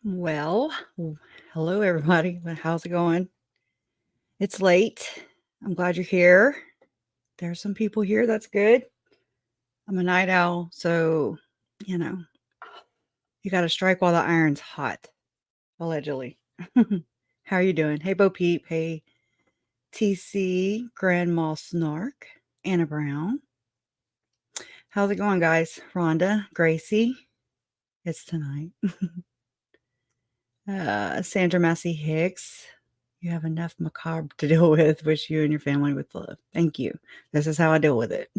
Well, hello everybody. How's it going? It's late. I'm glad you're here. There's some people here. That's good. I'm a night owl, so you know, you got to strike while the iron's hot, allegedly. How are you doing? Hey, Bo Peep. Hey, TC, Grandma Snark, Anna Brown. How's it going, guys? Rhonda, Gracie. It's tonight. Sandra Massey Hicks. You have enough macabre to deal with. Wish you and your family with love. Thank you. This is how I deal with it.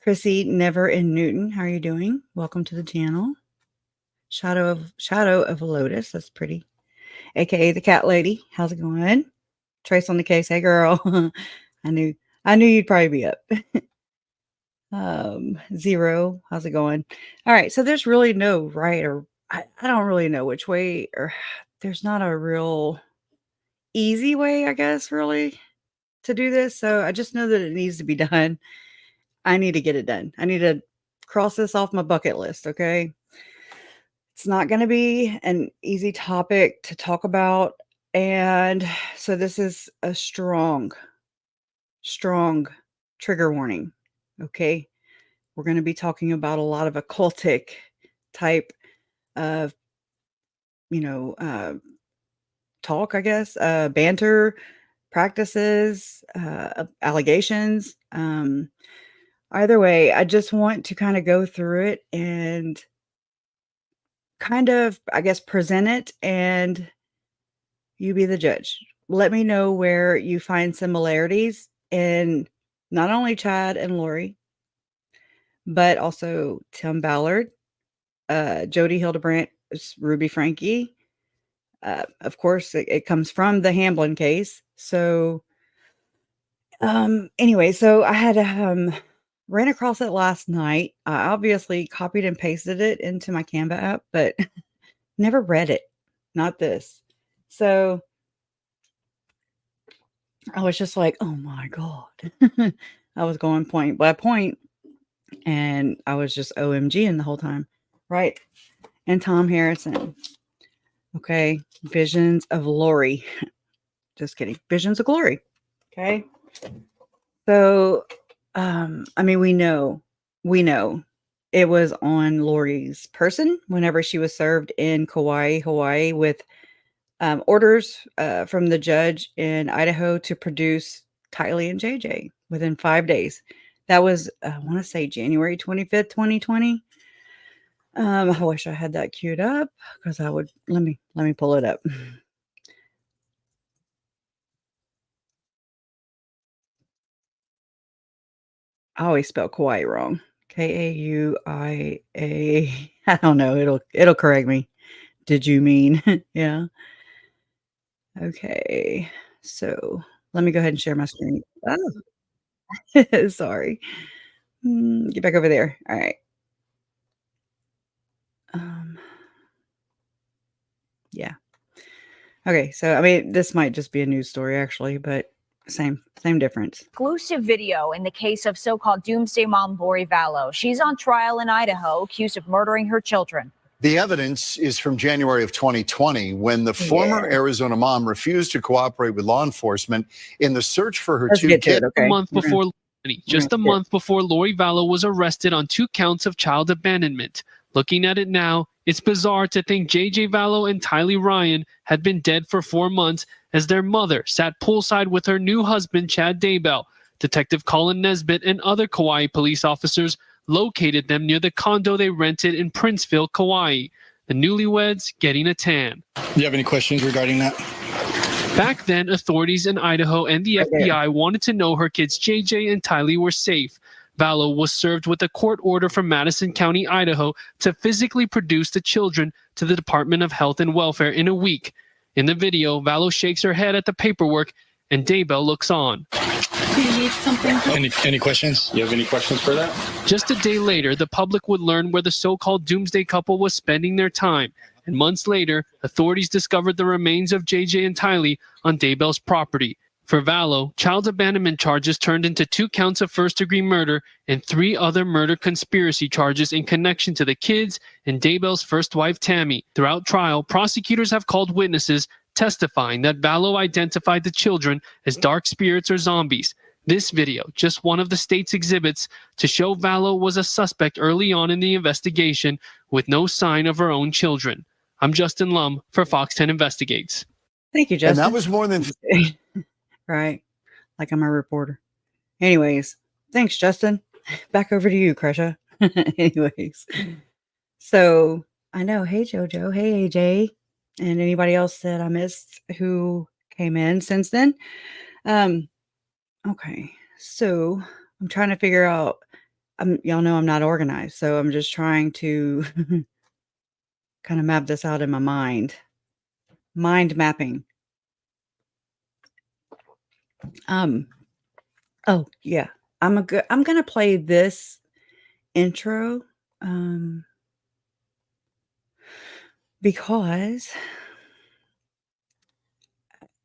Chrissy Never in Newton. How are you doing? Welcome to the channel. Shadow of a Lotus. That's pretty. AKA the Cat Lady. How's it going? Trace on the case. Hey girl. I knew you'd probably be up. Zero. How's it going? All right. So there's really no right or I don't really know which way, or there's not a real easy way, I guess, really, to do this. So I just know that it needs to be done. I need to get it done. I need to cross this off my bucket list. Okay. It's not going to be an easy topic to talk about. And so this is a strong trigger warning. Okay. We're going to be talking about a lot of occultic type of, talk, I guess, banter, practices, allegations. Either way, I just want to kind of go through it and kind of, I guess, present it, and you be the judge. Let me know where you find similarities in not only Chad and Lori, but also Tim Ballard, Jody Hildebrandt, Ruby Frankie. Of course, it comes from the Hamblin case. So, anyway, so I had ran across it last night. I obviously copied and pasted it into my Canva app, but never read it. Not this. So I was just like, oh my God. I was going point by point, and I was just OMGing the whole time. Right. And Tom Harrison. Okay. Visions of Lori. Just kidding. Visions of Glory. Okay. So, we know it was on Lori's person whenever she was served in Kauai, Hawaii, with orders from the judge in Idaho to produce Tylee and JJ within 5 days. That was, I want to say, January 25th, 2020. I wish I had that queued up, because I would, let me pull it up. I always spell Kauai wrong. Kauia. I don't know. It'll correct me. Did you mean? Yeah. Okay. So let me go ahead and share my screen. Oh, sorry. Get back over there. All right. Yeah. Okay. So, this might just be a news story actually, but same difference. Exclusive video in the case of so-called doomsday mom Lori Vallow. She's on trial in Idaho, accused of murdering her children. The evidence is from January of 2020, when the former Arizona mom refused to cooperate with law enforcement in the search for her two kids. Okay. Just a month before Lori Vallow was arrested on 2 counts of child abandonment. Looking at it now, it's bizarre to think JJ Vallow and Tylee Ryan had been dead for 4 months as their mother sat poolside with her new husband, Chad Daybell. Detective Colin Nesbitt and other Kauai police officers located them near the condo they rented in Princeville, Kauai. The newlyweds getting a tan. Do you have any questions regarding that? Back then, authorities in Idaho and the FBI wanted to know her kids JJ and Tylee were safe. Vallow was served with a court order from Madison County, Idaho, to physically produce the children to the Department of Health and Welfare in a week. In the video, Vallow shakes her head at the paperwork, and Daybell looks on. Do you need something? Any questions? You have any questions for that? Just a day later, the public would learn where the so-called doomsday couple was spending their time. And months later, authorities discovered the remains of JJ and Tylee on Daybell's property. For Vallow, child abandonment charges turned into 2 counts of first-degree murder and 3 other murder conspiracy charges in connection to the kids and Daybell's first wife, Tammy. Throughout trial, prosecutors have called witnesses testifying that Vallow identified the children as dark spirits or zombies. This video, just one of the state's exhibits to show Vallow was a suspect early on in the investigation with no sign of her own children. I'm Justin Lum for Fox 10 Investigates. Thank you, Justin. And that was more than right. Like I'm a reporter. Anyways, thanks, Justin. Back over to you, Krisha. Anyways, so I know. Hey, Jojo. Hey, AJ. And anybody else that I missed who came in since then. Okay. So I'm trying to figure out. Y'all know I'm not organized, so I'm just trying to kind of map this out in my mind. Mind mapping. Oh yeah, I'm gonna play this intro because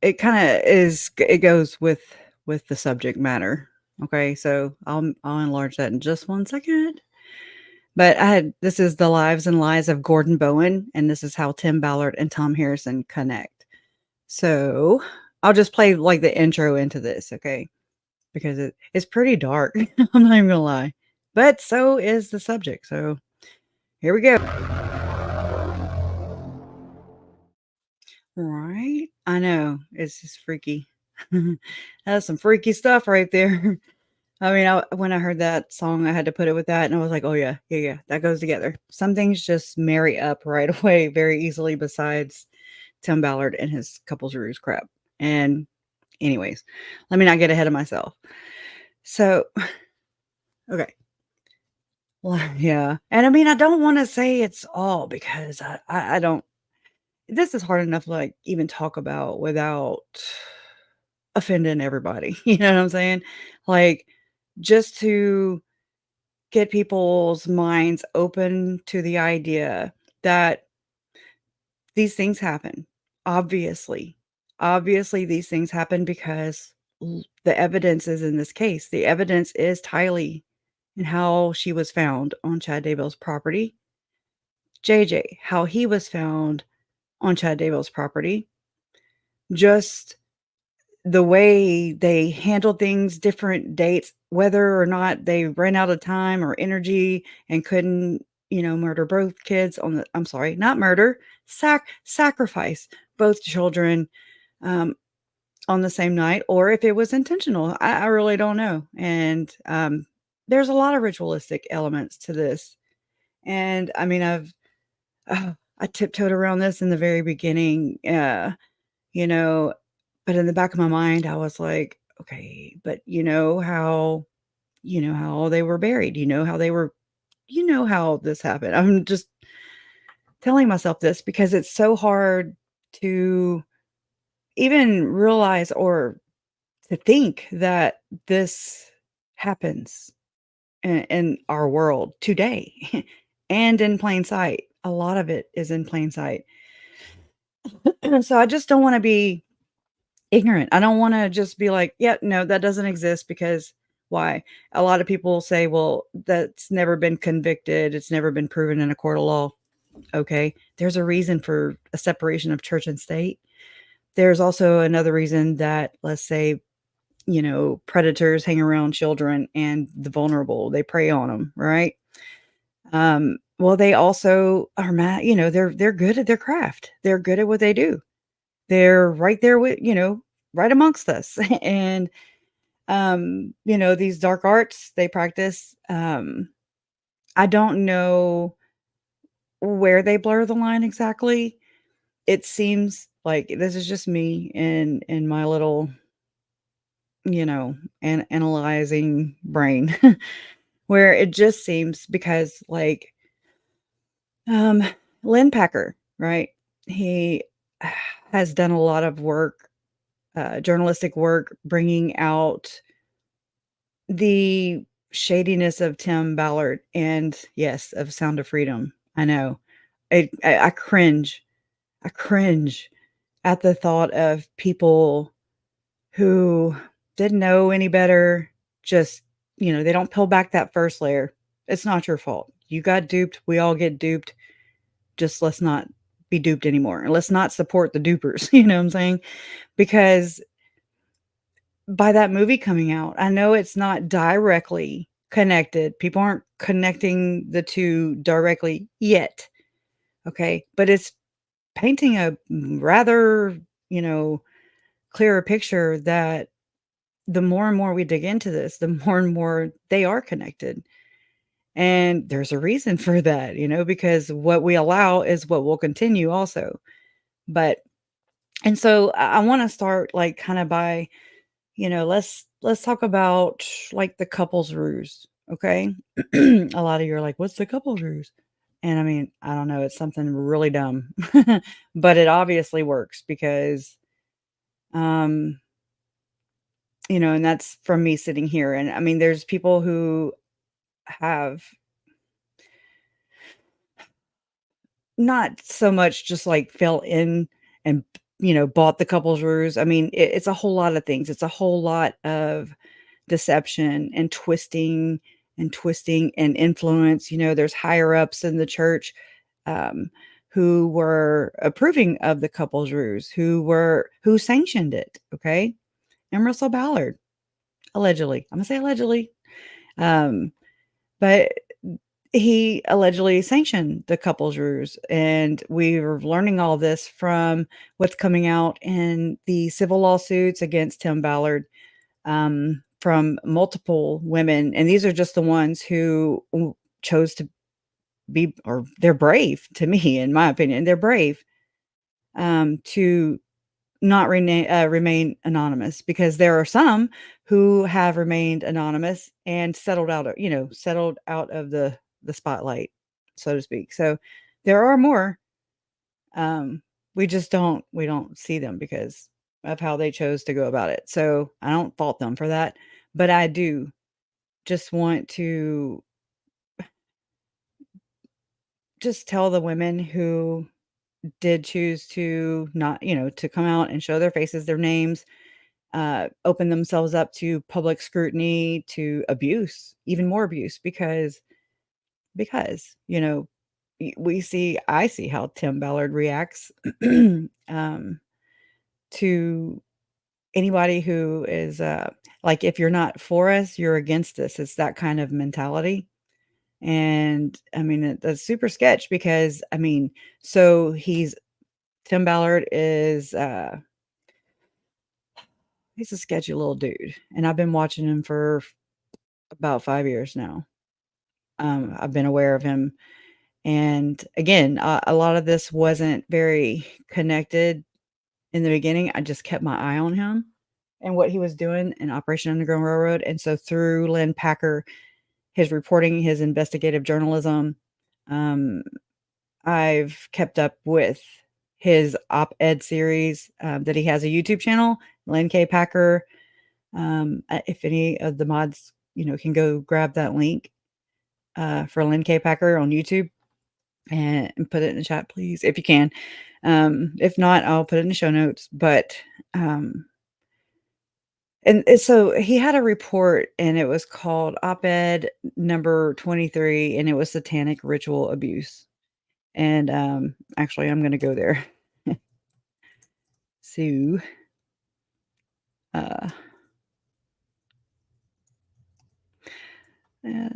it kind of it goes with the subject matter. Okay, so I'll enlarge that in just one second. But this is the lives and lies of Gordon Bowen, and this is how Tim Ballard and Tom Harrison connect. So I'll just play like the intro into this, okay? Because it's pretty dark. I'm not even gonna lie. But so is the subject. So here we go. Right? I know. It's just freaky. That's some freaky stuff right there. I mean, when I heard that song, I had to put it with that. And I was like, oh, yeah, that goes together. Some things just marry up right away very easily besides Tim Ballard and his couples ruse crap. And anyways, let me not get ahead of myself. So, okay. Well, yeah. And I mean, I don't want to say it's all because I don't, this is hard enough to like even talk about without offending everybody. You know what I'm saying? Like just to get people's minds open to the idea that these things happen. Obviously, these things happen because the evidence is in this case. The evidence is Tylee and how she was found on Chad Daybell's property. JJ, how he was found on Chad Daybell's property. Just the way they handled things, different dates, whether or not they ran out of time or energy and couldn't, murder both kids not murder, sacrifice both children on the same night, or if it was intentional. I really don't know. And there's a lot of ritualistic elements to this. And I mean, I tiptoed around this in the very beginning, but in the back of my mind, I was like, okay, but how they were buried, how this happened. I'm just telling myself this because it's so hard to even realize or to think that this happens in our world today and in plain sight. A lot of it is in plain sight. So I just don't want to be ignorant. I don't want to just be like, yeah, no, that doesn't exist because why? A lot of people say, well, that's never been convicted. It's never been proven in a court of law. Okay. There's a reason for a separation of church and state. There's also another reason that, let's say, predators hang around children and the vulnerable, they prey on them. Right. Well, they also are mad, they're good at their craft. They're good at what they do. They're right there with, right amongst us. And, these dark arts they practice, I don't know where they blur the line exactly. It seems like this is just me in my little, analyzing brain where it just seems because like, Lynn Packer, right? He has done a lot of work, journalistic work, bringing out the shadiness of Tim Ballard and yes, of Sound of Freedom. I know. I cringe. I cringe at the thought of people who didn't know any better. Just, they don't peel back that first layer. It's not your fault. You got duped. We all get duped. Just let's not be duped anymore. And let's not support the dupers. You know what I'm saying? Because by that movie coming out, I know it's not directly connected. People aren't connecting the two directly yet. Okay. But it's painting a rather, clearer picture that the more and more we dig into this, the more and more they are connected. And there's a reason for that, because what we allow is what will continue also. And so I want to start like kind of by, let's talk about like the couples ruse. Okay. A lot of you are like, what's the couples ruse? And I mean, I don't know. It's something really dumb, but it obviously works because, and that's from me sitting here. And I mean, there's people who have not so much just like fell in and, bought the couples ruse. I mean, it's a whole lot of things. It's a whole lot of deception and twisting and influence. There's higher ups in the church who were approving of the couples ruse, who sanctioned it. Okay. And Russell Ballard, allegedly. I'm gonna say allegedly. But he allegedly sanctioned the couples ruse. And we were learning all this from what's coming out in the civil lawsuits against Tim Ballard from multiple women. And these are just the ones who chose to be, or they're brave to me, in my opinion, they're brave to not remain anonymous, because there are some who have remained anonymous and settled out of the spotlight, so to speak. So there are more. We don't see them because of how they chose to go about it. So I don't fault them for that, but I do just want to just tell the women who did choose to not, to come out and show their faces, their names, open themselves up to public scrutiny, to abuse, even more abuse, because, I see how Tim Ballard reacts to anybody who is like, if you're not for us, you're against us. It's that kind of mentality. And I mean, that's super sketch because so Tim Ballard is he's a sketchy little dude, and I've been watching him for about 5 years now. I've been aware of him, and again, a lot of this wasn't very connected in the beginning. I just kept my eye on him and what he was doing in Operation Underground Railroad, and so through Lynn Packer, his reporting, his investigative journalism, I've kept up with his op-ed series that he has a YouTube channel, Lynn K. Packer. If any of the mods, can go grab that link for Lynn K. Packer on YouTube and put it in the chat, please, if you can. If not, I'll put it in the show notes. But and so he had a report, and it was called Op-Ed number 23, and it was satanic ritual abuse. And actually, I'm going to go there. So,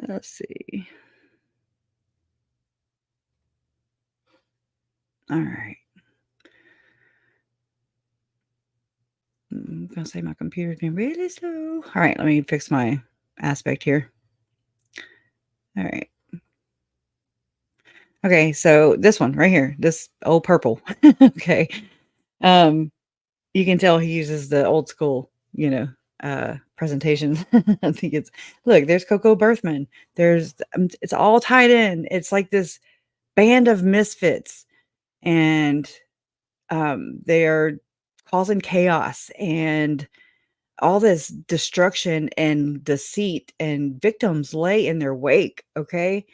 let's see. All right. I'm going to say my computer's been really slow. All right, let me fix my aspect here. All right. Okay, so this one right here, this old purple. Okay. You can tell he uses the old school, presentations. I think look, there's Coco Berthman. There's it's all tied in. It's like this band of misfits, and they are causing chaos and all this destruction and deceit, and victims lay in their wake. Okay.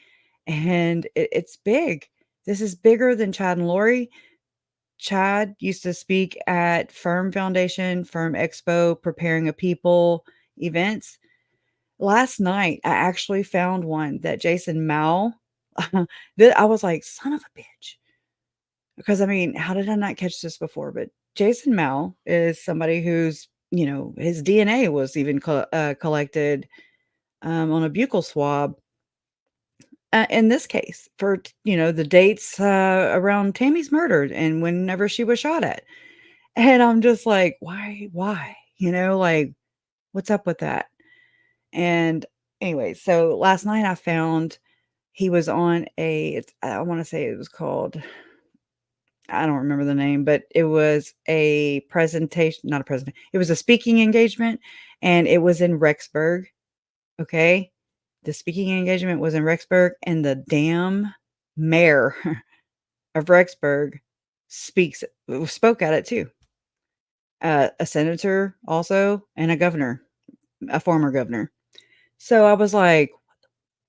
And it's big. This is bigger than Chad and Lori. Chad used to speak at Firm Foundation, Firm Expo, Preparing a People events. Last night, I actually found one that Jason Mao, that I was like, son of a bitch. Because I mean, how did I not catch this before? But Jason Mao is somebody who's, his DNA was even collected on a buccal swab in this case for, the dates around Tammy's murder and whenever she was shot at. And I'm just like, why? Like, what's up with that? And anyway, so last night I found he was on I want to say it was called, I don't remember the name, but it was a presentation, not a presentation. It was a speaking engagement and it was in Rexburg. Okay. The speaking engagement was in Rexburg and the damn mayor of Rexburg spoke at it too. A senator also, and a governor, a former governor. So I was like,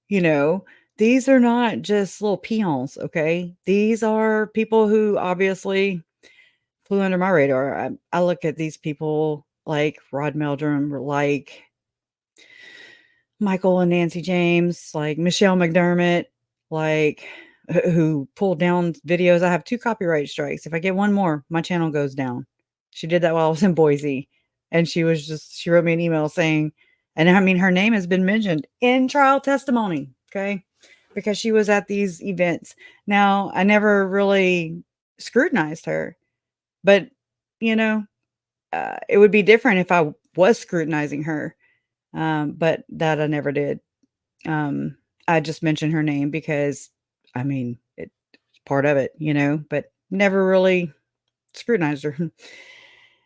these are not just little peons, okay? These are people who obviously flew under my radar. I look at these people like Rod Meldrum, like Michael and Nancy James, like Michelle McDermott, like who pulled down videos. I have 2 copyright strikes. If I get one more, my channel goes down. She did that while I was in Boise. And she wrote me an email saying, and I mean, her name has been mentioned in trial testimony. Okay. Because she was at these events. Now, I never really scrutinized her, but it would be different if I was scrutinizing her. But that I never did. I just mentioned her name because, I mean, it's part of it, but never really scrutinized her.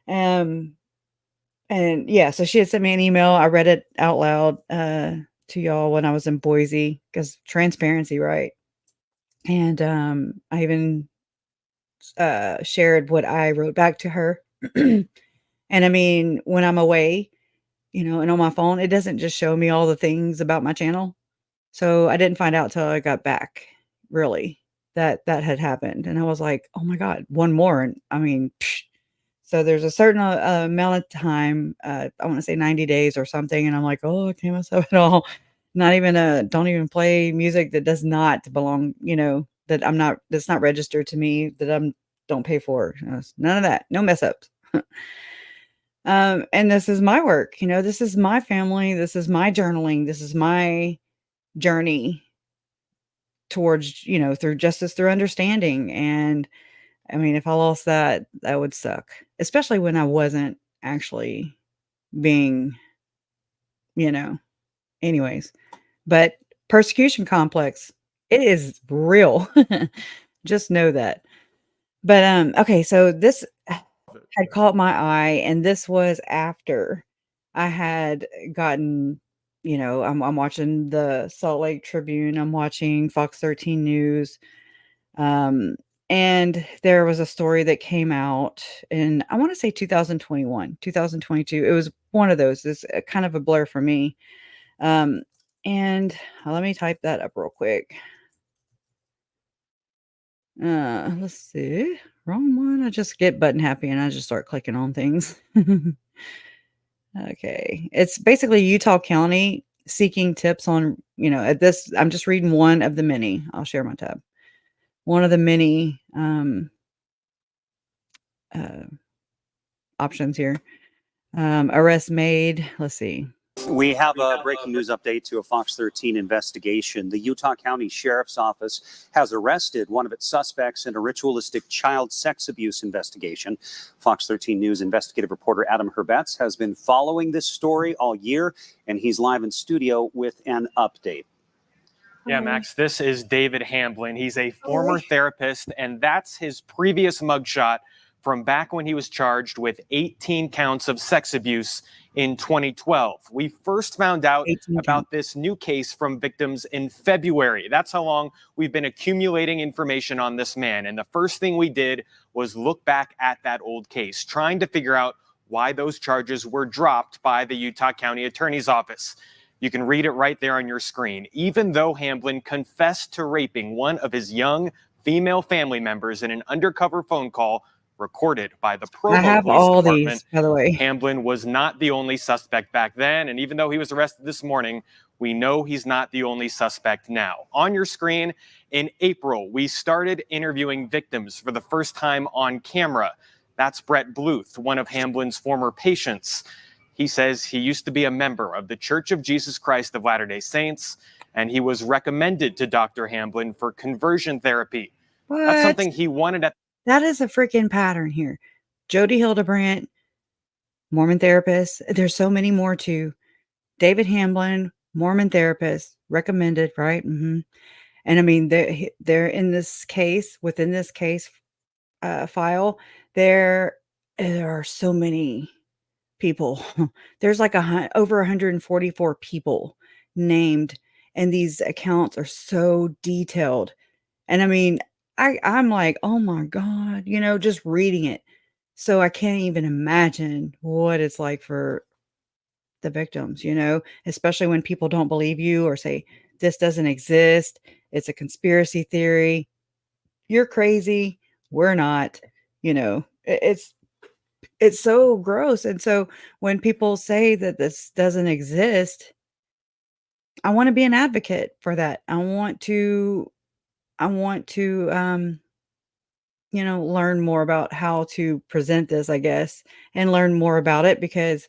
And yeah, so she had sent me an email. I read it out loud to y'all when I was in Boise because transparency, right? And I even shared what I wrote back to her. And I mean, when I'm away, and on my phone, it doesn't just show me all the things about my channel. So I didn't find out till I got back, really, that had happened. And I was like, oh my God, one more. And I mean, so there's a certain amount of time, I want to say 90 days or something. And I'm like, oh, I can't mess up at all. Not even don't even play music that does not belong, that's not registered to me, that don't pay for. None of that. No mess ups. And this is my work, this is my family. This is my journaling. This is my journey towards, through justice, through understanding. And I mean, if I lost that would suck, especially when I wasn't actually being, anyways. But persecution complex, it is real. Just know that. But okay, so this had caught my eye, and this was after I had gotten, I'm watching the Salt Lake Tribune, I'm watching Fox 13 News, and there was a story that came out in, I want to say 2021, 2022. It was one of those. It's kind of a blur for me. And let me type that up real quick. Let's see. Wrong one. I just get button happy and I just start clicking on things. Okay. It's basically Utah County seeking tips on, at this, I'm just reading one of the many. I'll share my tab. One of the many options here. Arrest made. Let's see. We have a breaking news update to a Fox 13 investigation. The Utah County Sheriff's Office has arrested one of its suspects in a ritualistic child sex abuse investigation. Fox 13 News investigative reporter Adam Herbetz has been following this story all year, and he's live in studio with an update. Yeah, Max, this is David Hamblin. He's a former therapist, and that's his previous mugshot from back when he was charged with 18 counts of sex abuse in 2012. We first found out about this new case from victims in February. That's how long we've been accumulating information on this man. And the first thing we did was look back at that old case, trying to figure out why those charges were dropped by the Utah County Attorney's Office. You can read it right there on your screen. Even though Hamblin confessed to raping one of his young female family members in an undercover phone call recorded by the Provo I have Police all Department. these, by the way. Hamblin was not the only suspect back then, and even though he was arrested this morning, we know he's not the only suspect now. On your screen, in April, we started interviewing victims for the first time on camera. That's Brett Bluth, one of Hamblin's former patients. He says he used to be a member of the Church of Jesus Christ of Latter-day Saints, and he was recommended to Dr. Hamblin for conversion therapy. What? That's something he wanted at That is a freaking pattern here. Jody Hildebrandt, Mormon therapist. There's so many more too. David Hamblin, Mormon therapist, recommended, right? And I mean, they're in this case, within this case file, there are so many people. There's like over 144 people named, and these accounts are so detailed. And I mean, I'm like, oh my God, just reading it. So I can't even imagine what it's like for the victims, especially when people don't believe you or say, this doesn't exist. It's a conspiracy theory. You're crazy. We're not, it's so gross. And so when people say that this doesn't exist, I want to be an advocate for that. I want to learn more about how to present this, I guess, and learn more about it, because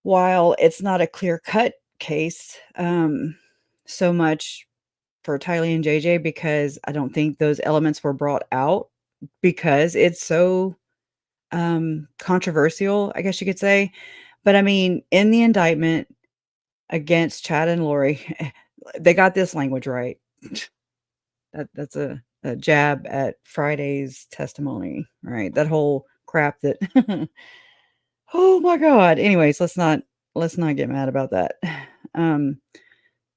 while it's not a clear-cut case, so much for Tylee and JJ, because I don't think those elements were brought out because it's so controversial, I guess you could say. But I mean, in the indictment against Chad and Lori, they got this language right. That's a jab at Friday's testimony, right? That whole crap that oh my God. Anyways, let's not get mad about that.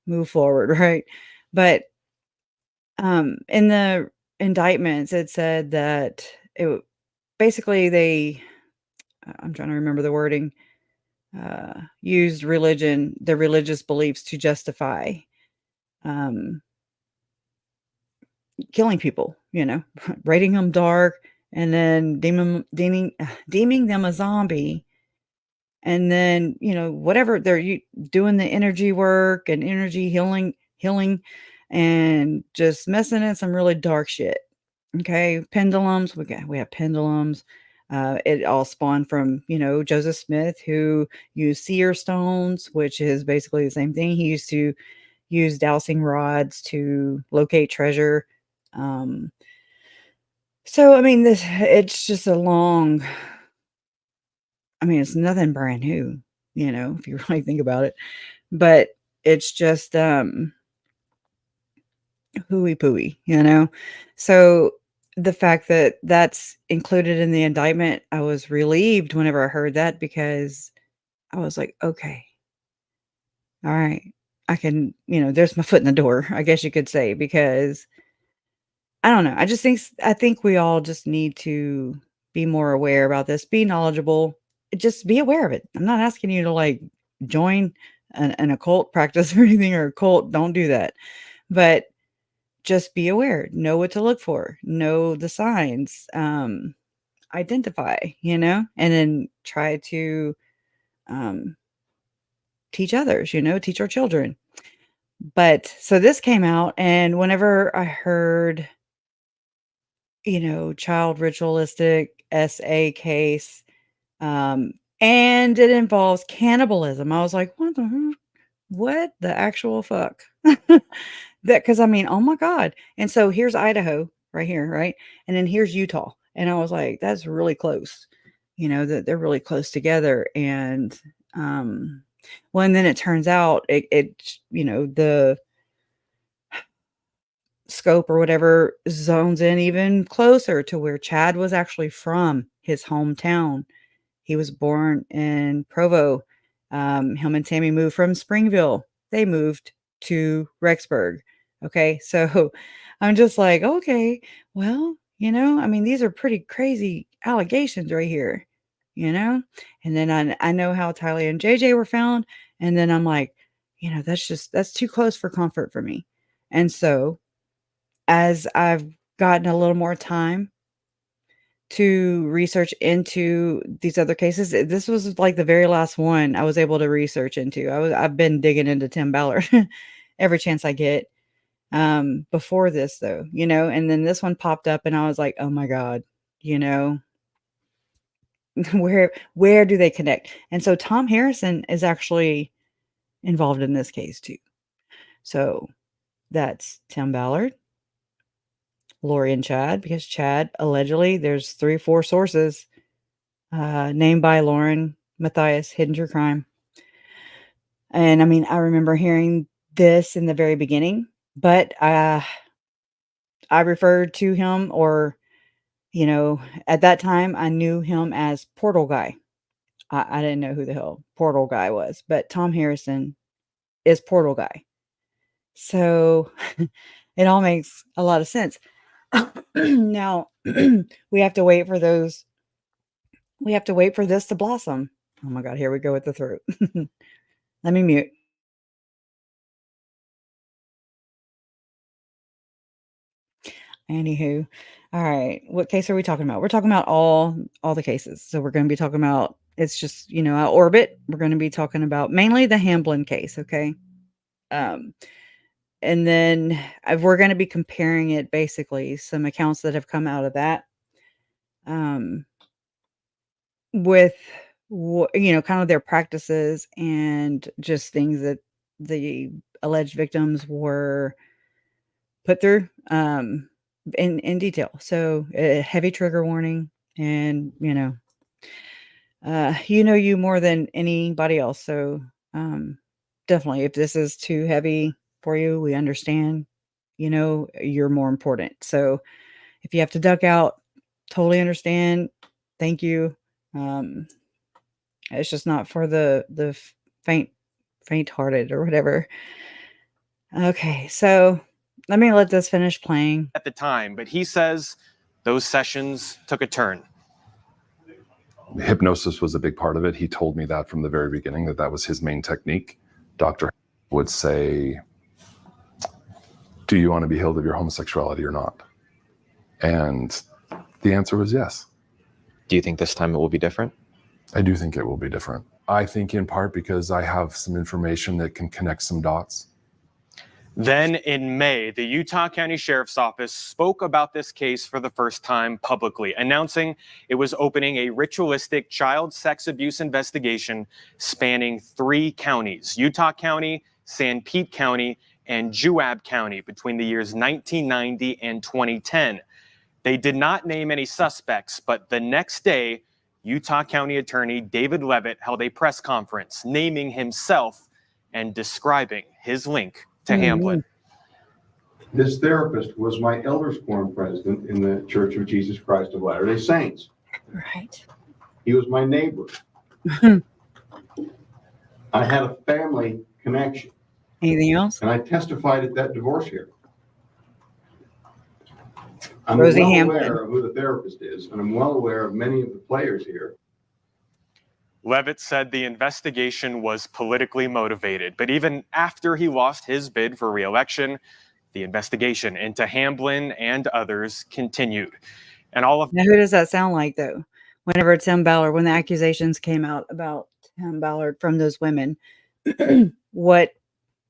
Move forward, right? But in the indictments, it said that basically I'm trying to remember the wording, used their religious beliefs to justify killing people, rating them dark, and then deeming them a zombie. And then, whatever they're doing, the energy work and energy healing, and just messing in some really dark shit. Okay. Pendulums. We have pendulums. It all spawned from, Joseph Smith, who used seer stones, which is basically the same thing. He used to use dowsing rods to locate treasure. So, I mean, it's just it's nothing brand new, if you really think about it, but it's just, hooey pooey, So the fact that that's included in the indictment, I was relieved whenever I heard that, because I was like, okay, all right, I can, there's my foot in the door, I guess you could say, because I don't know. I think we all just need to be more aware about this, be knowledgeable, just be aware of it. I'm not asking you to join an occult practice or anything, or a cult. Don't do that. But just be aware, know what to look for, know the signs, identify, and then try to teach others, teach our children. But so this came out, and whenever I heard, child ritualistic SA case, and it involves cannibalism, I was like, what the actual fuck? Because I mean, oh my God. And so here's Idaho right here, right? And then here's Utah. And I was like, that's really close, that they're really close together. And well, and then it turns out the scope or whatever zones in even closer to where Chad was actually from, his hometown. He was born in Provo. Him and Tammy moved from Springville. They moved to Rexburg. Okay. So I'm just like, okay, well, I mean, these are pretty crazy allegations right here, and then I know how Tylee and JJ were found. And then I'm like, that's too close for comfort for me. And so as I've gotten a little more time to research into these other cases, this was like the very last one I was able to research into. I've been digging into Tim Ballard every chance I get. Before this though, and then this one popped up and I was like, oh my God, where do they connect? And so Tom Harrison is actually involved in this case too. So that's Tim Ballard, Lori and Chad, because Chad allegedly, there's 3 or 4 sources named by Lauren Matthias, hidden true crime. And I mean, I remember hearing this in the very beginning, but I referred to him, or at that time I knew him as Portal Guy. I didn't know who the hell Portal Guy was, but Tom Harrison is Portal Guy. So it all makes a lot of sense. Now we have to wait for those. We have to wait for this to blossom. Oh my God, here we go with the throat. Let me mute. Anywho, all right. What case are we talking about? We're talking about all the cases. So we're going to be talking about, it's just, our orbit. We're going to be talking about mainly the Hamblin case. Okay. And then we're going to be comparing it, basically some accounts that have come out of that, with kind of their practices and just things that the alleged victims were put through, in detail. So heavy trigger warning, and you more than anybody else. So definitely, if this is too heavy for you, we understand. You're more important. So if you have to duck out, totally understand. Thank you. It's just not for the faint-hearted or whatever. Okay, so let me let this finish playing. At the time, but he says those sessions took a turn. Hypnosis was a big part of it. He told me that from the very beginning, that was his main technique. Dr. would say, do you want to be healed of your homosexuality or not? And the answer was yes. Do you think this time it will be different? I do think it will be different. I think in part because I have some information that can connect some dots. Then in May, the Utah County Sheriff's Office spoke about this case for the first time publicly, announcing it was opening a ritualistic child sex abuse investigation spanning 3 counties, Utah County, San Pete County, and Juab County, between the years 1990 and 2010. They did not name any suspects, but the next day, Utah County Attorney David Levitt held a press conference naming himself and describing his link to Hamblin. This therapist was my elders quorum president in the Church of Jesus Christ of Latter-day Saints. Right. He was my neighbor. I had a family connection. Anything else? And I testified at that divorce hearing. I'm Rosie well Hamblin. aware of who the therapist is, and I'm well aware of many of the players here. Levitt said the investigation was politically motivated, but even after he lost his bid for re-election, the investigation into Hamblin and others continued. And all of Now, who does that sound like, though? Whenever Tim Ballard, when the accusations came out about Tim Ballard from those women, what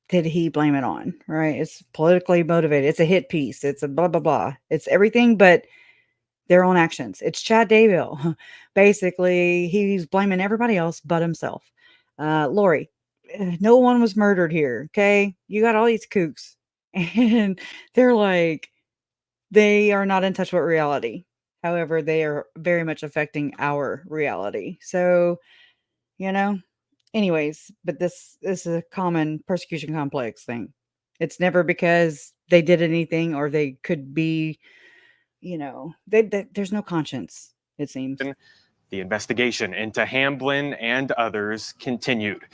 did he blame it on? Right? It's politically motivated. It's a hit piece. It's a blah, blah, blah. It's everything but their own actions. It's Chad Daybell. Basically, he's blaming everybody else but himself. Lori, no one was murdered here. Okay. You got all these kooks and they're like, they are not in touch with reality. However, they are very much affecting our reality. So, anyways, but this is a common persecution complex thing. It's never because they did anything or they could be, there's no conscience, it seems. the investigation into Hamblin and others continued.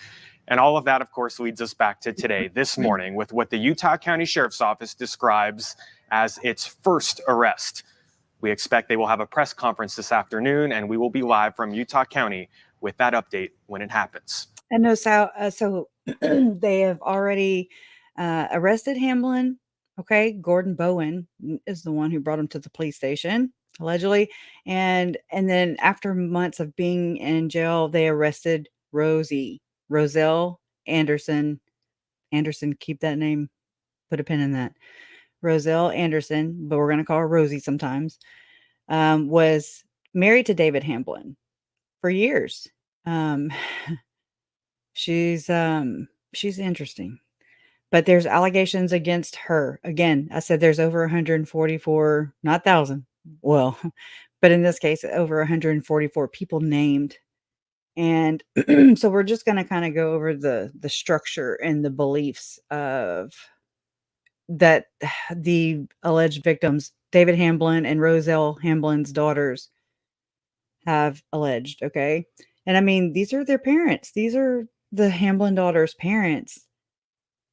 And all of that, of course, leads us back to today, this morning, with what the Utah County Sheriff's Office describes as its first arrest. We expect they will have a press conference this afternoon, and we will be live from Utah County with that update when it happens. And no, so they have already arrested Hamblin, Okay, Gordon Bowen is the one who brought him to the police station, allegedly. And then after months of being in jail, they arrested Roselle Anderson. Anderson, keep that name, put a pin in that. Roselle Anderson, but we're going to call her Rosie sometimes, was married to David Hamblin for years. She's interesting. But there's allegations against her. Again, I said there's over 144, not thousand. Well, but in this case, over 144 people named. And so we're just going to kind of go over the structure and the beliefs of that the alleged victims, David Hamblin and Roselle Hamblin's daughters, have alleged. Okay. And I mean, these are their parents. These are the Hamblin daughters' parents.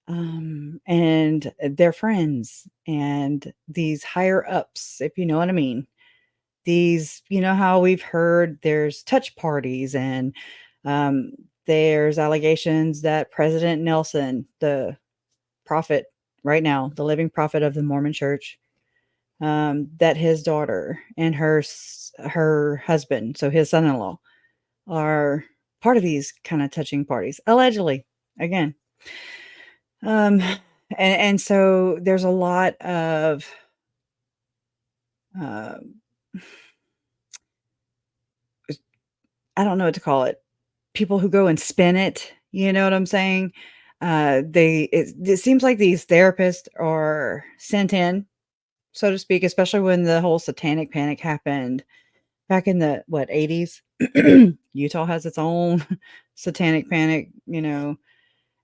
And their friends and these higher ups, if you know what I mean. These, you know how we've heard there's touch parties and there's allegations that President Nelson, the prophet right now, the living prophet of the Mormon Church, that his daughter and her husband, so his son-in-law, are part of these kind of touching parties, allegedly. Again. And so there's a lot of I don't know what to call it. People who go and spin it, you know what I'm saying? It seems like these therapists are sent in, so to speak, especially when the whole satanic panic happened back in the 80s. Utah has its own satanic panic, you know.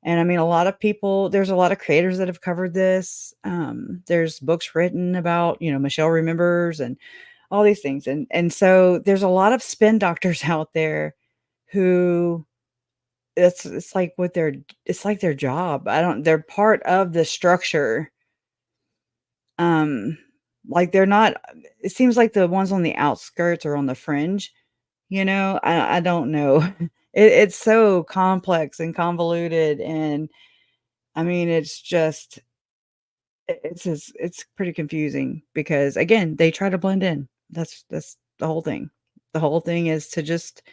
And I mean, a lot of people, there's a lot of creators that have covered this. There's books written about, you know, Michelle Remembers and all these things. And so there's a lot of spin doctors out there who it's like it's like their job. They're part of the structure. Like they're not, it seems like the ones on the outskirts or on the fringe, you know, I don't know. It's so complex and convoluted, and I mean, it's pretty confusing because again, they try to blend in. That's the whole thing. The whole thing is to just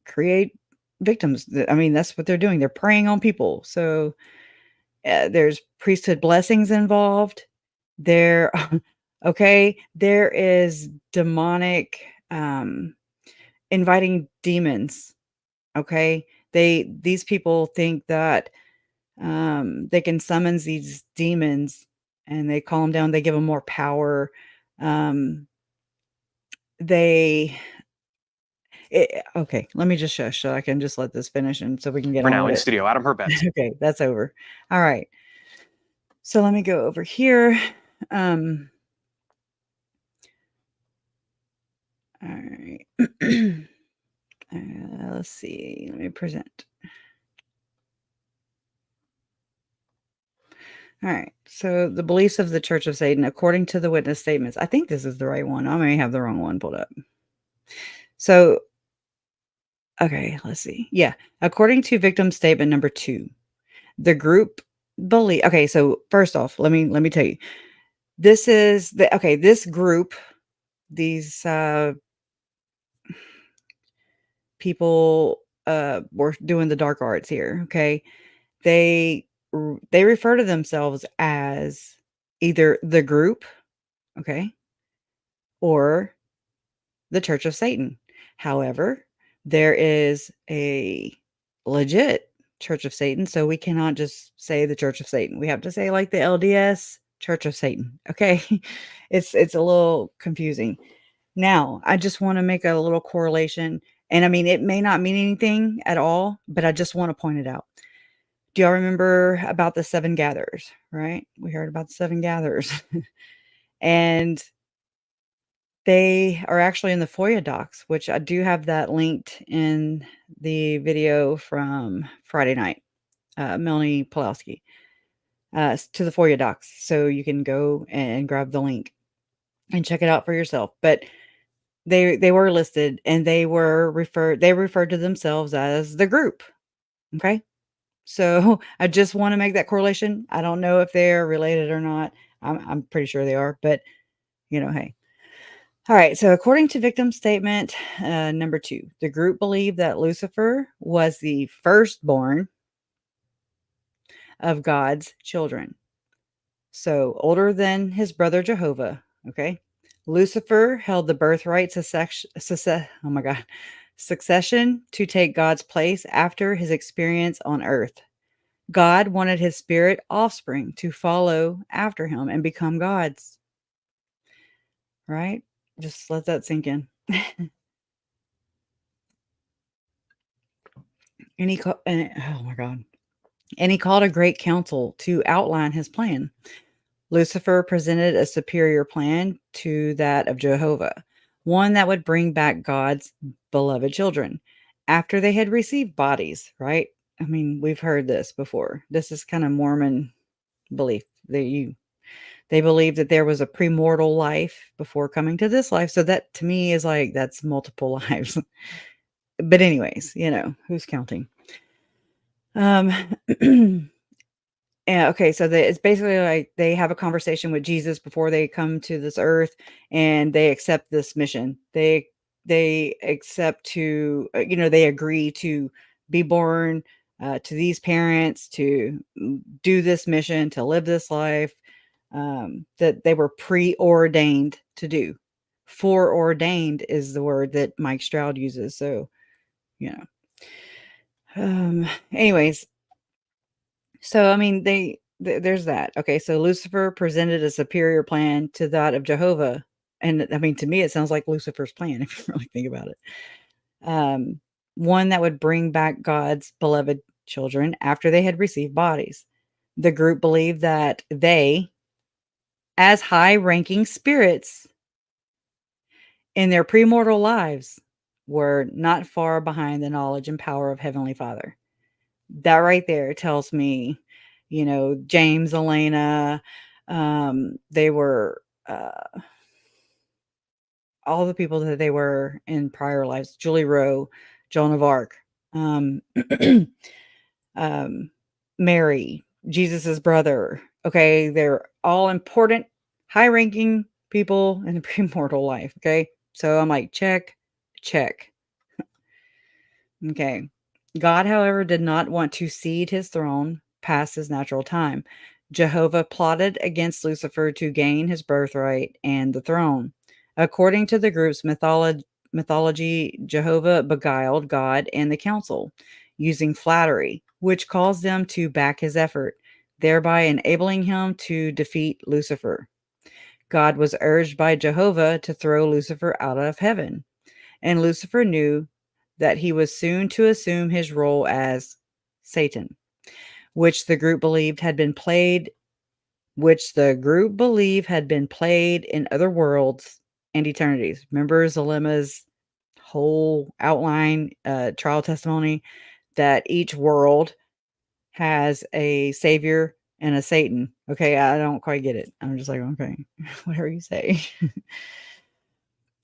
create victims. I mean, that's what they're doing. They're preying on people. So there's priesthood blessings involved. There, okay, there is demonic inviting demons. Okay, these people think that they can summon these demons and they calm down. They give them more power. Okay, let me just shush so I can just let this finish and so we can get For on now, with in it. studio, Adam Herbets. Okay, that's over. All right. So let me go over here. All right. Let's see. Let me present. All right. So the beliefs of the Church of Satan, according to the witness statements. I think this is the right one. I may have the wrong one pulled up. So, okay, let's see. Yeah. According to victim statement number 2, the group believe. Okay. So first off, let me tell you, this is this group, these people were doing the dark arts here. Okay. They refer to themselves as either the group, okay, or the Church of Satan. However, there is a legit Church of Satan, so we cannot just say the Church of Satan. We have to say like the LDS Church of Satan. Okay. It's a little confusing. Now, I just want to make a little correlation, and I mean, it may not mean anything at all, but I just want to point it out. Do y'all remember about the 7 gatherers, right? We heard about the 7 gatherers. And they are actually in the FOIA docs, which I do have that linked in the video from Friday night, Melanie Pulowski, to the FOIA docs. So you can go and grab the link and check it out for yourself. But they were listed and they referred to themselves as the group. Okay. So I just want to make that correlation. I don't know if they're related or not. I'm pretty sure they are, but hey. All right. So according to victim statement number 2, the group believed that Lucifer was the firstborn of God's children. So older than his brother Jehovah. Okay. Lucifer held the birthright succession to take God's place after his experience on earth. God wanted his spirit offspring to follow after him and become gods. Right? Just let that sink in. Oh my God. And he called a great council to outline his plan. Lucifer presented a superior plan to that of Jehovah, one that would bring back God's beloved children after they had received bodies, right? I mean, we've heard this before. This is kind of Mormon belief. They believe that there was a premortal life before coming to this life. So that to me is like, that's multiple lives. But anyways, who's counting? Yeah, okay, so it's basically like they have a conversation with Jesus before they come to this earth, and they accept this mission. They accept to, they agree to be born to these parents, to do this mission, to live this life that they were preordained to do. Foreordained is the word that Mike Stroud uses. So, anyways. So, I mean, there's that. Okay, so Lucifer presented a superior plan to that of Jehovah. And I mean, to me, it sounds like Lucifer's plan, if you really think about it. One that would bring back God's beloved children after they had received bodies. The group believed that they, as high-ranking spirits in their premortal lives, were not far behind the knowledge and power of Heavenly Father. That right there tells me, James, Elena, they were all the people that they were in prior lives. Julie Rowe, Joan of Arc, Mary, Jesus's brother. Okay, they're all important, high-ranking people in the premortal life. Okay, so I'm like, check. Okay. God, however, did not want to cede his throne past his natural time. Jehovah plotted against Lucifer to gain his birthright and the throne. According to the group's mythology, Jehovah beguiled God and the council using flattery, which caused them to back his effort, thereby enabling him to defeat Lucifer. God was urged by Jehovah to throw Lucifer out of heaven, and Lucifer knew that he was soon to assume his role as Satan, which the group believed had been played in other worlds and eternities. Remember Zalema's whole outline, trial testimony, that each world has a savior and a Satan. Okay, I don't quite get it. I'm just like, okay, whatever you say.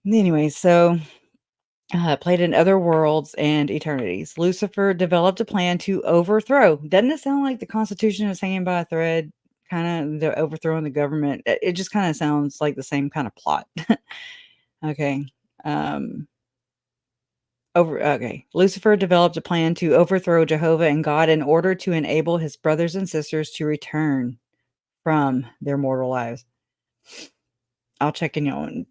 Anyway, so played in other worlds and eternities. Lucifer developed a plan to overthrow. Doesn't it sound like the Constitution is hanging by a thread? Kind of the overthrowing the government. It just kind of sounds like the same kind of plot. Okay. Lucifer developed a plan to overthrow Jehovah and God in order to enable his brothers and sisters to return from their mortal lives. I'll check in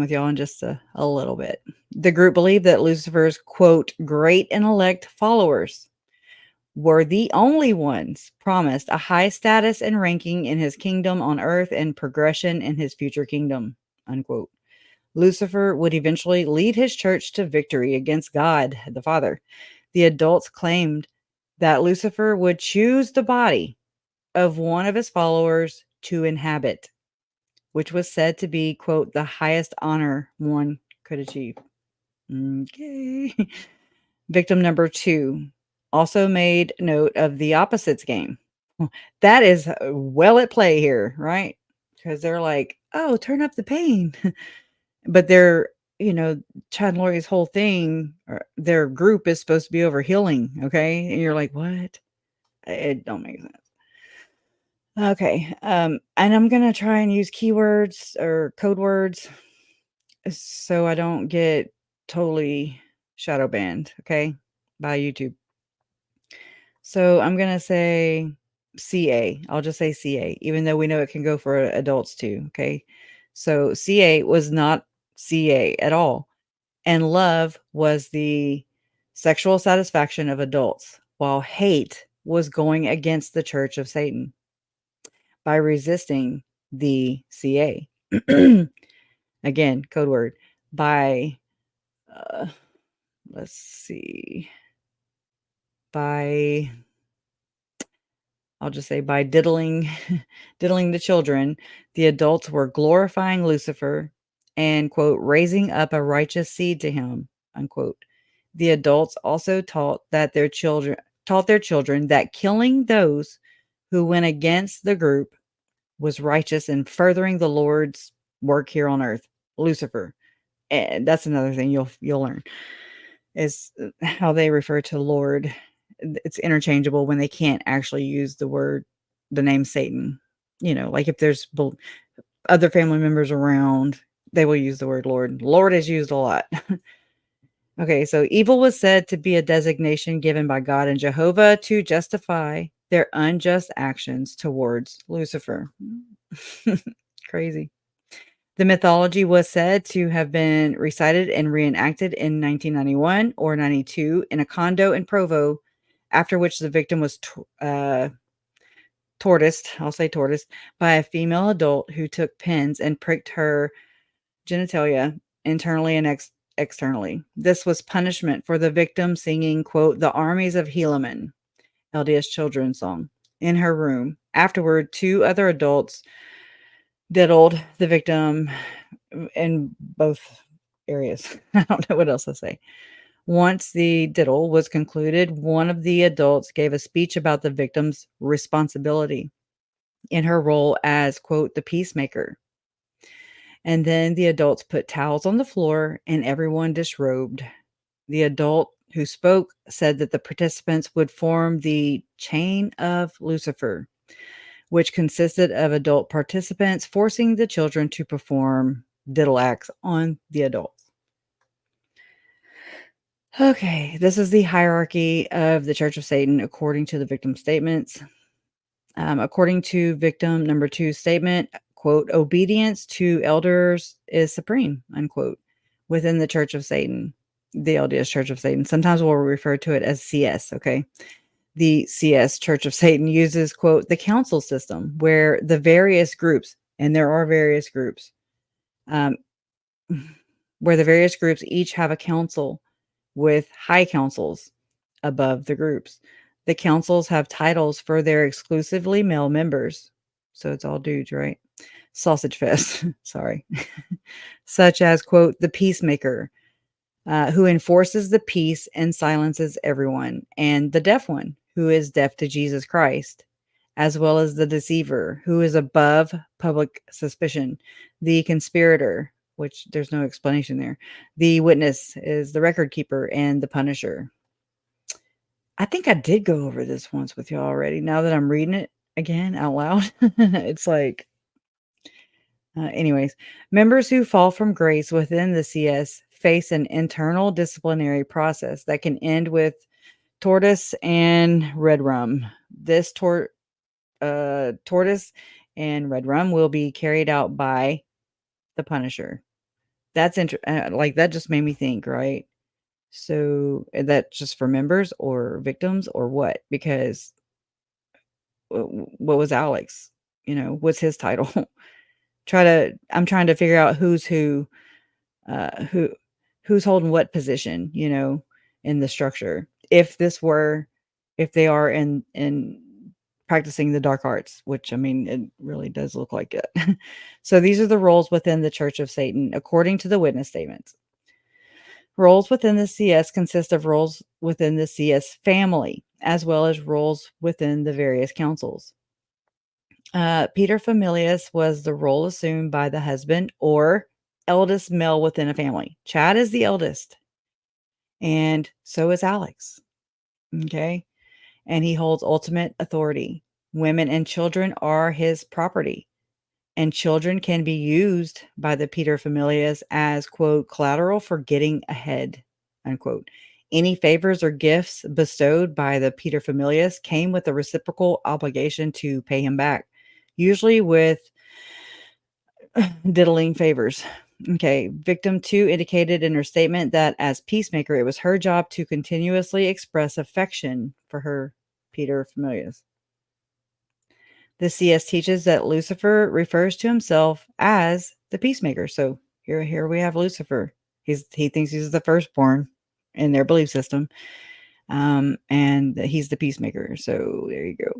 with y'all in just a little bit. The group believed that Lucifer's, quote, great and elect followers were the only ones promised a high status and ranking in his kingdom on earth and progression in his future kingdom, unquote. Lucifer would eventually lead his church to victory against God, the Father. The adults claimed that Lucifer would choose the body of one of his followers to inhabit, which was said to be, quote, the highest honor one could achieve. Okay. Victim number 2 also made note of the opposites game. That is well at play here, right? Because they're like, oh, turn up the pain. But they're, Chad and Lori's whole thing, their group is supposed to be over healing. Okay. And you're like, what? It don't make sense. Okay. And I'm going to try and use keywords or code words so I don't get totally shadow banned, okay, by YouTube. So I'm going to say CA. I'll just say CA, even though we know it can go for adults too, okay? So CA was not CA at all. And love was the sexual satisfaction of adults, while hate was going against the Church of Satan by resisting the CA. Again, code word. By, let's see, by, I'll just say by diddling the children, the adults were glorifying Lucifer and, quote, raising up a righteous seed to him, unquote. The adults also taught their children that killing those who went against the group was righteous and furthering the Lord's work here on earth. Lucifer. And that's another thing you'll learn is how they refer to Lord. It's interchangeable when they can't actually use the name Satan. You know, like if there's other family members around, they will use the word Lord. Lord is used a lot. Okay, so evil was said to be a designation given by God and Jehovah to justify their unjust actions towards Lucifer. Crazy. The mythology was said to have been recited and reenacted in 1991 or 92 in a condo in Provo, after which the victim was tortoised by a female adult who took pins and pricked her genitalia internally and externally. This was punishment for the victim singing, quote, the armies of Helaman, LDS children's song, in her room. Afterward, 2 other adults diddled the victim in both areas. I don't know what else to say. Once the diddle was concluded, one of the adults gave a speech about the victim's responsibility in her role as, quote, the peacemaker. And then the adults put towels on the floor and everyone disrobed. The adult who spoke said that the participants would form the chain of Lucifer, which consisted of adult participants forcing the children to perform diddle acts on the adults. Okay, this is the hierarchy of the Church of Satan according to the victim statements. According to victim number 2's statement, quote, obedience to elders is supreme, unquote, within the Church of Satan, the LDS Church of Satan. Sometimes we'll refer to it as CS, okay? The CS Church of Satan uses, quote, the council system where the various groups, and there are various groups, where the various groups each have a council with high councils above the groups. The councils have titles for their exclusively male members. So it's all dudes, right? Sausage fest, sorry. Such as, quote, the peacemaker, who enforces the peace and silences everyone, and the deaf one, who is deaf to Jesus Christ, as well as the deceiver, who is above public suspicion, the conspirator, which there's no explanation there. The witness is the record keeper, and the punisher. I think I did go over this once with you already. Now that I'm reading it again out loud, it's like, anyways, members who fall from grace within the CS face an internal disciplinary process that can end with tortoise and red rum. This tortoise and red rum will be carried out by the punisher. That's like that just made me think, right? So that's just for members or victims or what? Because what was Alex? You know, what's his title? I'm trying to figure out who's who's holding what position, you know, in the structure. If they are in practicing the dark arts, which I mean, it really does look like it. So these are the roles within the Church of Satan, according to the witness statements. Roles within the CS consist of roles within the CS family, as well as roles within the various councils. Peter Familius was the role assumed by the husband or eldest male within a family. Chad is the eldest, and so is Alex. Okay. and he holds ultimate authority. Women and children are his property, and children can be used by the paterfamilias as, quote, collateral for getting ahead, unquote. Any favors or gifts bestowed by the paterfamilias came with a reciprocal obligation to pay him back, usually with diddling favors. Okay. Victim 2 indicated in her statement that as peacemaker, it was her job to continuously express affection for her paterfamilias. The CS teaches that Lucifer refers to himself as the peacemaker. So here we have Lucifer. He thinks he's the firstborn in their belief system. And he's the peacemaker. So there you go.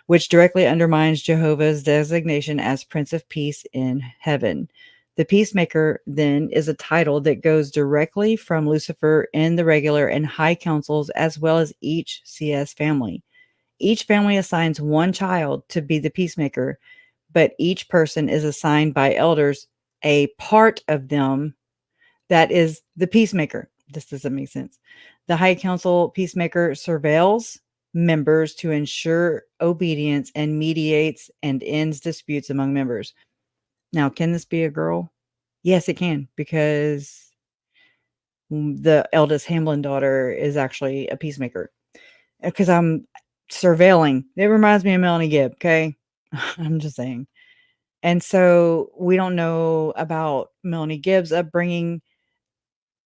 Which directly undermines Jehovah's designation as Prince of Peace in heaven. The peacemaker then is a title that goes directly from Lucifer in the regular and high councils, as well as each CS family. Each family assigns one child to be the peacemaker, but each person is assigned by elders a part of them that is the peacemaker. This doesn't make sense. The High Council peacemaker surveils members to ensure obedience and mediates and ends disputes among members. Now, can this be a girl? Yes, it can, because the eldest Hamblin daughter is actually a peacemaker. Because I'm surveilling. It reminds me of Melanie Gibb, okay? I'm just saying. And so we don't know about Melanie Gibb's upbringing.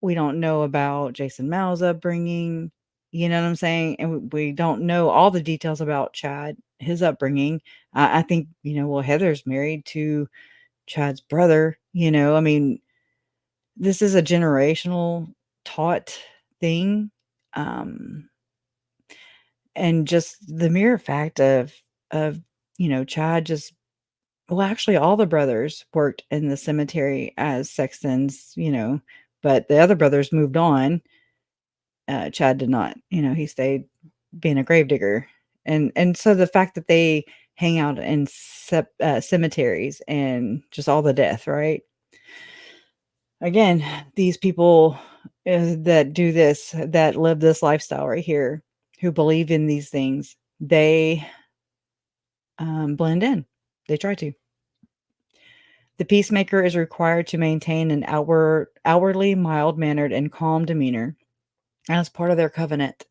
We don't know about Jason Mao's upbringing. You know what I'm saying? And we don't know all the details about Chad, his upbringing. I think, well, Heather's married to Chad's brother. I mean, this is a generational taught thing. And just the mere fact of Chad just, well, actually all the brothers worked in the cemetery as sextons, but the other brothers moved on. Chad did not, he stayed being a gravedigger. And so the fact that they hang out in cemeteries and just all the death, right? Again, these people that do this, that live this lifestyle right here, who believe in these things, they blend in. They try to. The peacemaker is required to maintain an outwardly mild-mannered and calm demeanor as part of their covenant.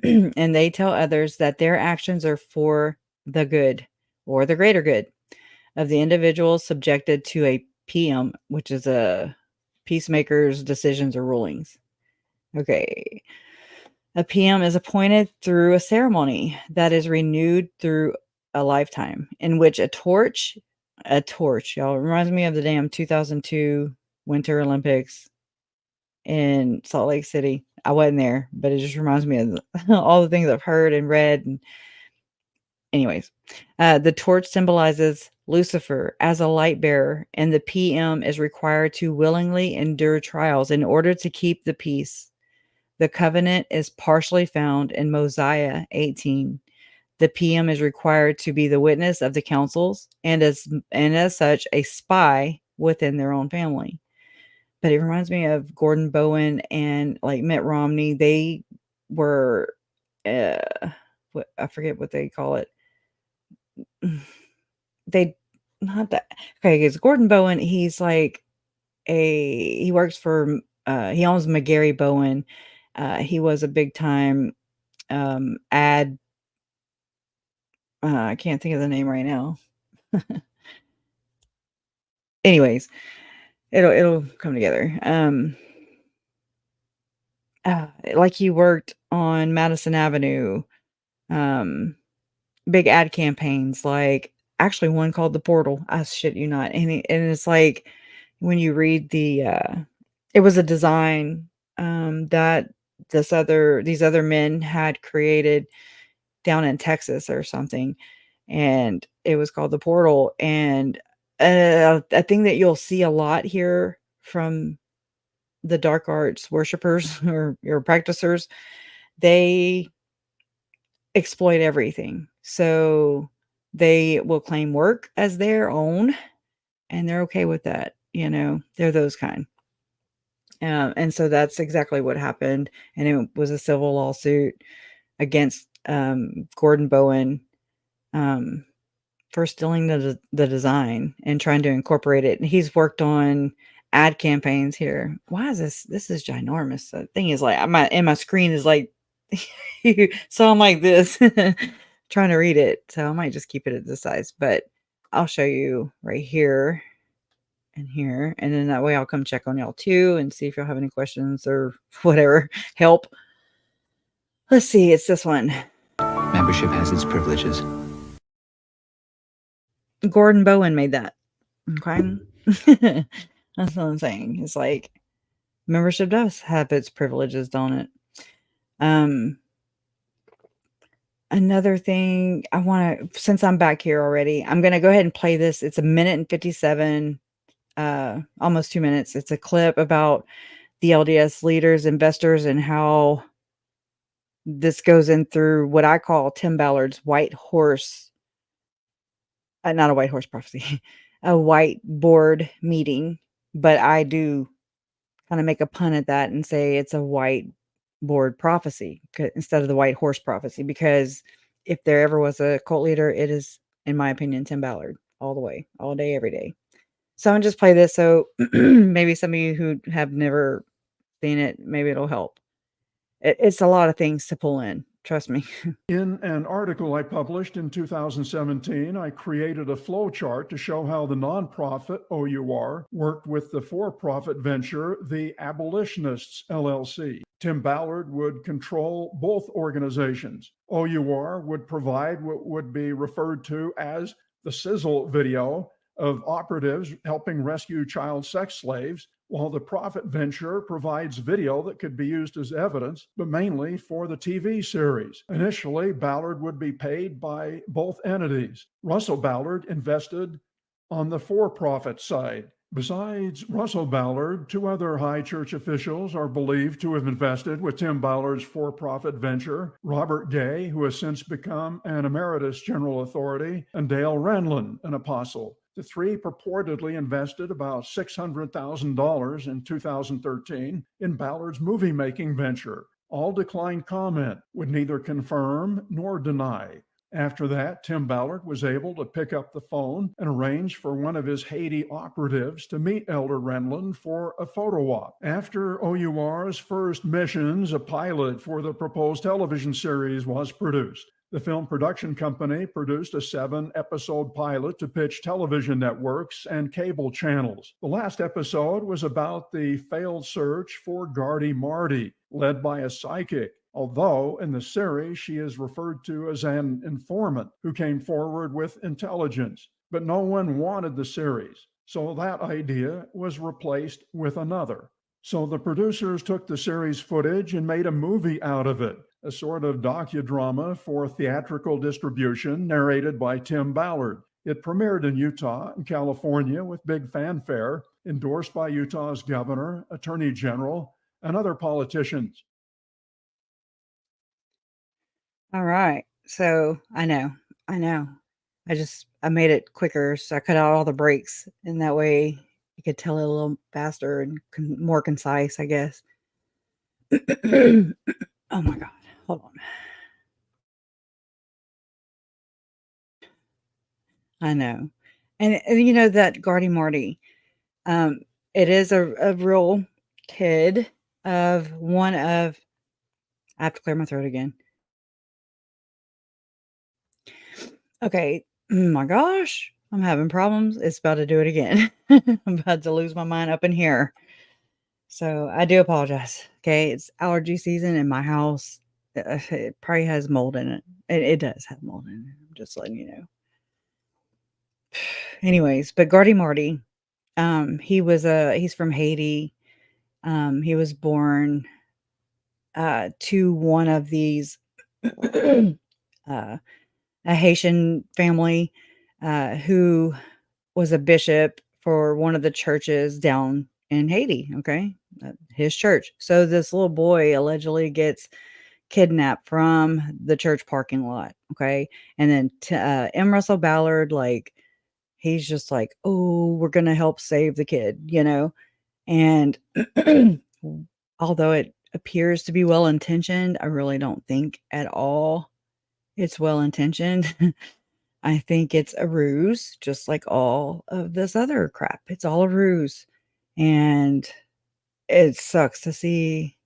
And they tell others that their actions are for the good or the greater good of the individuals subjected to a PM, which is a peacemaker's decisions or rulings. Okay. A PM is appointed through a ceremony that is renewed through a lifetime, in which a torch, y'all, reminds me of the damn 2002 Winter Olympics in Salt Lake City. I wasn't there, but it just reminds me of all the things I've heard and read. And anyways, the torch symbolizes Lucifer as a light bearer, and the PM is required to willingly endure trials in order to keep the peace. The covenant is partially found in Mosiah 18. The PM is required to be the witness of the councils and as such a spy within their own family. But it reminds me of Gordon Bowen and like Mitt Romney. They were, I forget what they call it. They not that okay. Because Gordon Bowen, he's like he works for he owns McGarry Bowen. He was a big time ad. I can't think of the name right now. Anyways, it'll come together. Like he worked on Madison Avenue, big ad campaigns, like actually one called The Portal. I shit you not. And it's like when you read it was a design that these other men had created down in Texas or something, and it was called The Portal. And a thing that you'll see a lot here from the dark arts worshipers or practicers, they exploit everything. So they will claim work as their own, and they're okay with that. They're those kind. And so that's exactly what happened. And it was a civil lawsuit against Gordon Bowen for stealing the design and trying to incorporate it. And he's worked on ad campaigns here. Why is this? This is ginormous. The thing is like my screen is like so I'm like this trying to read it. So I might just keep it at this size, but I'll show you right here and here. And then that way I'll come check on y'all too and see if y'all have any questions or whatever, help. Let's see. It's this one. Membership has its privileges. Gordon Bowen made that. Okay. That's what I'm saying. It's like membership does have its privileges, don't it? Another thing I want to, since I'm back here already, I'm going to go ahead and play this. It's 1:57, almost 2 minutes. It's a clip about the LDS leaders, investors, and how this goes in through what I call Tim Ballard's white horse, not a white horse prophecy, a whiteboard meeting. But I do kind of make a pun at that and say it's a whiteboard prophecy instead of the white horse prophecy, because if there ever was a cult leader, it is, in my opinion, Tim Ballard, all the way, all day, every day. So I'm gonna just play this. So maybe some of you who have never seen it, maybe it'll help. It's a lot of things to pull in. Trust me. In an article I published in 2017, I created a flow chart to show how the nonprofit OUR worked with the for-profit venture, the Abolitionists LLC. Tim Ballard would control both organizations. OUR would provide what would be referred to as the sizzle video of operatives helping rescue child sex slaves, while the profit venture provides video that could be used as evidence, but mainly for the TV series. Initially, Ballard would be paid by both entities. Russell Ballard invested on the for-profit side. Besides Russell Ballard, 2 other high church officials are believed to have invested with Tim Ballard's for-profit venture: Robert Gay, who has since become an emeritus general authority, and Dale Renlund, an apostle. The 3 purportedly invested about $600,000 in 2013 in Ballard's movie-making venture. All declined comment, would neither confirm nor deny. After that, Tim Ballard was able to pick up the phone and arrange for one of his Haiti operatives to meet Elder Renlund for a photo op. After OUR's first missions, a pilot for the proposed television series was produced. The film production company produced a 7-episode pilot to pitch television networks and cable channels. The last episode was about the failed search for Gardy Marty, led by a psychic, although in the series she is referred to as an informant who came forward with intelligence. But no one wanted the series, so that idea was replaced with another. So the producers took the series footage and made a movie out of it, a sort of docudrama for theatrical distribution narrated by Tim Ballard. It premiered in Utah and California with big fanfare, endorsed by Utah's governor, attorney general, and other politicians. All right. So I know. I made it quicker. So I cut out all the breaks, and that way you could tell it a little faster and more concise, I guess. Oh my God. Hold on. I know. And you know that Gardy Marty, it is a real kid of one of, I have to clear my throat again. Okay. Oh my gosh. I'm having problems. It's about to do it again. I'm about to lose my mind up in here. So I do apologize. Okay. It's allergy season in my house. It probably has mold in it. It does have mold in it. I'm just letting you know. Anyways, but Gardy Marty, he's from Haiti. He was born to one of these a Haitian family who was a bishop for one of the churches down in Haiti. Okay, his church. So this little boy allegedly gets kidnapped from the church parking lot. Okay, and then M. Russell Ballard, like, he's just like, oh, we're gonna help save the kid, you know. And although it appears to be well intentioned, I really don't think at all It's well intentioned. I think it's a ruse, just like all of this other crap. It's all a ruse. And it sucks to see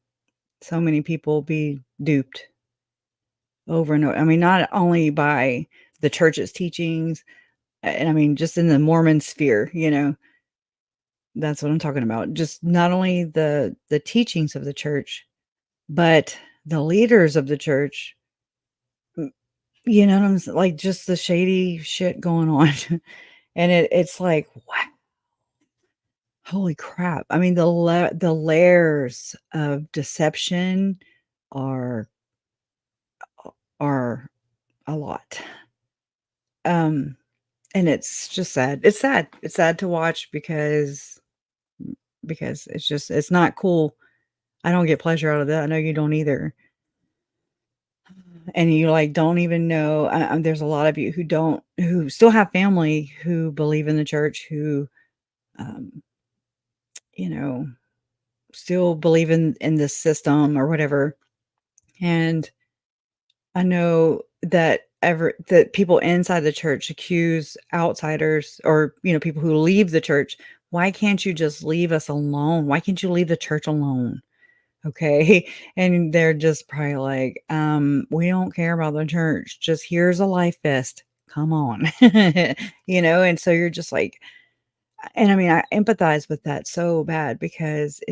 so many people be duped over and over. I mean, not only by the church's teachings, and I mean, just in the Mormon sphere, that's what I'm talking about. Just not only the teachings of the church, but the leaders of the church. You know what I'm saying? Like, just the shady shit going on. And it's like, wow, holy crap. I mean, the layers of deception are are a lot. And it's just sad. It's sad. It's sad to watch because it's not cool. I don't get pleasure out of that. I know you don't either. And you like don't even know. There's a lot of you who still have family who believe in the church, who, um, you know, still believe in this system or whatever. And I know that people inside the church accuse outsiders or, people who leave the church. Why can't you just leave us alone? Why can't you leave the church alone? Okay. And they're just probably like, we don't care about the church. Just here's a life vest. Come on. And so you're just like, and I mean, I empathize with that so bad because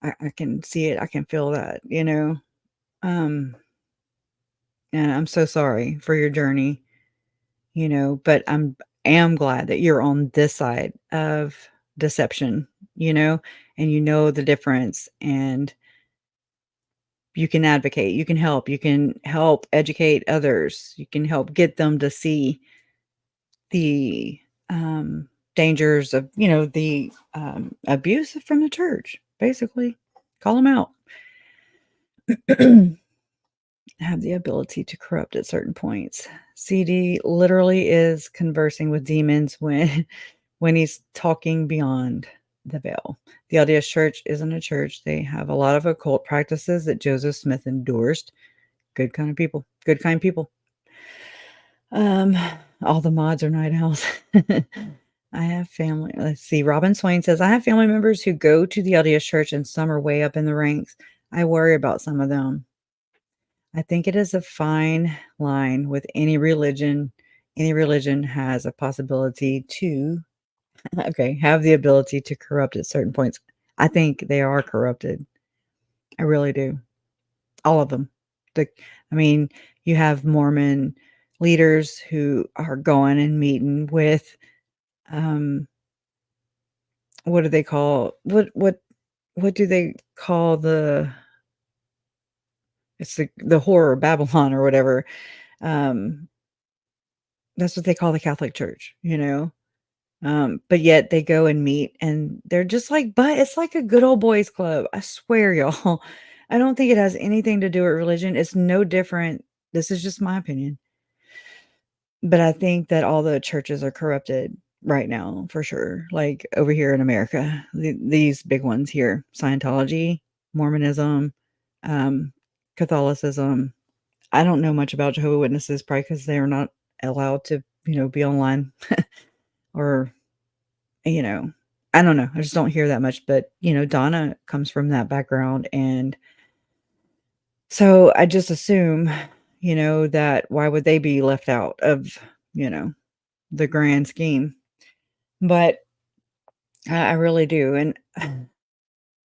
I can see it. I can feel that, um, and I'm so sorry for your journey, but am glad that you're on this side of deception, and the difference, and you can advocate, you can help educate others, you can help get them to see the dangers of, the abuse from the church, basically. Call them out. Have the ability to corrupt at certain points. CD literally is conversing with demons when he's talking beyond the veil. The LDS Church isn't a church. They have a lot of occult practices that Joseph Smith endorsed. Good kind of people. Good kind people. All the mods are night owls. I have family. Let's see. Robin Swain says, I have family members who go to the LDS Church and some are way up in the ranks. I worry about some of them. I think it is a fine line with any religion. Any religion has a possibility to, have the ability to corrupt at certain points. I think they are corrupted. I really do. All of them. You have Mormon leaders who are going and meeting with, what do they call, what do they call it's the horror of Babylon or whatever. That's what they call the Catholic Church, but yet they go and meet and they're just like, but it's like a good old boys club. I swear, y'all. I don't think it has anything to do with religion. It's no different. This is just my opinion. But I think that all the churches are corrupted right now, for sure. Like over here in America, these big ones here, Scientology, Mormonism, Catholicism. I don't know much about Jehovah's Witnesses, probably because they are not allowed to, be online or, I don't know. I just don't hear that much, but, Donna comes from that background. And so I just assume, that why would they be left out of, the grand scheme? But I really do. And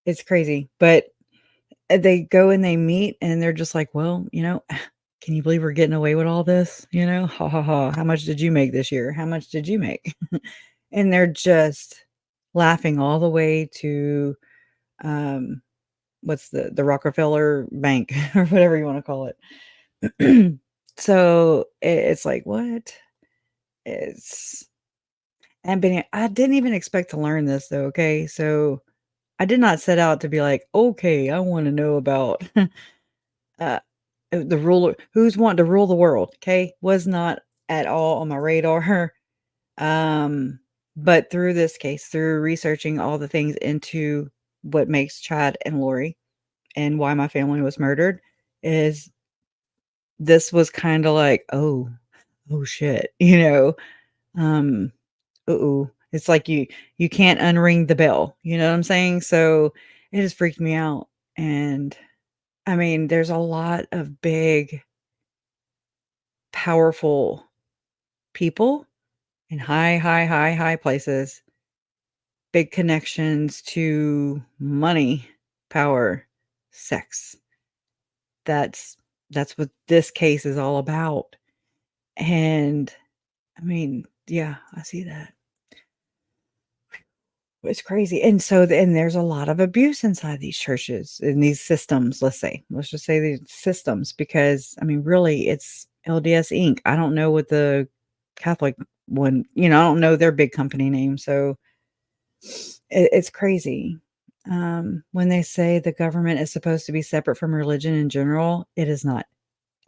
it's crazy, but they go and they meet and they're just like, well, can you believe we're getting away with all this? Ha ha ha. How much did you make this year? How much did you make? And they're just laughing all the way to, what's the Rockefeller Bank or whatever you want to call it. So it's like, what? I didn't even expect to learn this though. Okay. So I did not set out to be like, okay, I want to know about, the ruler who's wanting to rule the world. Okay. Was not at all on my radar. But through this case, through researching all the things into what makes Chad and Lori and why my family was murdered, is this was kind of like, oh shit, it's like you can't unring the bell, you know what I'm saying? So it has freaked me out. And I mean, there's a lot of big, powerful people in high places, big connections to money, power, sex. That's what this case is all about. And I mean, yeah, I see that. It's crazy. And so, and there's a lot of abuse inside these churches, in these systems, let's just say these systems, because I mean, really, it's LDS Inc. I don't know what the Catholic one, I don't know their big company name. So it's crazy. When they say the government is supposed to be separate from religion in general, it is not.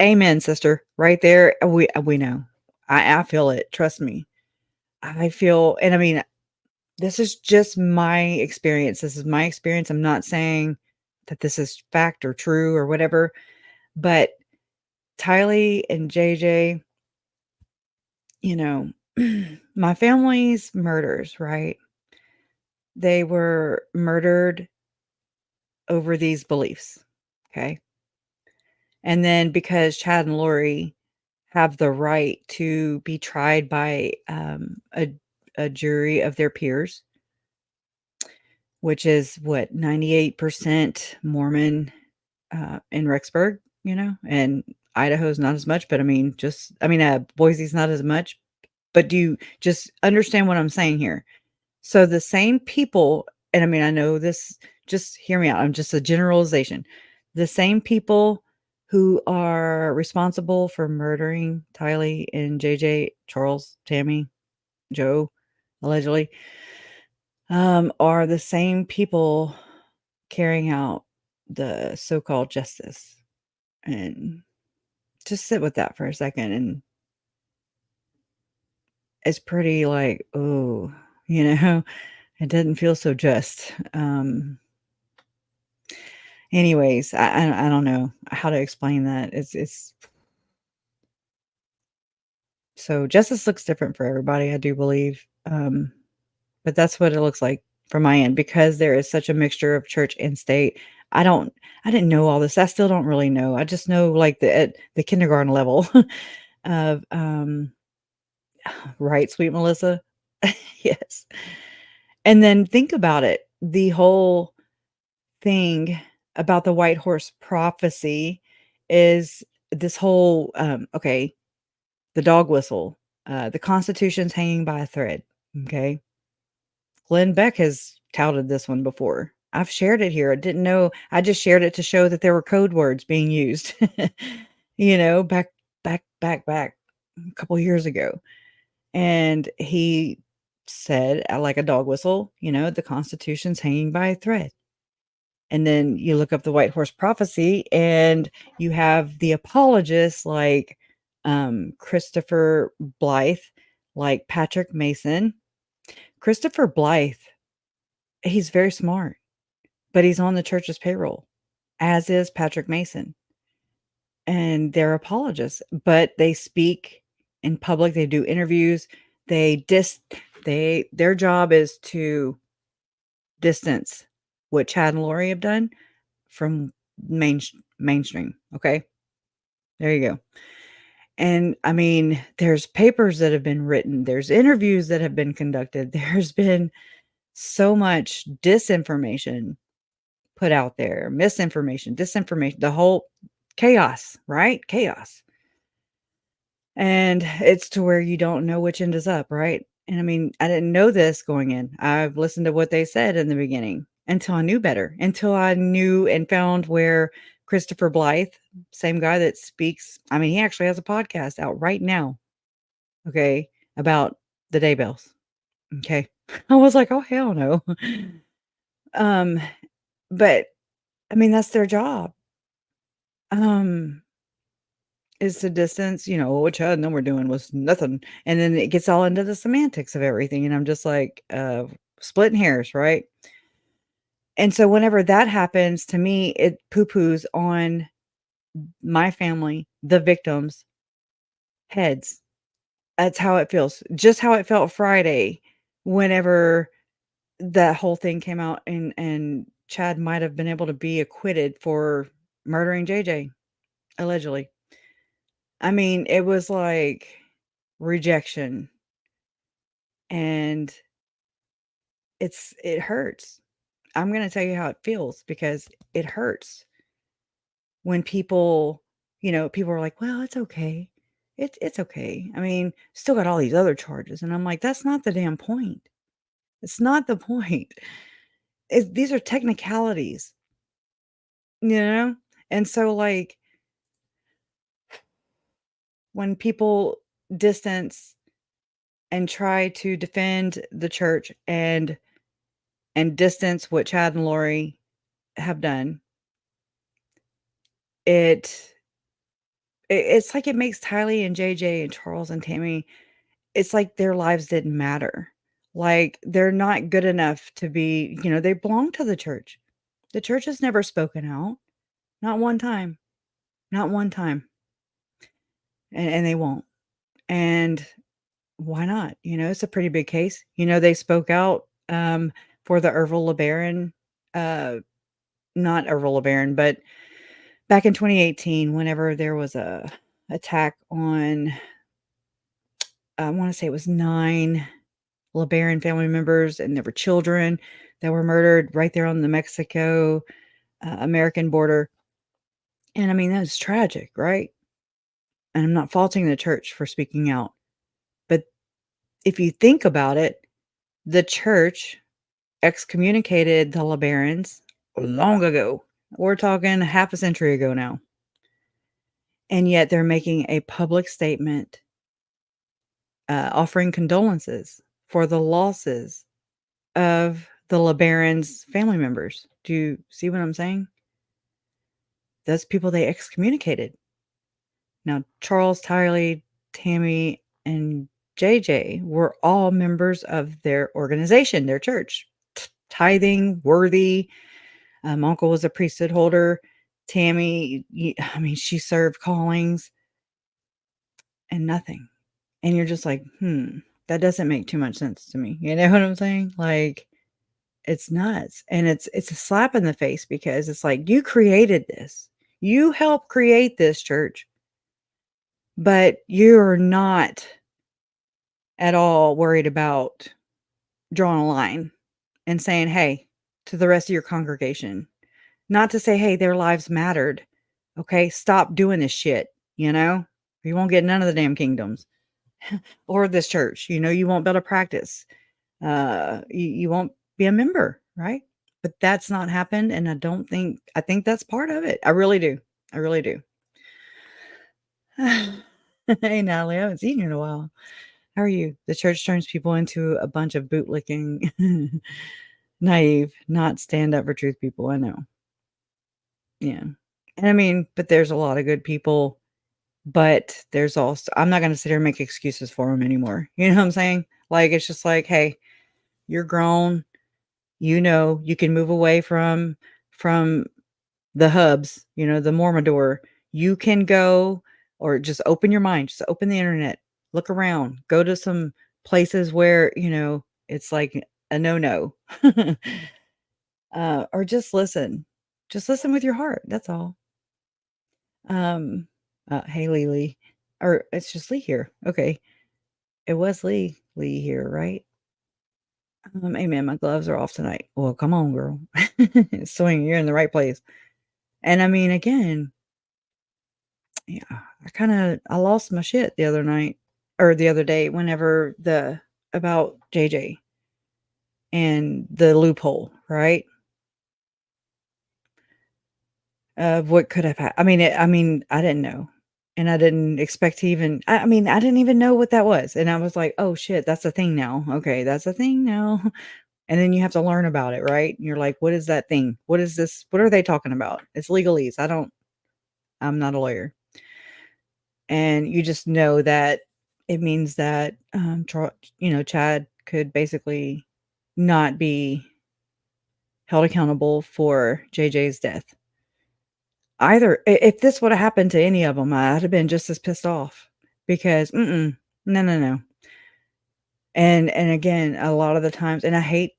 Amen, sister. Right there. We know. I feel it. Trust me. I feel, and I mean, this is just my experience. This is my experience. I'm not saying that this is fact or true or whatever, but Tylee and JJ, my family's murders, right? They were murdered over these beliefs. Okay. And then because Chad and Lori have the right to be tried by a jury of their peers, which is what, 98% Mormon in Rexburg, and Idaho's not as much, but I mean, Boise's not as much. But do you just understand what I'm saying here? So the same people, and I mean, I know this, just hear me out. I'm just a generalization. The same people who are responsible for murdering Tylee and JJ, Charles, Tammy, Joe, allegedly, are the same people carrying out the so-called justice. And just sit with that for a second. And it's pretty like, oh, it doesn't feel so just. Anyways, I don't know how to explain that. It's so justice looks different for everybody, I do believe. But that's what it looks like from my end, because there is such a mixture of church and state. I didn't know all this. I still don't really know. I just know like at the kindergarten level of right, sweet Melissa. Yes. And then think about it. The whole thing about the white horse prophecy is this whole okay, the dog whistle, the Constitution's hanging by a thread. Okay. Glenn Beck has touted this one before. I've shared it here. I didn't know. I just shared it to show that there were code words being used, back a couple years ago. And he said, like a dog whistle, the Constitution's hanging by a thread. And then you look up the white horse prophecy and you have the apologists like Christopher Blythe, like Patrick Mason. Christopher Blythe, he's very smart, but he's on the church's payroll, as is Patrick Mason. And they're apologists, but they speak in public. They do interviews. Their job is to distance what Chad and Lori have done from mainstream. Okay. There you go. And I mean, there's papers that have been written. There's interviews that have been conducted. There's been so much disinformation put out there, misinformation, disinformation, the whole chaos, right? Chaos. And it's to where you don't know which end is up, right? And I mean, I didn't know this going in. I've listened to what they said in the beginning until I knew better, until I knew and found where Christopher Blythe, same guy that speaks. I mean, he actually has a podcast out right now. Okay. About the day bells. Okay. I was like, oh, hell no. But I mean, that's their job. Is to distance, what Chad and them were doing was nothing. And then it gets all into the semantics of everything. And I'm just like, splitting hairs, right? And so whenever that happens to me, it poo-poos on my family the victims' heads. That's how it feels. Just how it felt Friday whenever that whole thing came out and Chad might have been able to be acquitted for murdering JJ, allegedly. I mean, it was like rejection, and it hurts. I'm going to tell you how it feels because it hurts when people, people are like, "Well, it's okay. It's okay. I mean, still got all these other charges." And I'm like, "That's not the damn point. It's not the point. These are technicalities, you know?" And so like when people distance and try to defend the church and distance what Chad and Lori have done, it's like it makes Tylee and JJ and Charles and Tammy, it's like their lives didn't matter. Like they're not good enough to be, they belong to the church. The church has never spoken out. Not one time. Not one time. And they won't. And why not? It's a pretty big case. They spoke out for the Ervil LeBaron, not Ervil LeBaron, but back in 2018, whenever there was a attack on, I want to say it was 9 LeBaron family members, and there were children that were murdered right there on the Mexico American border. And I mean, that was tragic, right? And I'm not faulting the church for speaking out. But if you think about it, the church excommunicated the LeBarons long ago. We're talking half a century ago now. And yet they're making a public statement offering condolences for the losses of the LeBarons' family members. Do you see what I'm saying? Those people they excommunicated. Now, Charles, Tylee, Tammy, and JJ were all members of their organization, their church. Tithing, worthy. Uncle was a priesthood holder. Tammy, she served callings and nothing. And you're just like, that doesn't make too much sense to me. You know what I'm saying? Like, it's nuts. And it's a slap in the face because it's like, you created this. You helped create this church. But you're not at all worried about drawing a line and saying, hey, to the rest of your congregation, not to say, hey, their lives mattered. Okay, stop doing this shit. You won't get none of the damn kingdoms or this church. You won't be able to practice. You won't be a member, right? But that's not happened. And I think that's part of it. I really do. I really do. Hey, Natalie, I haven't seen you in a while. How are you? The church turns people into a bunch of bootlicking, naive, not stand up for truth people. I know. Yeah. And I mean, but there's a lot of good people, but there's also, I'm not going to sit here and make excuses for them anymore. You know what I'm saying? Like, it's just like, hey, you're grown. You can move away from the hubs, the Mormodor. You can go or just open your mind, just open the internet, look around, go to some places where, it's like a no. Or just listen with your heart. That's all. Hey, Lee, or it's just Lee here. Okay. It was Lee here, right? Amen. My gloves are off tonight. Well, come on, girl. Swing, you're in the right place. And I mean, again, yeah, I lost my shit the other night or the other day whenever about JJ and the loophole, right? Of what could have happened. I didn't know. And I didn't expect to even, I didn't even know what that was. And I was like, oh shit, that's a thing now. Okay, that's a thing now. And then you have to learn about it, right? And you're like, what is that thing? What is this? What are they talking about? It's legalese. I'm not a lawyer. And you just know that it means that, Chad could basically not be held accountable for JJ's death. If this would have happened to any of them, I'd have been just as pissed off because no, no, no. And again, a lot of the times, and I hate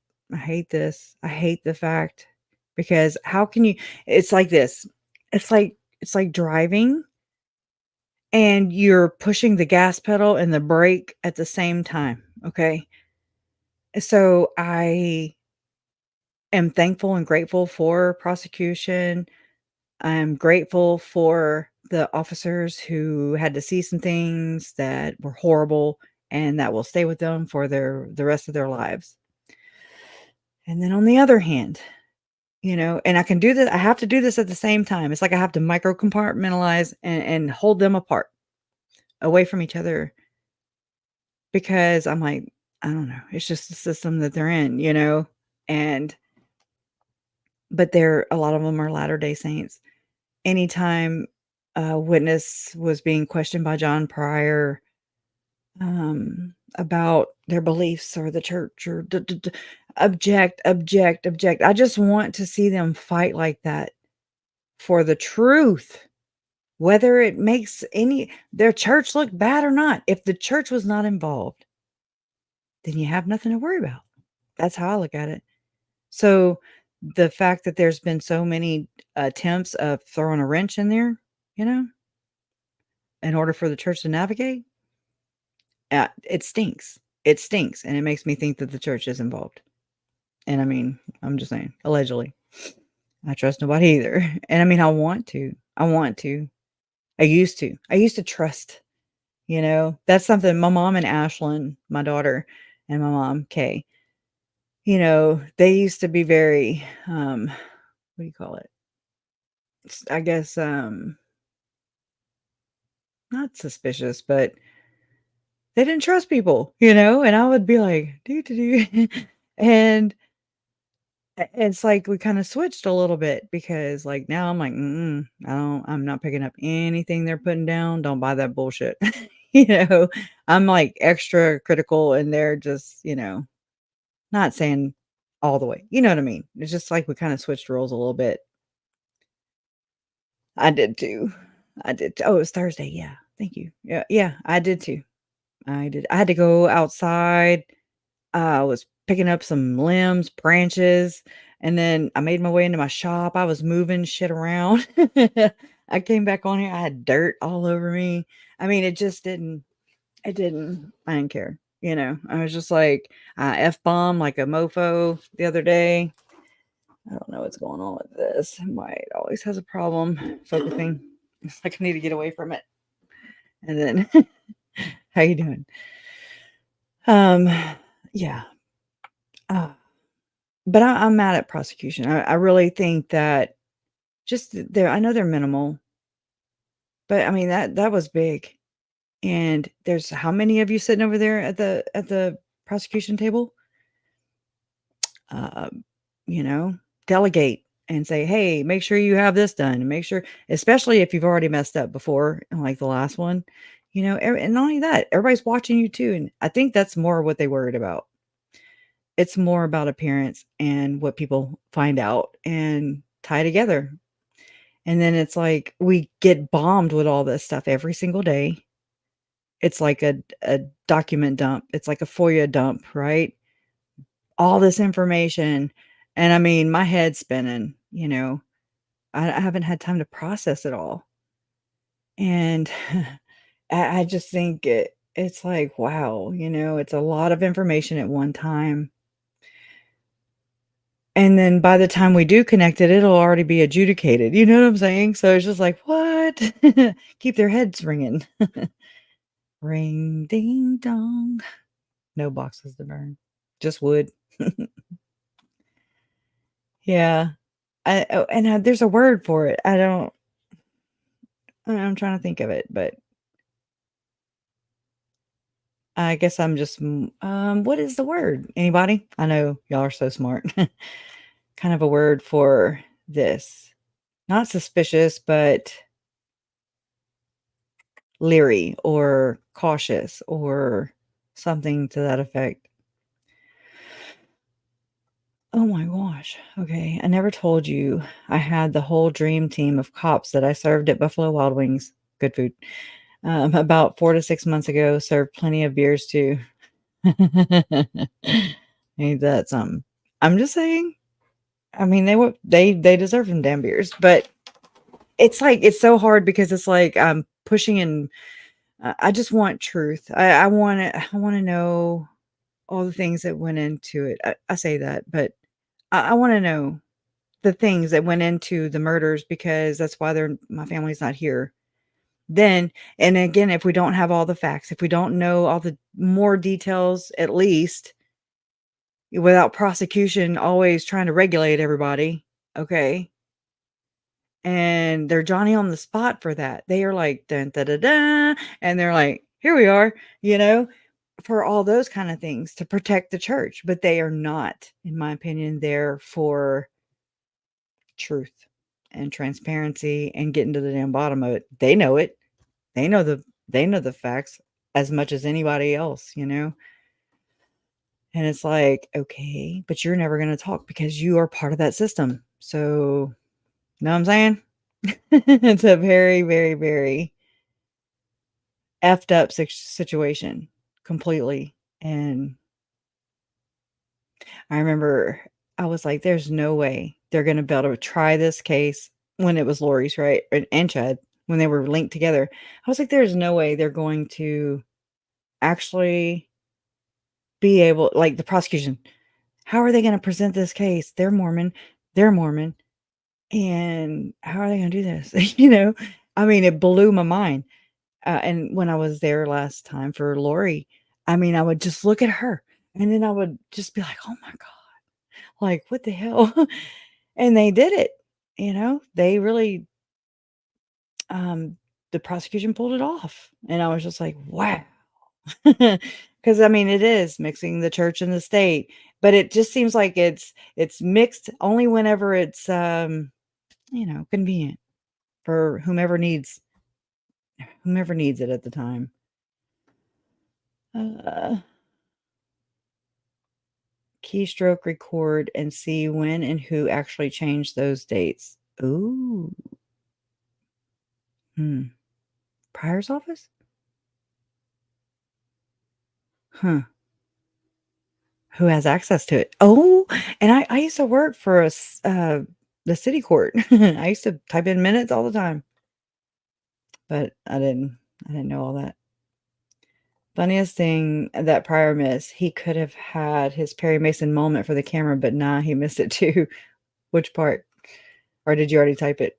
this. I hate the fact because how can you? It's like this. It's like driving and you're pushing the gas pedal and the brake at the same time. Okay, so I am thankful and grateful for prosecution. I'm grateful for the officers who had to see some things that were horrible and that will stay with them for the rest of their lives. And then on the other hand, and I can do this, I have to do this at the same time. It's like I have to micro compartmentalize and hold them apart, away from each other, because I'm like, I don't know, it's just the system that they're in, and but a lot of them are Latter-day Saints. Anytime a witness was being questioned by John Pryor about their beliefs or the church or object. I just want to see them fight like that for the truth, whether it makes their church look bad or not. If the church was not involved, then you have nothing to worry about. That's how I look at it. So the fact that there's been so many attempts of throwing a wrench in there, in order for the church to navigate, it stinks. It stinks. And it makes me think that the church is involved. And I mean, I'm just saying, allegedly. I trust nobody either. And I mean, I want to. I used to trust, that's something my mom and Ashlyn, my daughter, and my mom, Kay, they used to be very, what do you call it? I guess, not suspicious, but they didn't trust people, and I would be like, and it's like we kind of switched a little bit because like now I'm like, I'm not picking up anything they're putting down. Don't buy that bullshit. I'm like extra critical and they're just, not saying all the way. You know what I mean? It's just like we kind of switched roles a little bit. I did too. Oh, it was Thursday. Yeah. Thank you. Yeah, I did too. I had to go outside. I was picking up some limbs, branches, and then I made my way into my shop. I was moving shit around. I came back on here. I had dirt all over me. I mean, I didn't care. I was just like, F-bomb like a mofo the other day. I don't know what's going on with this. Why it always has a problem focusing. It's like I need to get away from it. And then, how you doing? Yeah. But I'm mad at prosecution. I really think that I know they're minimal, but I mean that was big. And there's how many of you sitting over there at the prosecution table? Delegate and say, hey, make sure you have this done. Make sure, especially if you've already messed up before, like the last one, and not only that, everybody's watching you too. And I think that's more what they worried about. It's more about appearance and what people find out and tie together. And then it's like we get bombed with all this stuff every single day. It's like a document dump. It's like a FOIA dump, right? All this information. And I mean, my head's spinning, I haven't had time to process it all. And I just think it's like, wow, it's a lot of information at one time. And then by the time we do connect it, it'll already be adjudicated. You know what I'm saying? So it's just like, what? Keep their heads ringing. Ring, ding, dong. No boxes to burn. Just wood. Yeah. There's a word for it. I'm trying to think of it, but I guess I'm just, what is the word? Anybody? I know y'all are so smart. Kind of a word for this. Not suspicious, but leery or cautious or something to that effect. Oh my gosh. Okay. I never told you I had the whole dream team of cops that I served at Buffalo Wild Wings. Good food. About 4 to 6 months ago, served plenty of beers too. Ain't that something? I'm just saying. I mean, they deserve some damn beers, but it's like it's so hard because it's like I'm pushing and I just want truth. I want to. I want to know all the things that went into it. I say that, but I want to know the things that went into the murders because that's why my family's not here. Then, and again, if we don't have all the facts, if we don't know all the more details, at least without prosecution always trying to regulate everybody, okay? And they're Johnny on the spot for that. They are like, dun, da, da, da, and they're like, here we are, for all those kind of things to protect the church. But they are not, in my opinion, there for truth and transparency and getting to the damn bottom of it. They know it. They know the facts as much as anybody else, And it's like, okay, but you're never going to talk because you are part of that system. So, you know what I'm saying? It's a very, very, very effed up situation completely. And I remember I was like, there's no way they're going to be able to try this case when it was Lori's, right? And Chad, when they were linked together. I was like, there's no way they're going to actually be able, like the prosecution, how are they going to present this case? They're Mormon. And how are they going to do this? I mean, it blew my mind. And when I was there last time for Lori, I mean, I would just look at her and then I would just be like, oh my God, like, what the hell? And they did it, they really, the prosecution pulled it off. And I was just like, wow. Because I mean, it is mixing the church and the state, but it just seems like it's mixed only whenever it's, convenient for whomever needs it at the time. Keystroke record and see when and who actually changed those dates. Ooh. Prior's office? Huh. Who has access to it? Oh, and I used to work for the city court. I used to type in minutes all the time. But I didn't know all that. Funniest thing that Pryor missed, he could have had his Perry Mason moment for the camera, but nah, he missed it too. Which part? Or did you already type it?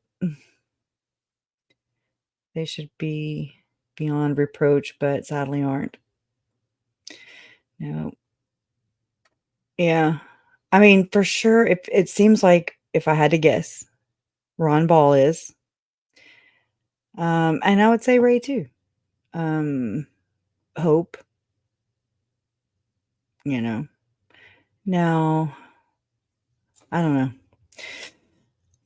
They should be beyond reproach, but sadly aren't. No. Yeah. I mean, for sure, if it seems like if I had to guess, Ron Ball is. And I would say Ray too. Hope. Now, I don't know.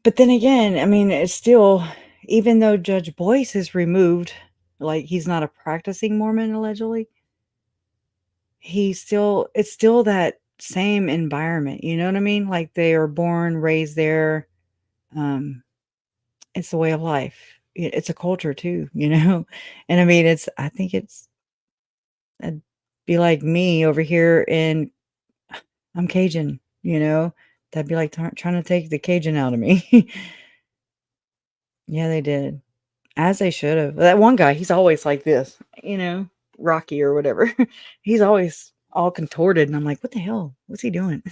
But then again, I mean, it's still, even though Judge Boyce is removed, like he's not a practicing Mormon allegedly, it's still that same environment. You know what I mean? Like they are born, raised there. It's a way of life. It's a culture too, And I mean, I think it'd be like me over here in, I'm Cajun, that'd be like trying to take the Cajun out of me. Yeah, they did. As they should have. That one guy, he's always like this, Rocky or whatever. He's always all contorted. And I'm like, what the hell? What's he doing?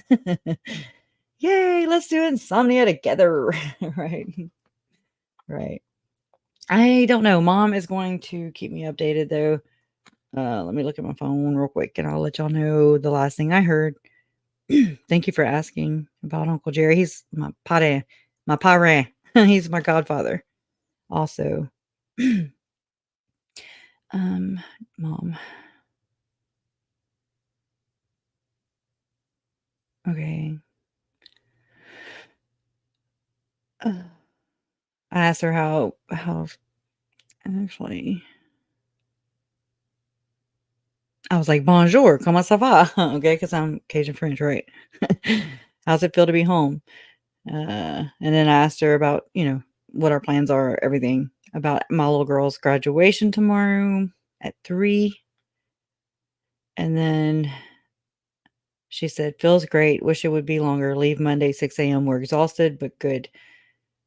Yay, let's do insomnia together. Right. Right. I don't know. Mom is going to keep me updated though. Let me look at my phone real quick and I'll let y'all know the last thing I heard. Thank you for asking about Uncle Jerry. He's my parent. He's my godfather. Also, Mom. Okay. I asked her how actually. I was like, bonjour, comment ça va? Okay, because I'm Cajun French, right? how's it feel to be home? And then I asked her about, what our plans are, everything about my little girl's graduation tomorrow at 3. And then she said, feels great. Wish it would be longer. Leave Monday, 6 a.m. We're exhausted, but good.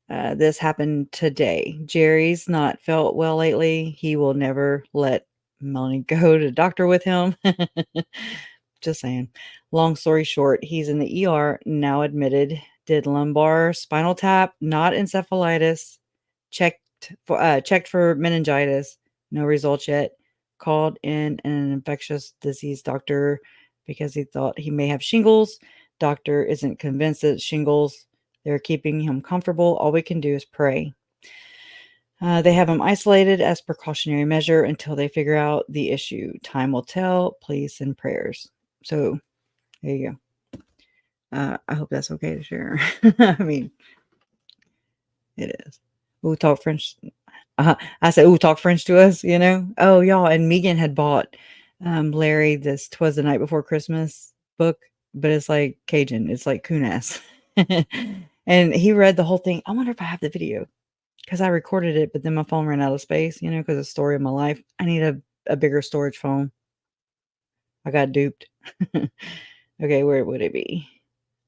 This happened today. Jerry's not felt well lately. He will never let Melanie go to the doctor with him. Just saying. Long story short, he's in the ER, now admitted. Did lumbar spinal tap, not encephalitis. Checked for meningitis. No results yet. Called in an infectious disease doctor because he thought he may have shingles. Doctor isn't convinced that it's shingles. They're keeping him comfortable. All we can do is pray. They have him isolated as precautionary measure until they figure out the issue. Time will tell. Please send prayers. So there you go. I hope that's okay to share. I mean, it is. Ooh, talk French. I said, ooh, talk French to us, Oh, y'all. And Megan had bought Larry this 'Twas the Night Before Christmas book, but it's like Cajun. It's like Kunas. And he read the whole thing. I wonder if I have the video because I recorded it, but then my phone ran out of space, because it's the story of my life. I need a bigger storage phone. I got duped. Okay, where would it be?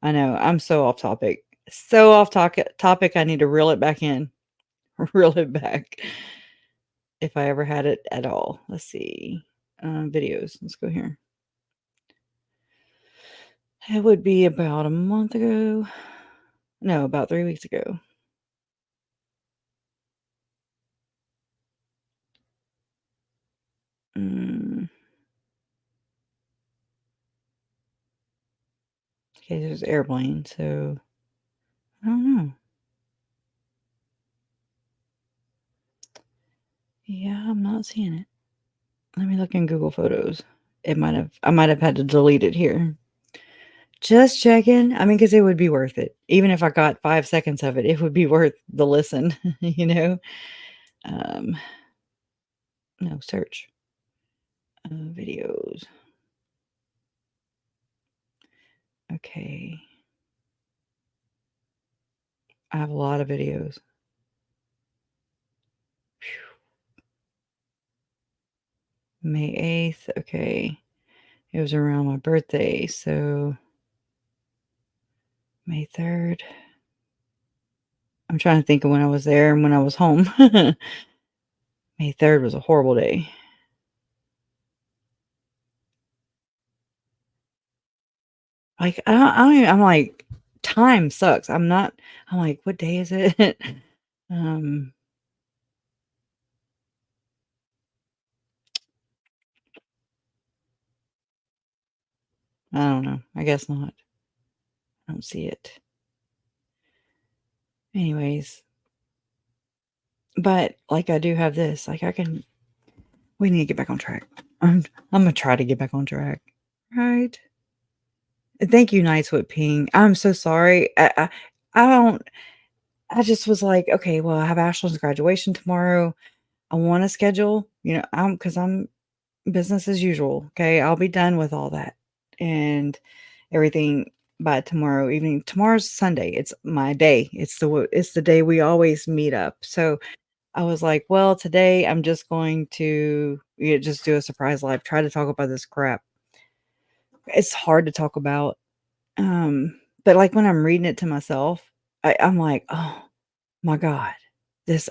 I know, I'm so off topic. So off topic, I need to reel it back in. Reel it back. If I ever had it at all. Let's see. Videos. Let's go here. It would be about a month ago. No, about 3 weeks ago. Okay, there's airplane, so I don't know. Yeah, I'm not seeing it. Let me look in Google Photos. I might have had to delete it here. Just checking. I mean, because it would be worth it. Even if I got 5 seconds of it, it would be worth the listen, No, search. Videos. Okay. I have a lot of videos. May 8th. Okay. It was around my birthday, so May 3rd. I'm trying to think of when I was there and when I was home. May 3rd was a horrible day. Like, I don't even, I'm like, time sucks. I'm like, what day is it? I don't know. I guess not. I don't see it. Anyways. But, like, I do have this. Like, we need to get back on track. I'm going to try to get back on track. Right? Thank you, Nights with Ping. I'm so sorry. I just was like, okay, well, I have Ashlyn's graduation tomorrow. I want to schedule, because I'm business as usual. Okay. I'll be done with all that and everything by tomorrow evening. Tomorrow's Sunday. It's my day. It's the day we always meet up. So I was like, well, today I'm just going to just do a surprise live, try to talk about this crap. It's hard to talk about. But like when I'm reading it to myself, I'm like, oh my God, this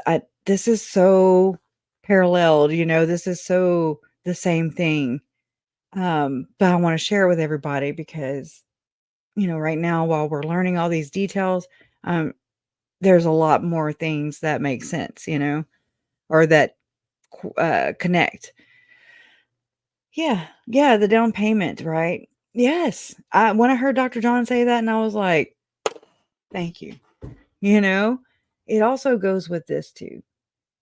is so paralleled, this is so the same thing. But I want to share it with everybody because, right now, while we're learning all these details, there's a lot more things that make sense, or that connect. Yeah, the down payment, right? Yes. When I heard Dr. John say that, and I was like, thank you. It also goes with this too.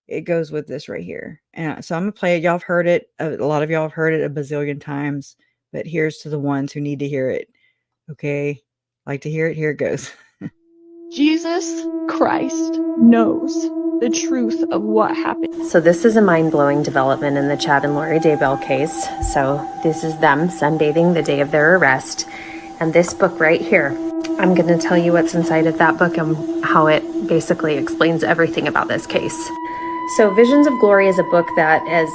It goes with this right here. And so I'm going to play it. Y'all have heard it. A lot of y'all have heard it a bazillion times, but here's to the ones who need to hear it. Okay. Like to hear it. Here it goes. Jesus Christ knows the truth of what happened. So this is a mind-blowing development in the Chad and Lori Daybell case. So this is them sunbathing the day of their arrest. And this book right here, I'm going to tell you what's inside of that book and how it basically explains everything about this case. So Visions of Glory is a book that has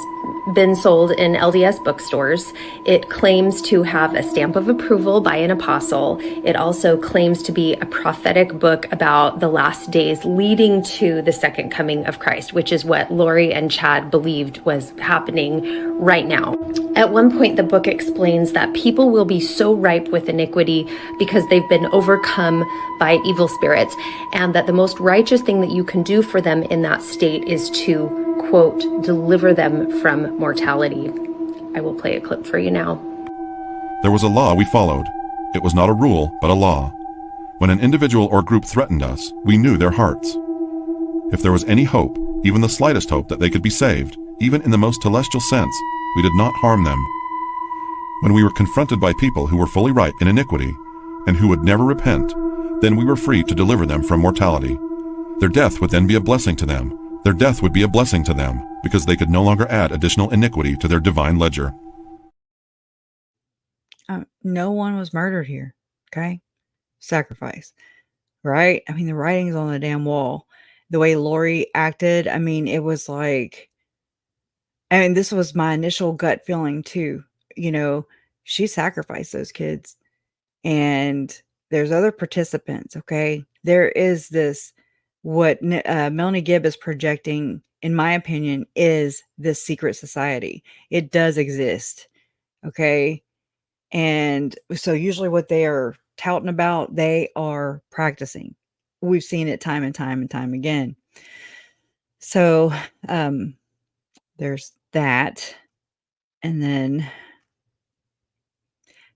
been sold in LDS bookstores. It claims to have a stamp of approval by an apostle. It also claims to be a prophetic book about the last days leading to the second coming of Christ, which is what Lori and Chad believed was happening right now. At one point, the book explains that people will be so ripe with iniquity because they've been overcome by evil spirits, and that the most righteous thing that you can do for them in that state is to, quote, deliver them from mortality. I will play a clip for you now. There was a law we followed. It was not a rule, but a law. When an individual or group threatened us, we knew their hearts. If there was any hope, even the slightest hope that they could be saved, even in the most celestial sense, we did not harm them. When we were confronted by people who were fully ripe in iniquity, and who would never repent, then we were free to deliver them from mortality. Their death would then be a blessing to them. Their death would be a blessing to them, because they could no longer add additional iniquity to their divine ledger. No one was murdered here, okay? Sacrifice, right? I mean, the writing's on the damn wall. The way Lori acted, I mean, it was like, I mean, this was my initial gut feeling too. You know, she sacrificed those kids. And there's other participants, okay? There is this, what Melanie Gibb is projecting, in my opinion, is this secret society. It does exist, okay? And so usually what they are touting about, they are practicing. We've seen it time and time and time again. So there's that. And then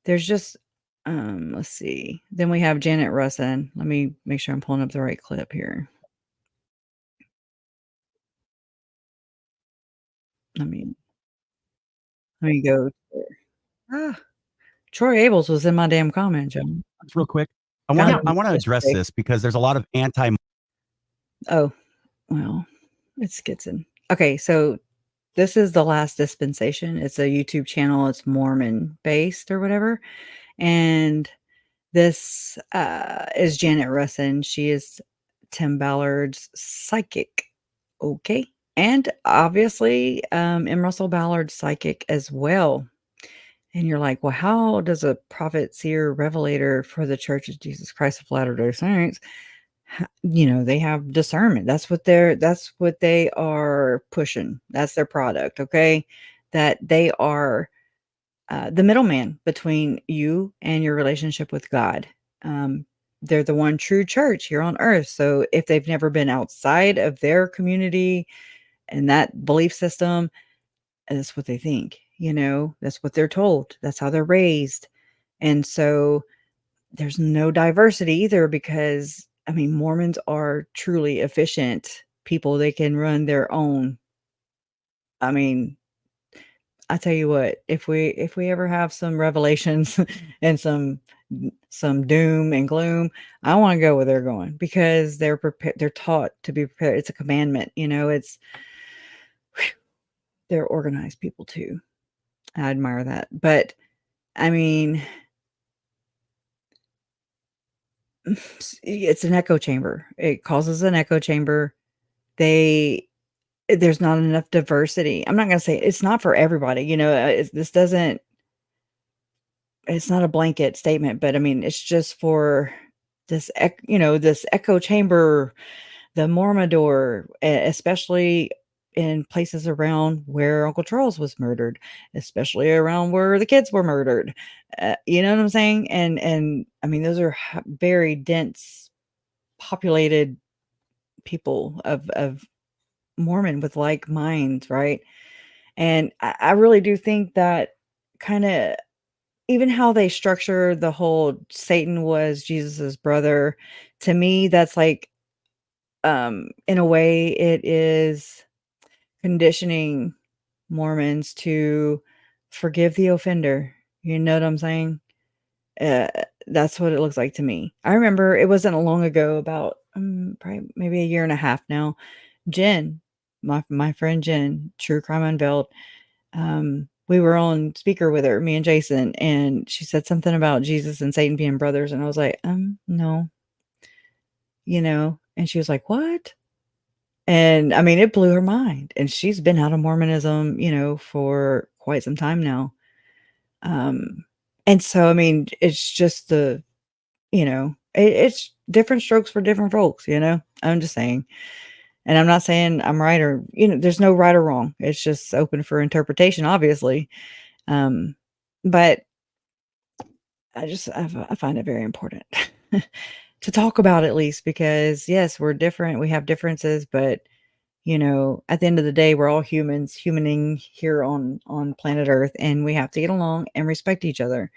there's just, let's see. Then we have Janet Russin. Let me make sure I'm pulling up the right clip here. Let me go. Troy Abels was in my damn comment, John. Real quick, I want to address this because there's a lot of Oh, well, it's Skidson. Okay, so this is The Last Dispensation. It's a YouTube channel. It's Mormon based or whatever. And this is Janet Russin. She is Tim Ballard's psychic. Okay. And obviously, M. Russell Ballard's psychic as well. And you're like, well, how does a prophet, seer, revelator for the Church of Jesus Christ of Latter-day Saints, you know, they have discernment. That's what they are pushing. That's their product. Okay. That they are the middleman between you and your relationship with God. They're the one true church here on earth. So if they've never been outside of their community and that belief system, that's what they think, you know, that's what they're told. That's how they're raised. And so there's no diversity either, because I mean, Mormons are truly efficient people. They can run their own. I mean, I tell you what, if we ever have some revelations and some doom and gloom, I want to go where they're going, because they're prepared. They're taught to be prepared. It's a commandment, you know. They're organized people too. I admire that. But I mean, it's an echo chamber. It causes an echo chamber. There's not enough diversity. I'm not going to say it's not for everybody, you know. It's not a blanket statement, but I mean, it's just for this, you know, this echo chamber, the Mormidor, especially in places around where Uncle Charles was murdered, especially around where the kids were murdered. You know what I'm saying? And I mean, those are very dense, populated people of Mormon with like minds, right? And I really do think that kind of, even how they structure the whole Satan was Jesus's brother, to me, that's like, in a way, it is conditioning Mormons to forgive the offender. You know what I'm saying? That's what it looks like to me. I remember it wasn't long ago, about probably maybe a year and a half now, Jen, my friend Jen, True Crime Unveiled, we were on speaker with her, me and Jason, and she said something about Jesus and Satan being brothers. And I was like, no, and she was like, what? And I mean, it blew her mind. And she's been out of Mormonism, for quite some time now. And so, I mean, it's just it's different strokes for different folks, I'm just saying. And I'm not saying I'm right or, there's no right or wrong. It's just open for interpretation, obviously. But I find it very important to talk about, at least, because yes, we're different. We have differences, but at the end of the day, we're all humans, humaning here on planet Earth, and we have to get along and respect each other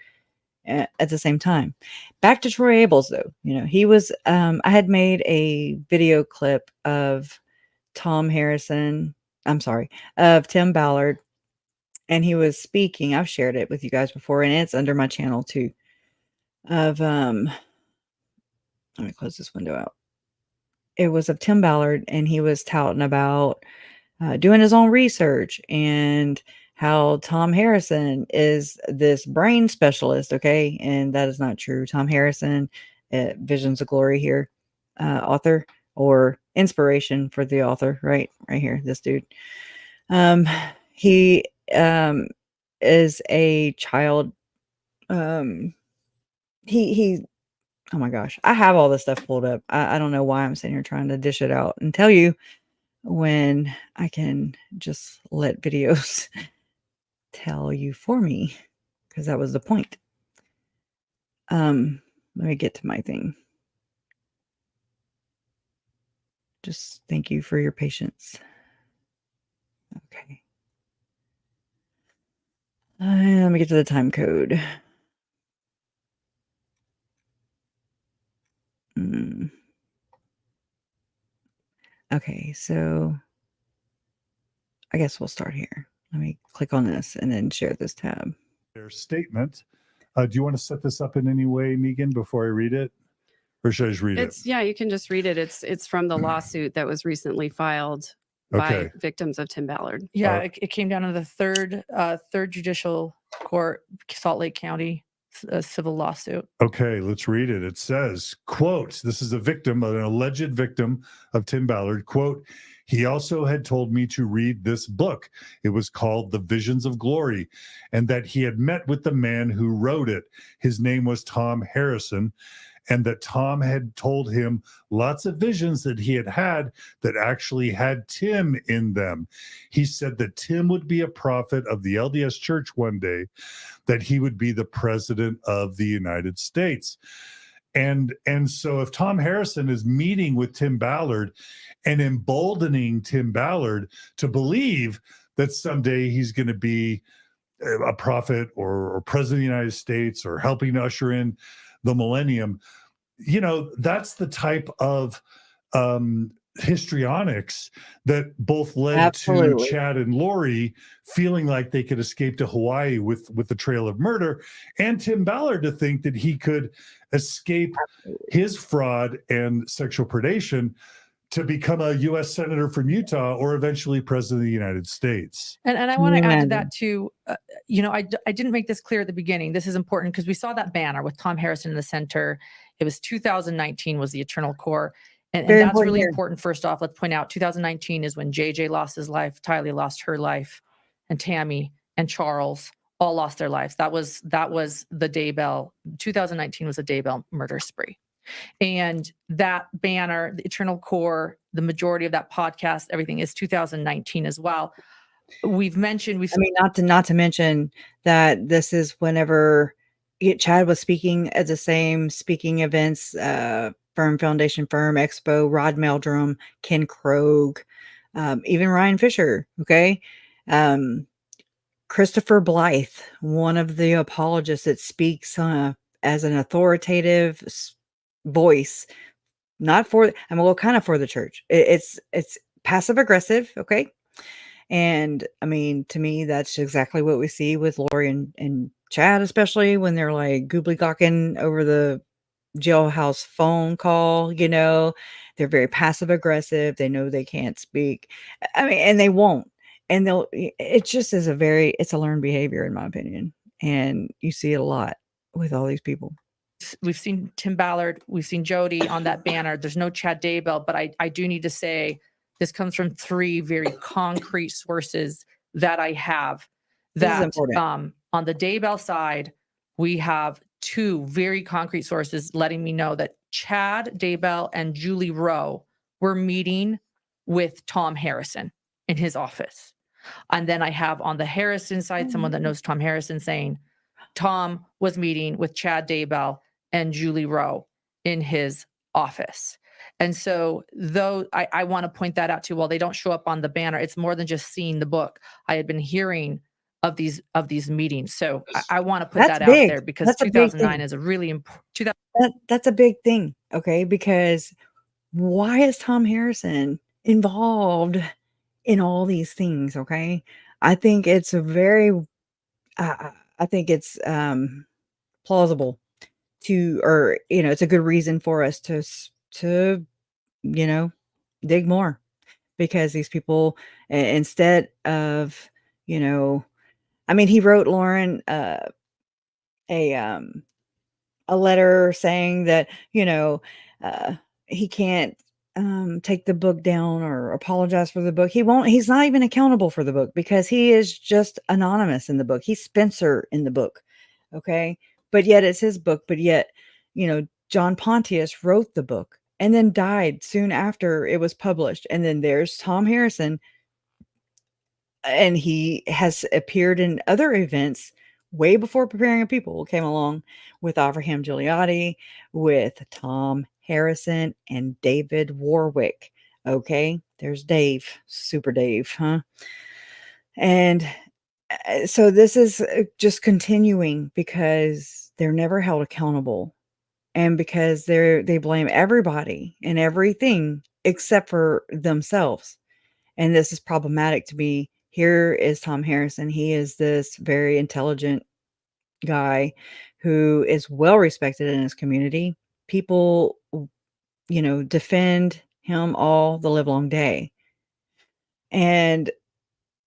at the same time. Back to Troy Abels, though, he was, I had made a video clip of Tim Ballard, and he was speaking. I've shared it with you guys before, and it's under my channel too. Let me close this window out. It was of Tim Ballard, and he was touting about doing his own research and how Tom Harrison is this brain specialist. Okay. And that is not true. Tom Harrison, Visions of Glory here, author or inspiration for the author, right here, this dude. He is a child. He oh my gosh, I have all this stuff pulled up. I don't know why I'm sitting here trying to dish it out and tell you when I can just let videos tell you for me, because that was the point. Let me get to my thing. Just thank you for your patience. Okay. Let me get to the time code. Okay, so I guess we'll start here. Let me click on this and then share this tab. Their statement. Do you want to set this up in any way, Megan, before I read it? Or should I just read it? Yeah, you can just read it. It's from the lawsuit that was recently filed by victims of Tim Ballard. Yeah, it came down to the third judicial court, Salt Lake County, civil lawsuit. Okay, let's read it. It says, quote, this is a victim, an alleged victim of Tim Ballard, quote, he also had told me to read this book. It was called The Visions of Glory, and that he had met with the man who wrote it. His name was Tom Harrison, and that Tom had told him lots of visions that he had that actually had Tim in them. He said that Tim would be a prophet of the LDS Church one day, that he would be the president of the United States. And so if Tom Harrison is meeting with Tim Ballard and emboldening Tim Ballard to believe that someday he's going to be a prophet or president of the United States or helping to usher in the millennium, that's the type of histrionics that both led to Chad and Lori feeling like they could escape to Hawaii with the trail of murder, and Tim Ballard to think that he could escape his fraud and sexual predation to become a U.S. Senator from Utah or eventually President of the United States. And I want to add to that too, I didn't make this clear at the beginning. This is important because we saw that banner with Tom Harrison in the center. It was 2019 was the Eternal Core. And that's really important. First off, let's point out 2019 is when JJ lost his life, Tylee lost her life, and Tammy and Charles all lost their lives. That was the Daybell. 2019 was a Daybell murder spree. And that banner, the Eternal Core, the majority of that podcast, everything is 2019 as well. Not to mention that this is whenever Chad was speaking at the same speaking events, Firm Foundation, Firm Expo, Rod Meldrum, Ken Krogh, even Ryan Fisher. Okay. Christopher Blythe, one of the apologists that speaks as an authoritative voice, not for, kind of for the church. It's passive aggressive. Okay. And to me, that's exactly what we see with Lori and Chad, especially when they're like goobly gawking over the jailhouse phone call. They're very passive aggressive. They know they can't speak. And they won't. and it just is it's a learned behavior, in my opinion. And you see it a lot with all these people. We've seen Tim Ballard, we've seen Jody on that banner. There's no Chad Daybell, but I do need to say this comes from 3 very concrete sources that I have. This is That important. on the Daybell side, we have 2 very concrete sources letting me know that Chad Daybell and Julie Rowe were meeting with Tom Harrison in his office. And then I have on the Harrison side, someone that knows Tom Harrison saying Tom was meeting with Chad Daybell and Julie Rowe in his office. And so though I want to point that out too, while they don't show up on the banner, it's more than just seeing the book. I had been hearing of these meetings. So I want to put That's that big. out there because That's a big 2009 thing. is a really important. That's a big thing. Okay. Because why is Tom Harrison involved in all these things? Okay. I think it's a very, I think it's plausible or it's a good reason for us to dig more, because these people, instead of, I mean, he wrote Lauren a letter saying that he can't take the book down or apologize for the book. He's not even accountable for the book, because he is just anonymous in the book. He's Spencer in the book. Okay. But yet it's his book. But yet, John Pontius wrote the book and then died soon after it was published. And then there's Tom Harrison, and he has appeared in other events way before Preparing a People came along, with Avraham Giuliani, with Tom Harrison, and David Warwick. Okay, there's Dave, Super Dave, huh? And so this is just continuing, because they're never held accountable, and because they blame everybody and everything except for themselves. And this is problematic to me. Here is Tom Harrison. He is this very intelligent guy who is well respected in his community. People, defend him all the livelong day. And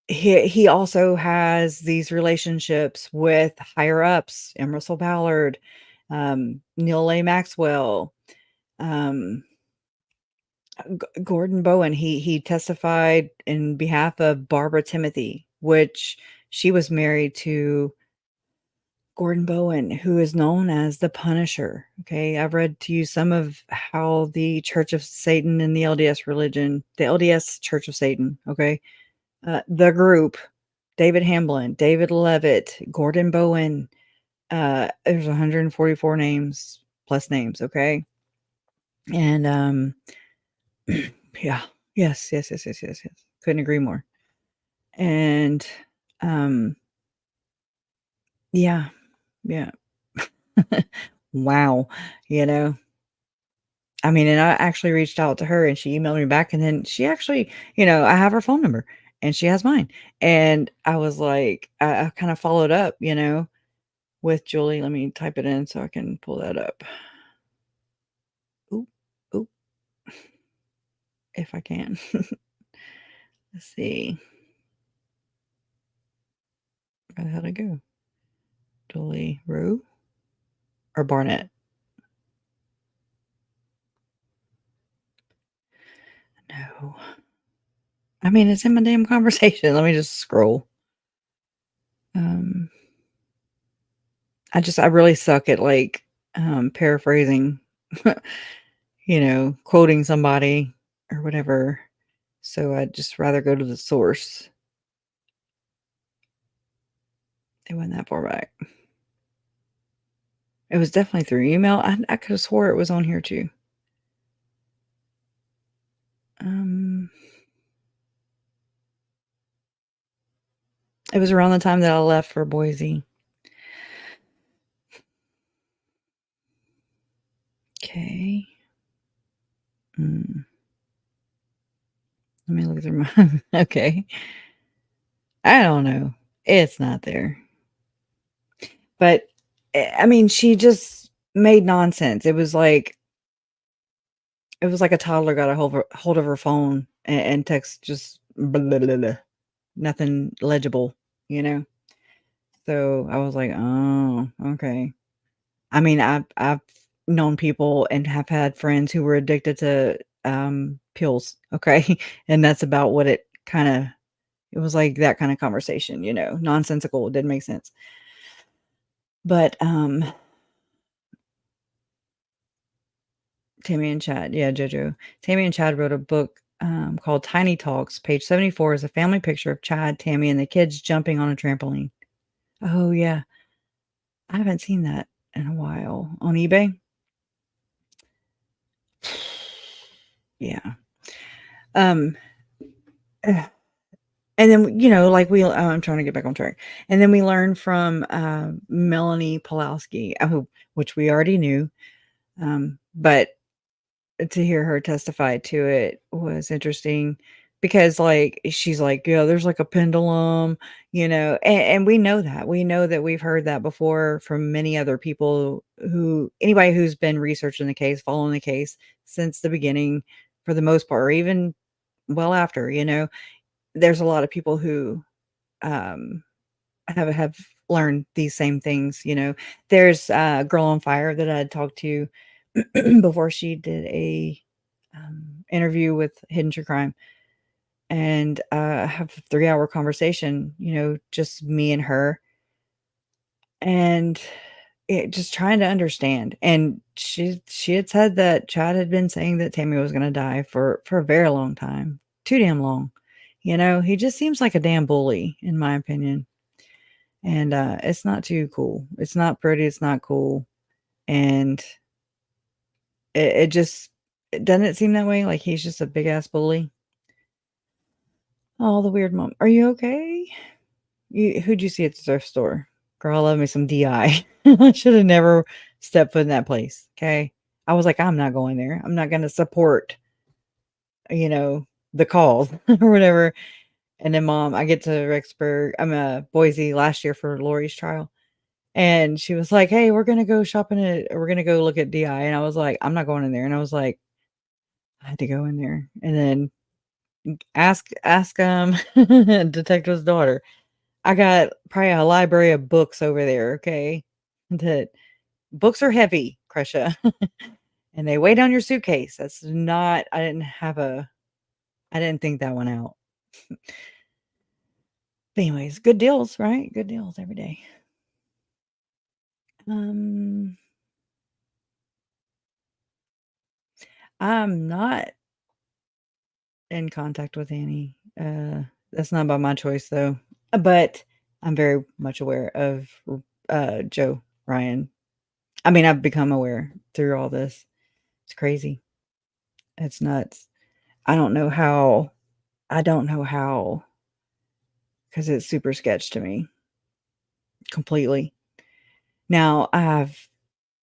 he also has these relationships with higher ups, Russell Ballard, Neil A. Maxwell, Gordon Bowen. He testified in behalf of Barbara Timothy, which she was married to Gordon Bowen, who is known as the Punisher. Okay, I've read to you some of how the Church of Satan and the LDS religion, the LDS Church of Satan, okay, the group, David Hamblin, David Levitt, Gordon Bowen, there's 144 names plus names, okay? And yeah, yes. Couldn't agree more. And yeah. Wow. I mean, and I actually reached out to her, and she emailed me back, and then she actually, I have her phone number and she has mine. And I was like, I kind of followed up, with Julie. Let me type it in so I can pull that up. Oop. If I can. Let's see. Where the hell did it go? Julie Rowe or Barnett? No. I mean, it's in my damn conversation. Let me just scroll. I really suck at paraphrasing, quoting somebody or whatever. So I'd just rather go to the source. It wasn't that far back. It was definitely through email. I could have swore it was on here too. It was around the time that I left for Boise. Okay. Let me look through my... Okay. I don't know. It's not there. But, I mean, she just made nonsense. It was like a toddler got a hold of her phone and text just blah, blah, blah, blah. nothing legible, you know? So I was like, oh, okay. I mean, I've known people and have had friends who were addicted to pills. Okay. And that's about what it was like, that kind of conversation, you know, nonsensical. It didn't make sense. But Tammy and Chad, yeah, JoJo. Tammy and Chad wrote a book called Tiny Talks. Page 74 is a family picture of Chad, Tammy, and the kids jumping on a trampoline. Oh yeah. I haven't seen that in a while. On eBay? Yeah. Um and then, you know, like I'm trying to get back on track. And then we learned from Melanie Pulowski, which we already knew. But to hear her testify to it was interesting because, like, she's like, yeah, there's like a pendulum, you know, and we know that. We know that we've heard that before from many other people anybody who's been researching the case, following the case since the beginning, for the most part, or even well after, you know, there's a lot of people who have learned these same things, you know. There's a girl on fire that I had talked to before she did a interview with Hidden True Crime, and have a 3-hour conversation, you know, just me and her, and just trying to understand. And she had said that Chad had been saying that Tammy was going to die for a very long time, too damn long. You know, he just seems like a damn bully, in my opinion. And it's not too cool. It's not pretty. It's not cool. And it doesn't seem that way. Like he's just a big ass bully. Oh, the weird mom. Are you okay? Who'd you see at the thrift store? Girl, I love me some DI. I should have never stepped foot in that place. Okay. I was like, I'm not going there. I'm not going to support, you know, the cause or whatever. And then I get to Rexburg. I'm Boise last year for Lori's trial. And she was like, hey, we're going to go shopping we're going to go look at DI. And I was like, I'm not going in there. And I was like, I had to go in there. And then ask detective's daughter. I got probably a library of books over there. Okay. That books are heavy, Kresha. And they weigh down your suitcase. That's not, I didn't think that one out. But anyways, good deals, right? Good deals every day. I'm not in contact with Annie. That's not by my choice though. But I'm very much aware of Joe Ryan. I mean, I've become aware through all this. It's crazy. It's nuts. I don't know how, because it's super sketch to me. Completely. Now, I've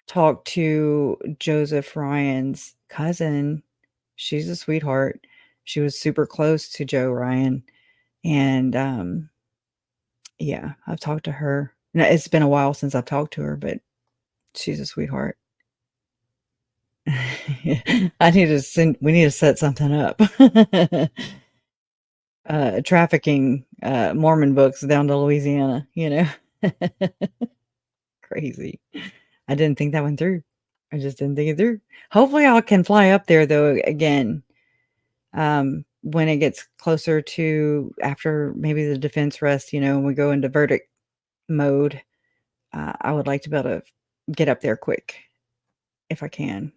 talked to Joseph Ryan's cousin. She's a sweetheart. She was super close to Joe Ryan. And yeah, I've talked to her. Now, it's been a while since I've talked to her, but she's a sweetheart. We need to set something up. Trafficking Mormon books down to Louisiana, you know. Crazy. I didn't think that one through. I just didn't think it through. Hopefully I can fly up there though again. When it gets closer to after maybe the defense rest, you know, and we go into verdict mode. I would like to be able to get up there quick if I can.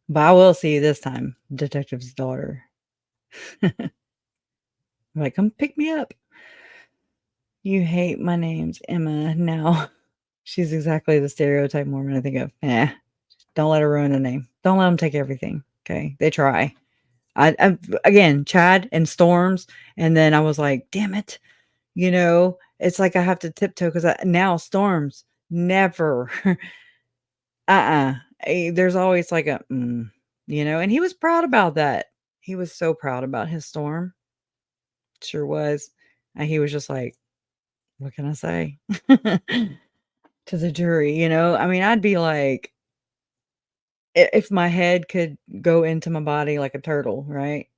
But I will see you this time, detective's daughter. Like, come pick me up. You hate my name's Emma now. She's exactly the stereotype Mormon I think of. Don't let her ruin the name. Don't let them take everything. Okay. They try. I again, Chad and Storms. And then I was like, damn it. You know, it's like I have to tiptoe because now Storms never. There's always like a, you know, and he was proud about that. He was so proud about his Storm. Sure was. And he was just like, what can I say to the jury? You know, I mean, I'd be like, if my head could go into my body like a turtle, right?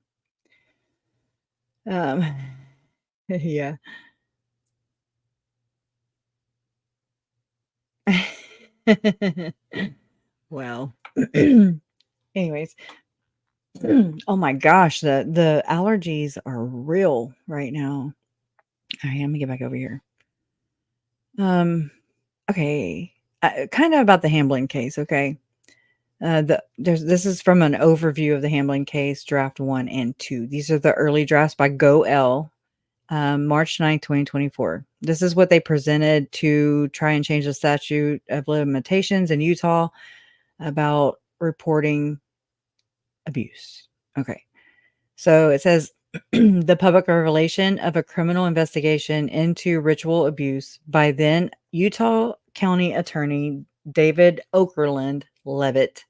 Yeah. Well, anyways, oh my gosh, the allergies are real right now. All right, let me get back over here. Okay, kind of about the Hamblin case. Okay, this is from an overview of the Hamblin case, draft 1 and 2. These are the early drafts by Go L, March 9th, 2024. This is what they presented to try and change the statute of limitations in Utah about reporting abuse. Okay. So it says the public revelation of a criminal investigation into ritual abuse by then Utah County Attorney David Okerlund Levitt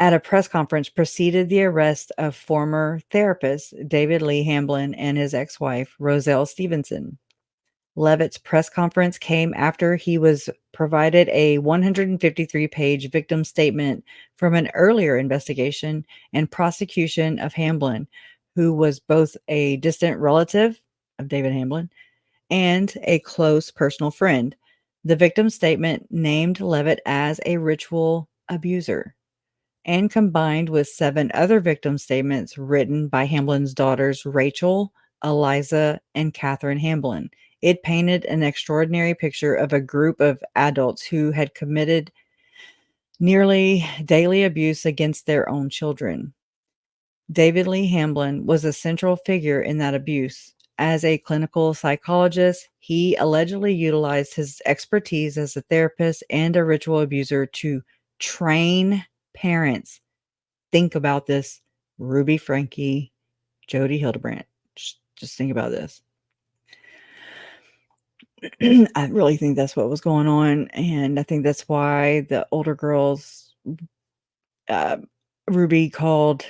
at a press conference preceded the arrest of former therapist David Lee Hamblin and his ex-wife Roselle Stevenson. Levitt's press conference came after he was provided a 153-page victim statement from an earlier investigation and prosecution of Hamblin, who was both a distant relative of David Hamblin and a close personal friend. The victim statement named Levitt as a ritual abuser and combined with 7 other victim statements written by Hamblin's daughters Rachel, Eliza, and Catherine Hamblin. It painted an extraordinary picture of a group of adults who had committed nearly daily abuse against their own children. David Lee Hamblin was a central figure in that abuse. As a clinical psychologist, he allegedly utilized his expertise as a therapist and a ritual abuser to train parents. Think about this. Ruby Frankie, Jody Hildebrandt. Just think about this. I really think that's what was going on. And I think that's why the older girls, Ruby called,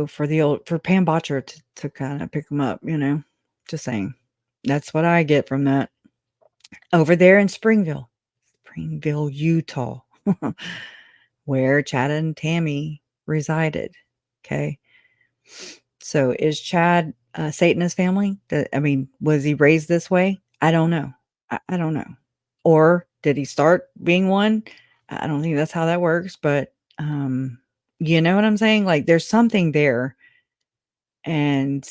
for Pam Botcher to kind of pick them up, just saying. That's what I get from that. Over there in Springville, Utah, where Chad and Tammy resided. Okay. So is Chad a Satanist family? Was he raised this way? I don't know. I don't know. Or did he start being one? I don't think that's how that works, but you know what I'm saying? Like there's something there and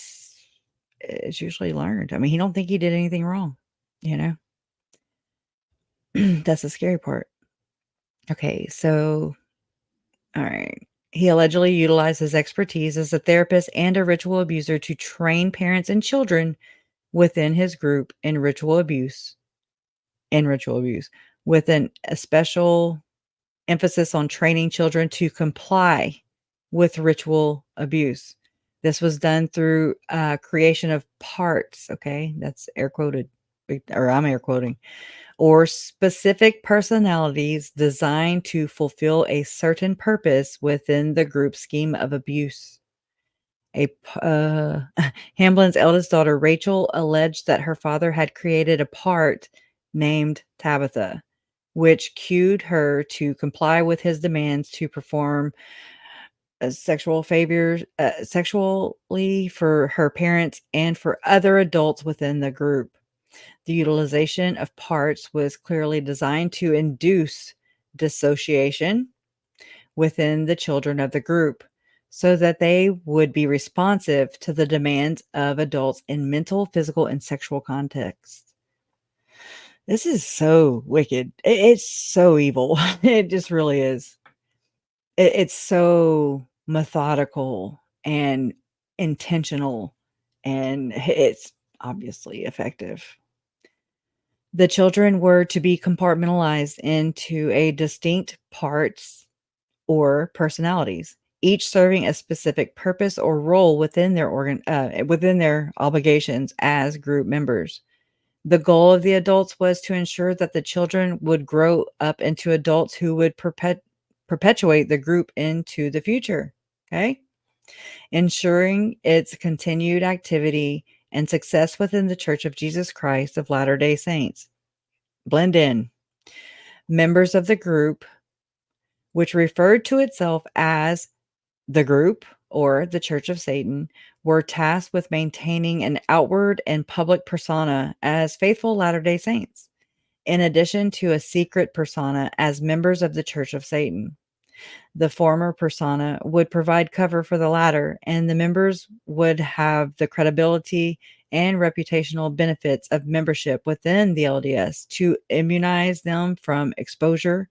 it's usually learned. He don't think he did anything wrong, That's the scary part. Okay, so all right. He allegedly utilized his expertise as a therapist and a ritual abuser to train parents and children within his group in ritual abuse, with a special emphasis on training children to comply with ritual abuse. This was done through creation of parts. Okay, that's air quoted, or I'm air quoting, or specific personalities designed to fulfill a certain purpose within the group scheme of abuse. Hamblin's eldest daughter, Rachel, alleged that her father had created a part named Tabitha, which cued her to comply with his demands to perform sexual favors sexually for her parents and for other adults within the group. The utilization of parts was clearly designed to induce dissociation within the children of the group so that they would be responsive to the demands of adults in mental, physical, and sexual contexts. This is so wicked. It's so evil. It just really is. It's so methodical and intentional, and it's obviously effective. The children were to be compartmentalized into a distinct parts or personalities, each serving a specific purpose or role within their obligations as group members. The goal of the adults was to ensure that the children would grow up into adults who would perpetuate the group into the future. Okay, ensuring its continued activity and success within the Church of Jesus Christ of Latter-day Saints. Blend in. Members of the group, which referred to itself as the group or the Church of Satan, were tasked with maintaining an outward and public persona as faithful Latter-day Saints, in addition to a secret persona as members of the Church of Satan. The former persona would provide cover for the latter, and the members would have the credibility and reputational benefits of membership within the LDS to immunize them from exposure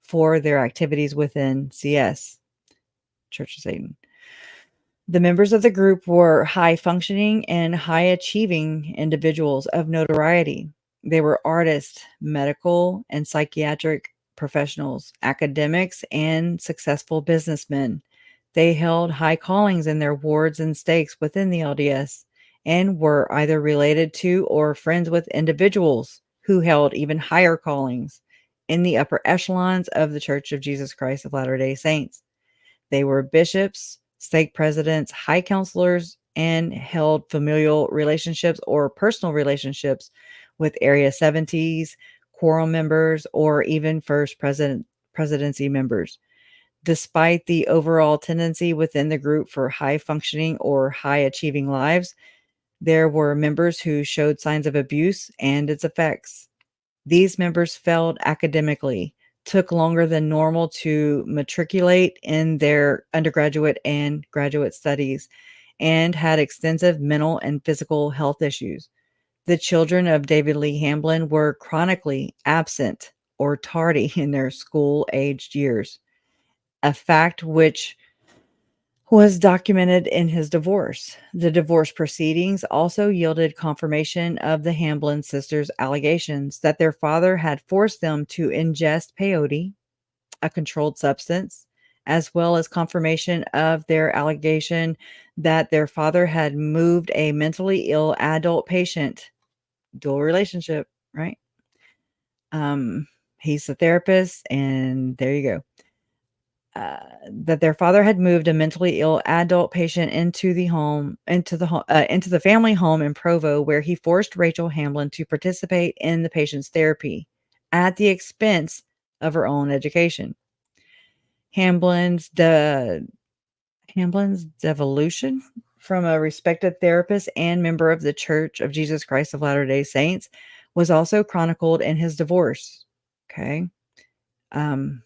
for their activities within CS, Church of Satan. The members of the group were high-functioning and high-achieving individuals of notoriety. They were artists, medical and psychiatric professionals, academics, and successful businessmen. They held high callings in their wards and stakes within the LDS and were either related to or friends with individuals who held even higher callings in the upper echelons of the Church of Jesus Christ of Latter-day Saints. They were bishops, stake presidents, high counselors, and held familial relationships or personal relationships with Area 70s, quorum members, or even first presidency members. Despite the overall tendency within the group for high functioning or high achieving lives, there were members who showed signs of abuse and its effects. These members failed academically, took longer than normal to matriculate in their undergraduate and graduate studies, and had extensive mental and physical health issues. The children of David Lee Hamblin were chronically absent or tardy in their school-aged years, a fact which was documented in his divorce. The divorce proceedings also yielded confirmation of the Hamblin sisters' allegations that their father had forced them to ingest peyote, a controlled substance, as well as confirmation of their allegation that their father had moved a mentally ill adult patient, dual relationship, right? He's the therapist, and there you go. That their father had moved a mentally ill adult patient into the family home in Provo, where he forced Rachel Hamblin to participate in the patient's therapy at the expense of her own education. Hamblin's devolution from a respected therapist and member of the Church of Jesus Christ of Latter-day Saints was also chronicled in his divorce. Okay. I'm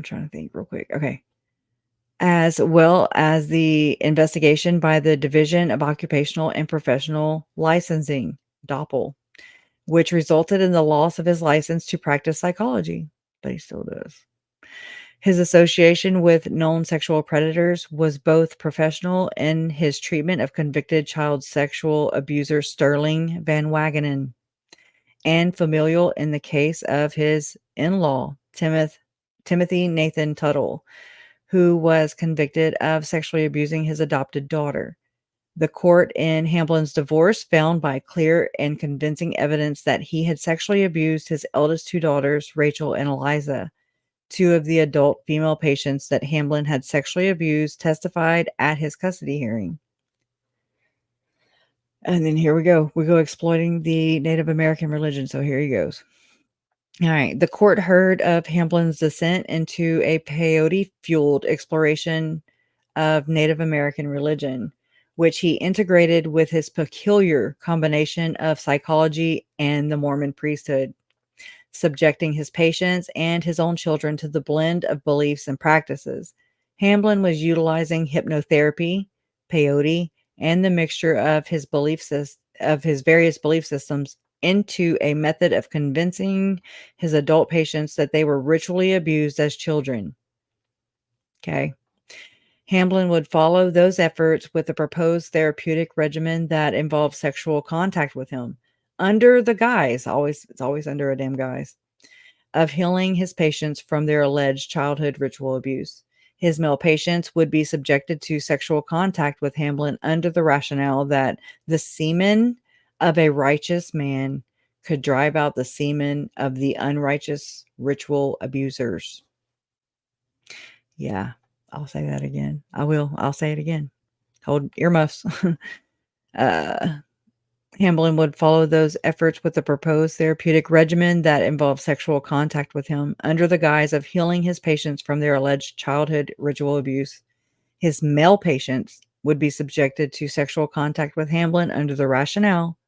trying to think real quick. Okay. As well as the investigation by the Division of Occupational and Professional Licensing, DOPL, which resulted in the loss of his license to practice psychology, but he still does. His association with known sexual predators was both professional in his treatment of convicted child sexual abuser Sterling Van Wagenen and familial in the case of his in-law, Timothy Nathan Tuttle, who was convicted of sexually abusing his adopted daughter. The court in Hamblin's divorce found by clear and convincing evidence that he had sexually abused his eldest two daughters, Rachel and Eliza. Two of the adult female patients that Hamblin had sexually abused testified at his custody hearing. And then here we go. We go exploiting the Native American religion. So here he goes. All right. The court heard of Hamblin's descent into a peyote-fueled exploration of Native American religion, which he integrated with his peculiar combination of psychology and the Mormon priesthood, subjecting his patients and his own children to the blend of beliefs and practices. Hamblin was utilizing hypnotherapy, peyote, and the mixture of his various belief systems into a method of convincing his adult patients that they were ritually abused as children. Okay. Hamblin would follow those efforts with a proposed therapeutic regimen that involved sexual contact with him, under the guise, it's always under a damn guise, of healing his patients from their alleged childhood ritual abuse. His male patients would be subjected to sexual contact with Hamblin under the rationale that the semen of a righteous man could drive out the semen of the unrighteous ritual abusers. Yeah, I'll say that again. I'll say it again. Hold earmuffs. Hamblin would follow those efforts with a proposed therapeutic regimen that involved sexual contact with him under the guise of healing his patients from their alleged childhood ritual abuse. His male patients would be subjected to sexual contact with Hamblin under the rationale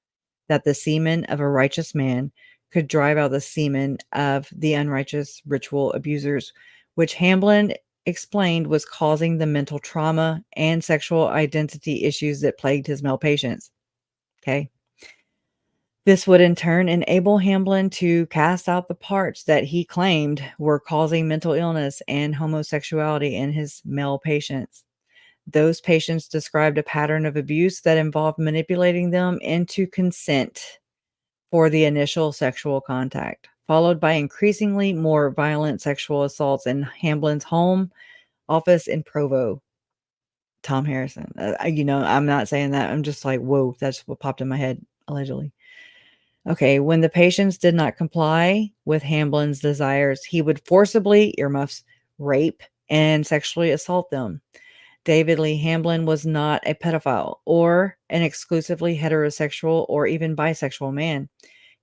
that the semen of a righteous man could drive out the semen of the unrighteous ritual abusers, which Hamblin explained was causing the mental trauma and sexual identity issues that plagued his male patients. Okay. This would in turn enable Hamblin to cast out the parts that he claimed were causing mental illness and homosexuality in his male patients. Those patients described a pattern of abuse that involved manipulating them into consent for the initial sexual contact, followed by increasingly more violent sexual assaults in Hamblin's home office in Provo. Tom Harrison. I'm not saying that. I'm just like, whoa, that's what popped in my head, allegedly. Okay, when the patients did not comply with Hamblin's desires, he would forcibly, earmuffs, rape and sexually assault them. David Lee Hamblin was not a pedophile or an exclusively heterosexual or even bisexual man.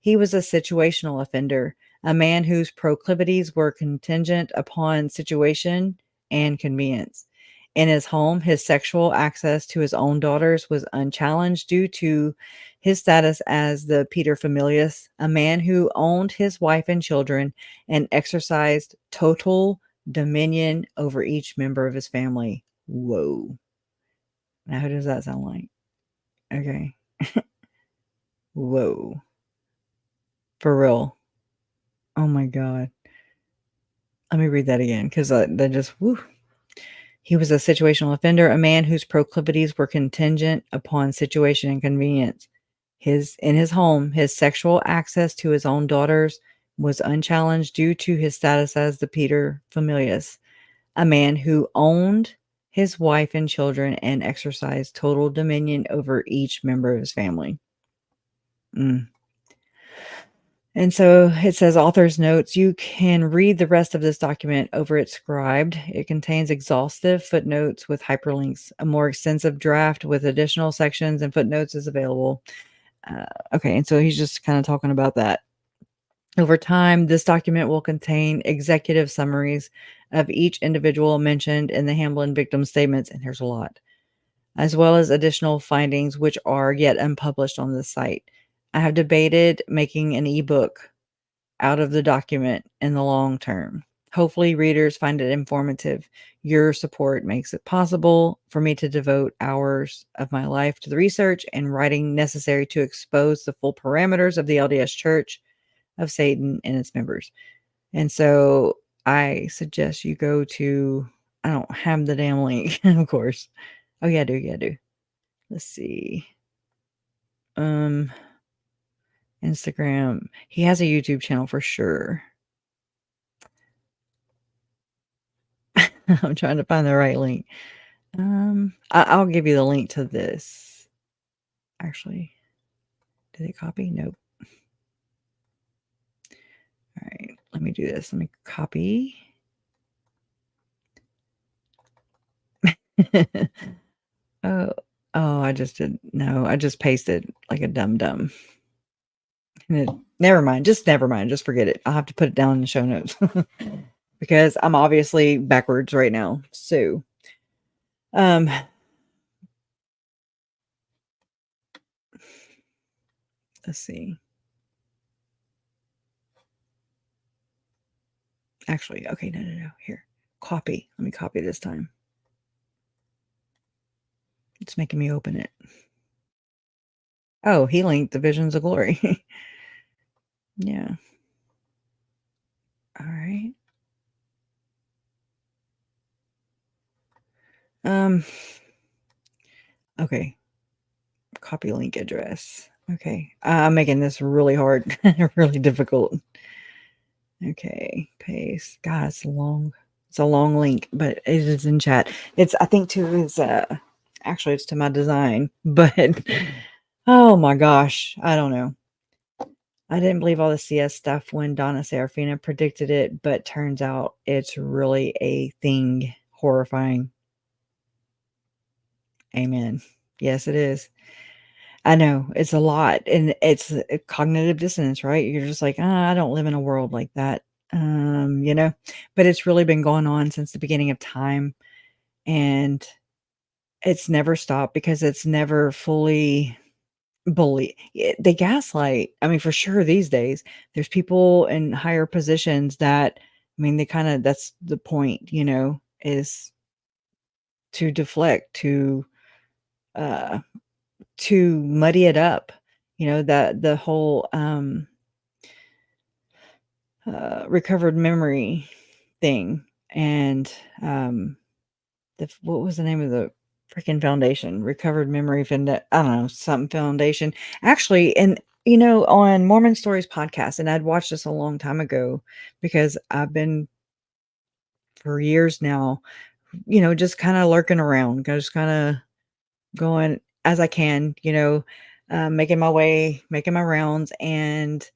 He was a situational offender, a man whose proclivities were contingent upon situation and convenience. In his home, his sexual access to his own daughters was unchallenged due to his status as the paterfamilias, a man who owned his wife and children and exercised total dominion over each member of his family. Whoa. Now, who does that sound like? Okay. Whoa. For real. Oh my God. Let me read that again because that just, whoo. He was a situational offender, a man whose proclivities were contingent upon situation and convenience. In his home, his sexual access to his own daughters was unchallenged due to his status as the paterfamilias, a man who owned his wife and children and exercised total dominion over each member of his family. And so it says author's notes. You can read the rest of this document over at Scribed. It contains exhaustive footnotes with hyperlinks. A more extensive draft with additional sections and footnotes is available. Okay, and so he's just kind of talking about that. Over time, this document will contain executive summaries of each individual mentioned in the Hamblin victim statements, and there's a lot, as well as additional findings which are yet unpublished on the site. I have debated making an ebook out of the document in the long term. Hopefully, readers find it informative. Your support makes it possible for me to devote hours of my life to the research and writing necessary to expose the full parameters of the LDS Church of Satan and its members. And so I suggest you go to, I don't have the damn link, of course. Oh, yeah, I do. Yeah, I do. Let's see. Instagram. He has a YouTube channel for sure. I'm trying to find the right link. I'll give you the link to this. Actually, did it copy? Nope. All right, let me do this. Let me copy. Oh, I just did. No, I just pasted like a dum-dum. Never mind. Just forget it. I'll have to put it down in the show notes because I'm obviously backwards right now. So, let's see. Actually, okay, no. Here, copy. Let me copy this time. It's making me open it. Oh, he linked the Visions of Glory. Yeah. All right. Okay. Copy link address. Okay. I'm making this really hard, really difficult. Okay. Paste. God, it's long. It's a long link, but it is in chat. I think to his, actually it's to my design, but oh my gosh. I don't know. I didn't believe all the CS stuff when Donna Serafina predicted it, but turns out it's really a thing. Horrifying. Amen. Yes, it is. I know it's a lot, and it's a cognitive dissonance, right? You're just like, I don't live in a world like that, but it's really been going on since the beginning of time, and it's never stopped because it's never fully they gaslight. I mean, for sure these days there's people in higher positions that, I mean, they kind of, that's the point, is to deflect, to muddy it up, that the whole recovered memory thing. And what was the name of the freaking foundation? Recovered Memory I don't know, something foundation. Actually, and on Mormon Stories podcast, and I'd watched this a long time ago because I've been for years now, just kind of lurking around, just kind of going as I can, making my way, making my rounds, and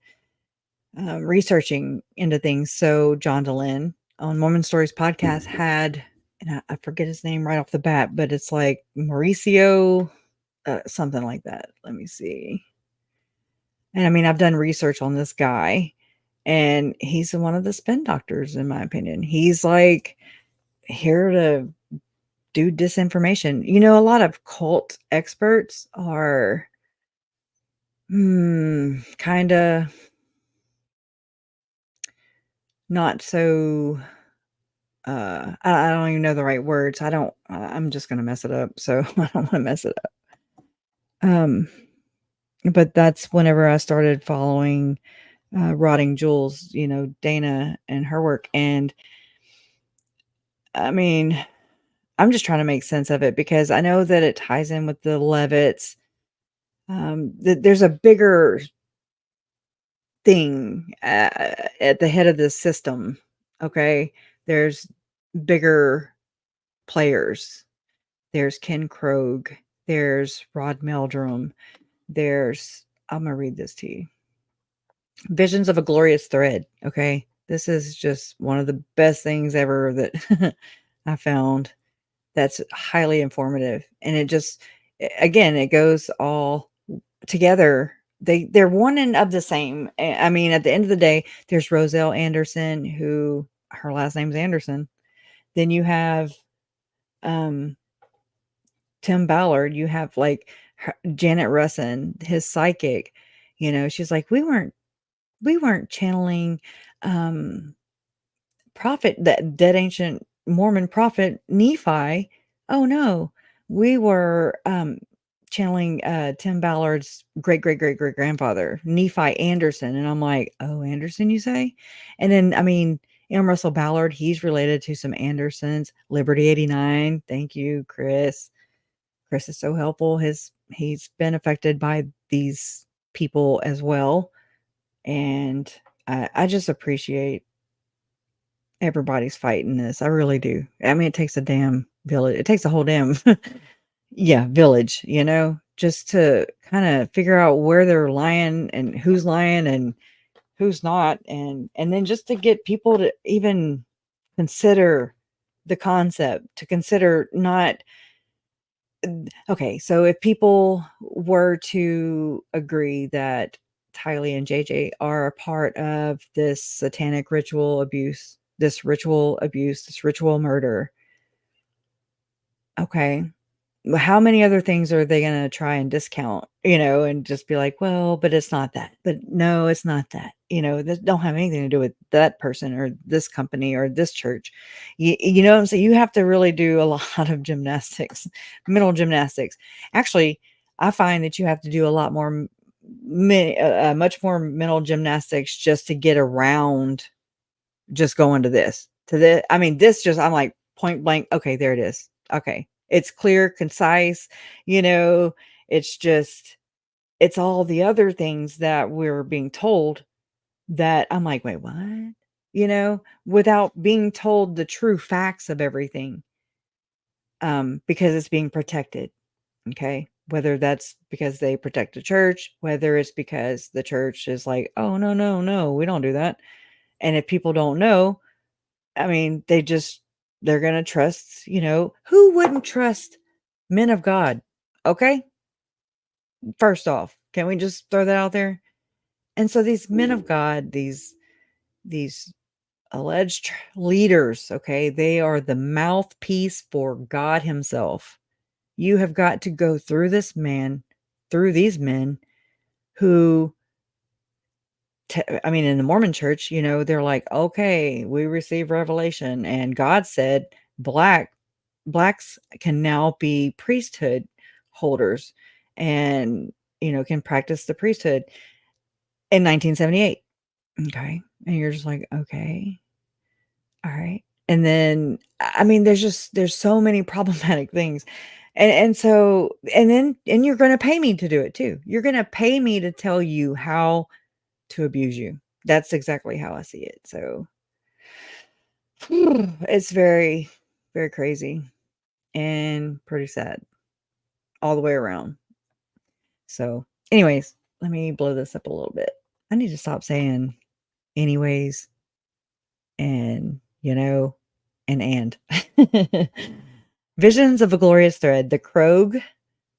researching into things. So John DeLynn on Mormon Stories podcast had, and I forget his name right off the bat, but it's like Mauricio, something like that. Let me see. And I mean, I've done research on this guy, and he's one of the spin doctors, in my opinion. He's like here to do disinformation. A lot of cult experts are kind of not so I don't even know the right words. I'm just gonna mess it up, so I don't want to mess it up. But that's whenever I started following Rotting Jules, Dana and her work. And I mean, I'm just trying to make sense of it because I know that it ties in with the Levitts. There's a bigger thing at the head of the system. Okay. There's bigger players. There's Ken Krogh. There's Rod Meldrum. I'm going to read this to you. Visions of a Glorious Thread. Okay. This is just one of the best things ever that I found that's highly informative. And it just, again, it goes all together. They're one and of the same. I mean, at the end of the day, there's Roselle Anderson, who her last name's Anderson. Then you have Tim Ballard. You have like Janet Russin, his psychic. She's like, we weren't channeling prophet, that dead ancient Mormon prophet Nephi. Oh no, we were channeling Tim Ballard's great grandfather, Nephi Anderson. And I'm like, oh, Anderson, you say? And then, I mean, M. Russell Ballard, he's related to some Andersons. Liberty 89. Thank you, Chris. Chris is so helpful. He's been affected by these people as well. And I just appreciate everybody's fighting this. I really do. I mean, it takes a damn village. It takes a whole damn village, just to kind of figure out where they're lying and who's lying and who's not. And then just to get people to even consider the concept, to consider not. Okay, so if people were to agree that Tylee and JJ are a part of this satanic ritual abuse, this ritual murder, okay, how many other things are they going to try and discount, and just be like, well, but it's not that. But no, it's not that. That don't have anything to do with that person or this company or this church. You know what I'm saying? You have to really do a lot of gymnastics, mental gymnastics. Actually, I find that you have to do a lot more, much more mental gymnastics just to get around just going to this. I mean, this just, I'm like point blank. Okay, there it is. Okay. It's clear, concise, it's just, it's all the other things that we're being told that I'm like, wait, what? Without being told the true facts of everything. Because it's being protected. Okay. Whether that's because they protect the church, whether it's because the church is like, oh, no, we don't do that. And if people don't know, I mean, they're going to trust, who wouldn't trust men of God? Okay. First off, can we just throw that out there? And so these men of God, these alleged leaders, okay, they are the mouthpiece for God himself. You have got to go through these men who, in the Mormon church, they're like, okay, we receive revelation and God said blacks can now be priesthood holders and, can practice the priesthood in 1978. Okay. And you're just like, okay, all right. And then, there's so many problematic things. And then you're going to pay me to do it too. You're going to pay me to tell you how to abuse you. That's exactly how I see it. So it's very, very crazy and pretty sad all the way around. So anyways, let me blow this up a little bit. I need to stop saying anyways and, and. Visions of a Glorious Thread. The Krogh,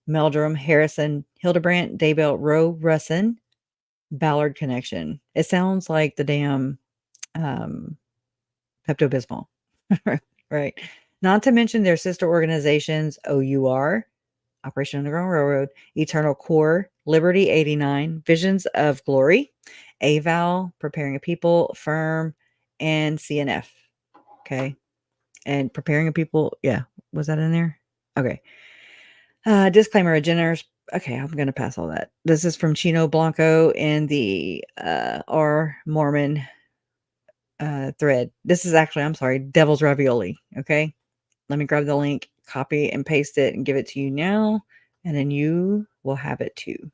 Meldrum, Harrison, Hildebrandt, Daybell, Rowe, Russin, Ballard connection. It sounds like the damn Pepto-Bismol. Right. Not to mention their sister organizations, OUR, Operation Underground Railroad, Eternal Core, Liberty 89, Visions of Glory, AVAL, Preparing a People, Firm, and CNF. Okay. And Preparing a People, yeah. Was that in there? Okay. Disclaimer, agendas. Okay, I'm going to pass all that. This is from Chino Blanco in the R Mormon thread. This is actually, I'm sorry, Devil's Ravioli. Okay. Let me grab the link, copy and paste it and give it to you now. And then you will have it too.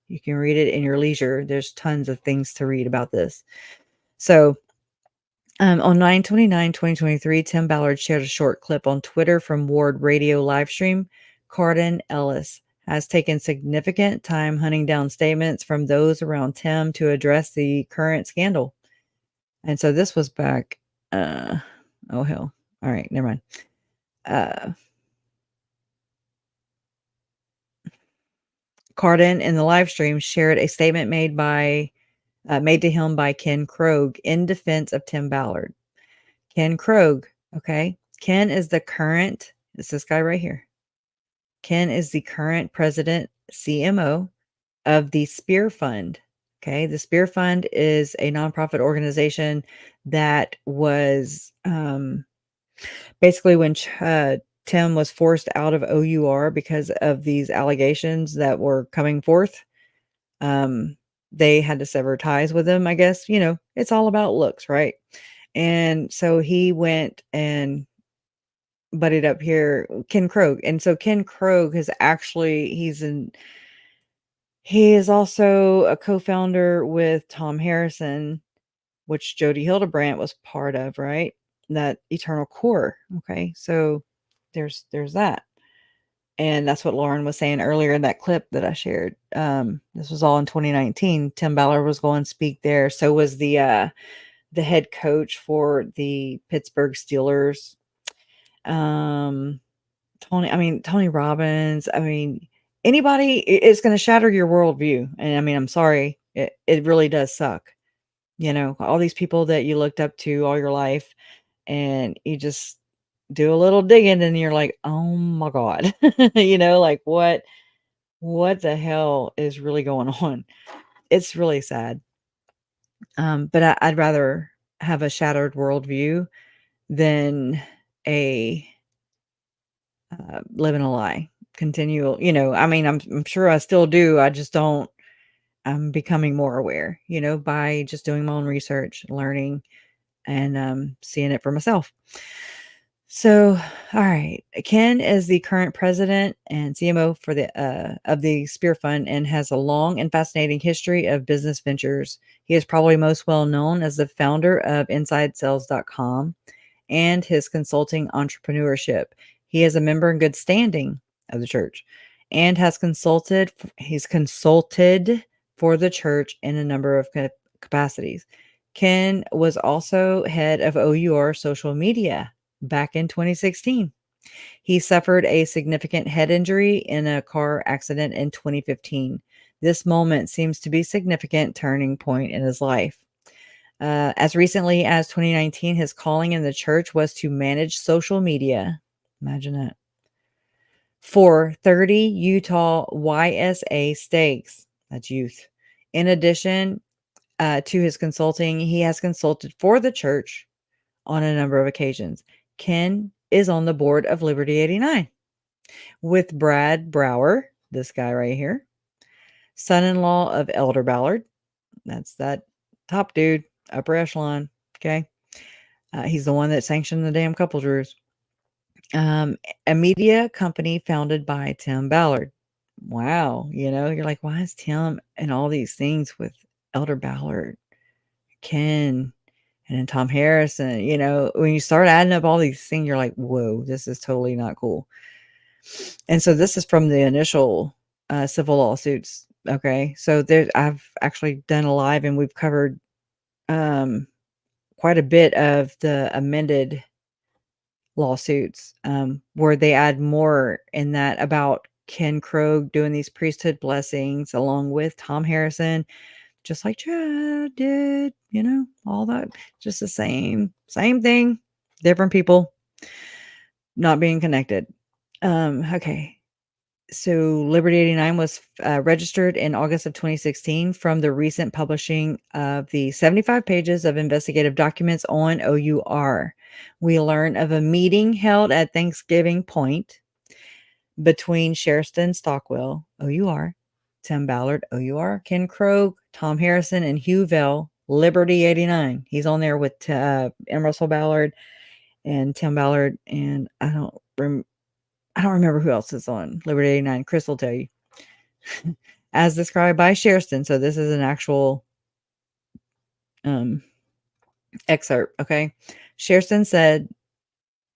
You can read it in your leisure. There's tons of things to read about this. So on 9/29/2023, Tim Ballard shared a short clip on Twitter from Ward Radio livestream. Cardin Ellis has taken significant time hunting down statements from those around Tim to address the current scandal. And so this was back, oh hell. All right, never mind. Cardin in the live stream shared a statement made to him by Ken Krogh in defense of Tim Ballard. Ken Krogh, okay? Ken is this guy right here. Ken is the current president, CMO of the Spear Fund. Okay. The Spear Fund is a nonprofit organization that was basically when Tim was forced out of OUR because of these allegations that were coming forth. They had to sever ties with him, I guess. It's all about looks, right? And so he went and butted up here, Ken Krogh. And so Ken Krogh has actually, he is also a co-founder with Tom Harrison, which Jody Hildebrandt was part of, right? That Eternal Core. Okay. So there's that. And that's what Lauren was saying earlier in that clip that I shared. This was all in 2019. Tim Ballard was going to speak there. So was the head coach for the Pittsburgh Steelers. Tony Robbins. Anybody is going to shatter your worldview. And I'm sorry, it really does suck. All these people that you looked up to all your life, and you just do a little digging and you're like, oh my God, like what the hell is really going on? It's really sad. But I'd rather have a shattered worldview than living a lie. Continual, I'm sure I still do. I just don't. I'm becoming more aware, by just doing my own research, learning, and seeing it for myself. So, all right. Ken is the current president and CMO for of the Spear Fund and has a long and fascinating history of business ventures. He is probably most well known as the founder of InsideSales.com and his consulting entrepreneurship. He is a member in good standing of the church and he's consulted for the church in a number of capacities. Ken was also head of OUR social media back in 2016. He suffered a significant head injury in a car accident in 2015. This moment seems to be a significant turning point in his life. As recently as 2019, his calling in the church was to manage social media. Imagine that. for 30 Utah YSA stakes. That's youth. In addition to his consulting, he has consulted for the church on a number of occasions. Ken is on the board of Liberty 89 with Brad Brower, this guy right here, son-in-law of Elder Ballard. That's that top dude, upper echelon. Okay. He's the one that sanctioned the damn couple Drews. A media company founded by Tim Ballard. Wow. You're like, why is Tim and all these things with Elder Ballard, Ken, and then Tom Harrison? When you start adding up all these things, you're like, whoa, this is totally not cool. And so this is from the initial civil lawsuits. Okay. So I've actually done a live and we've covered quite a bit of the amended lawsuits where they add more in that about Ken Krogh doing these priesthood blessings along with Tom Harrison, just like Chad did, all that, just the same thing, different people not being connected. Okay. So Liberty 89 was registered in August of 2016 from the recent publishing of the 75 pages of investigative documents on OUR. We learn of a meeting held at Thanksgiving Point between Sherston Stockwell, OUR, Tim Ballard, OUR, Ken Krogh, Tom Harrison, and Hugh Vell, Liberty 89. He's on there with M. Russell Ballard and Tim Ballard, and I don't remember who else is on Liberty 89. Chris will tell you. As described by Sherston. So this is an actual excerpt. Okay. Sherston said,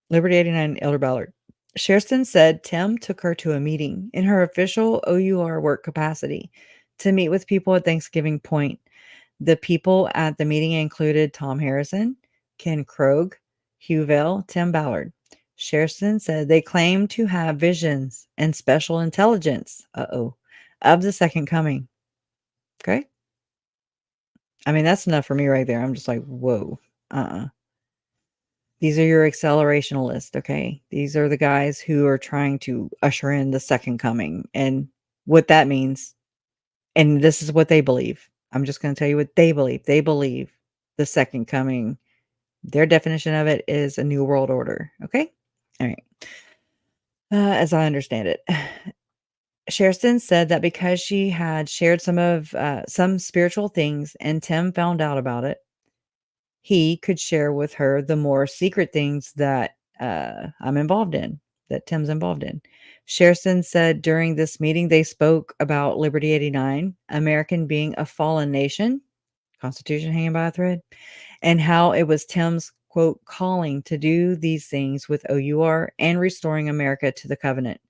Liberty 89, Elder Ballard. Sherston said Tim took her to a meeting in her official OUR work capacity to meet with people at Thanksgiving Point. The people at the meeting included Tom Harrison, Ken Krogh, Hugh Vell, Tim Ballard. Sherston said they claimed to have visions and special intelligence of the second coming. Okay. I mean, that's enough for me right there. I'm just like, whoa. These are your accelerationalists. Okay. These are the guys who are trying to usher in the second coming and what that means. And this is what they believe. I'm just going to tell you what they believe. They believe the second coming. Their definition of it is a new world order. Okay. All right. As I understand it, Sherston said that because she had shared some spiritual things and Tim found out about it, he could share with her the more secret things that I'm involved in, that Tim's involved in. Sherston said during this meeting, they spoke about Liberty 89, American being a fallen nation, Constitution hanging by a thread, and how it was Tim's, quote, calling to do these things with OUR and restoring America to the covenant.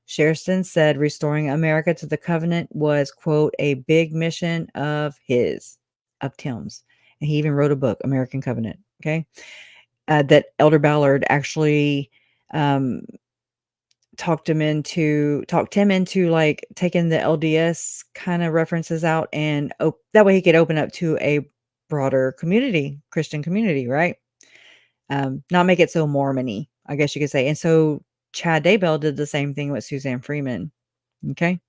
Sherston said restoring America to the covenant was, quote, a big mission of Tim's. And he even wrote a book, American Covenant. Okay. That Elder Ballard actually talked him into like taking the LDS kind of references out and that way he could open up to a broader community, Christian community, right? Not make it so Mormon-y, I guess you could say. And so Chad Daybell did the same thing with Suzanne Freeman. Okay.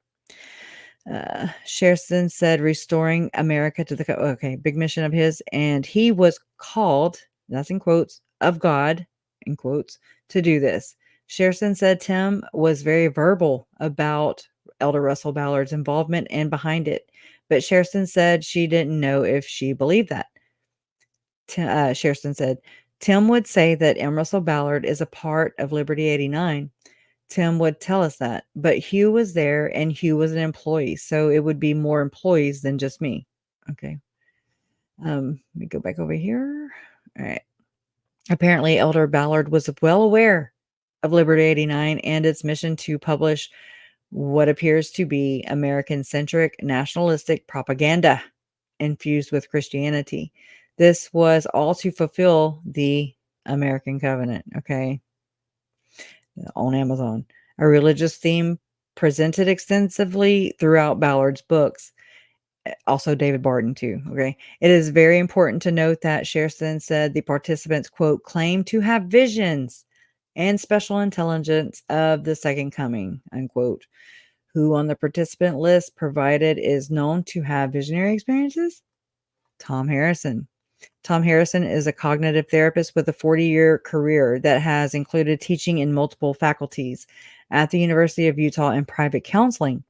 Sherston said restoring America to the big mission of his, and he was called, that's in quotes, of God, in quotes, to do this. Sherston said Tim was very verbal about Elder Russell Ballard's involvement and behind it, but Sherston said she didn't know if she believed that. Sherston said Tim would say that M. Russell Ballard is a part of Liberty 89. Tim would tell us that, but Hugh was there and Hugh was an employee. So it would be more employees than just me. Okay. Let me go back over here. All right. Apparently Elder Ballard was well aware of Liberty 89 and its mission to publish what appears to be American-centric nationalistic propaganda infused with Christianity. This was all to fulfill the American Covenant. Okay. On Amazon, a religious theme presented extensively throughout Ballard's books. Also David Barton too. Okay. It is very important to note that Sherston said the participants, quote, claim to have visions and special intelligence of the second coming, unquote. Who on the participant list provided is known to have visionary experiences? Tom Harrison. Tom Harrison is a cognitive therapist with a 40-year career that has included teaching in multiple faculties at the University of Utah and private counseling.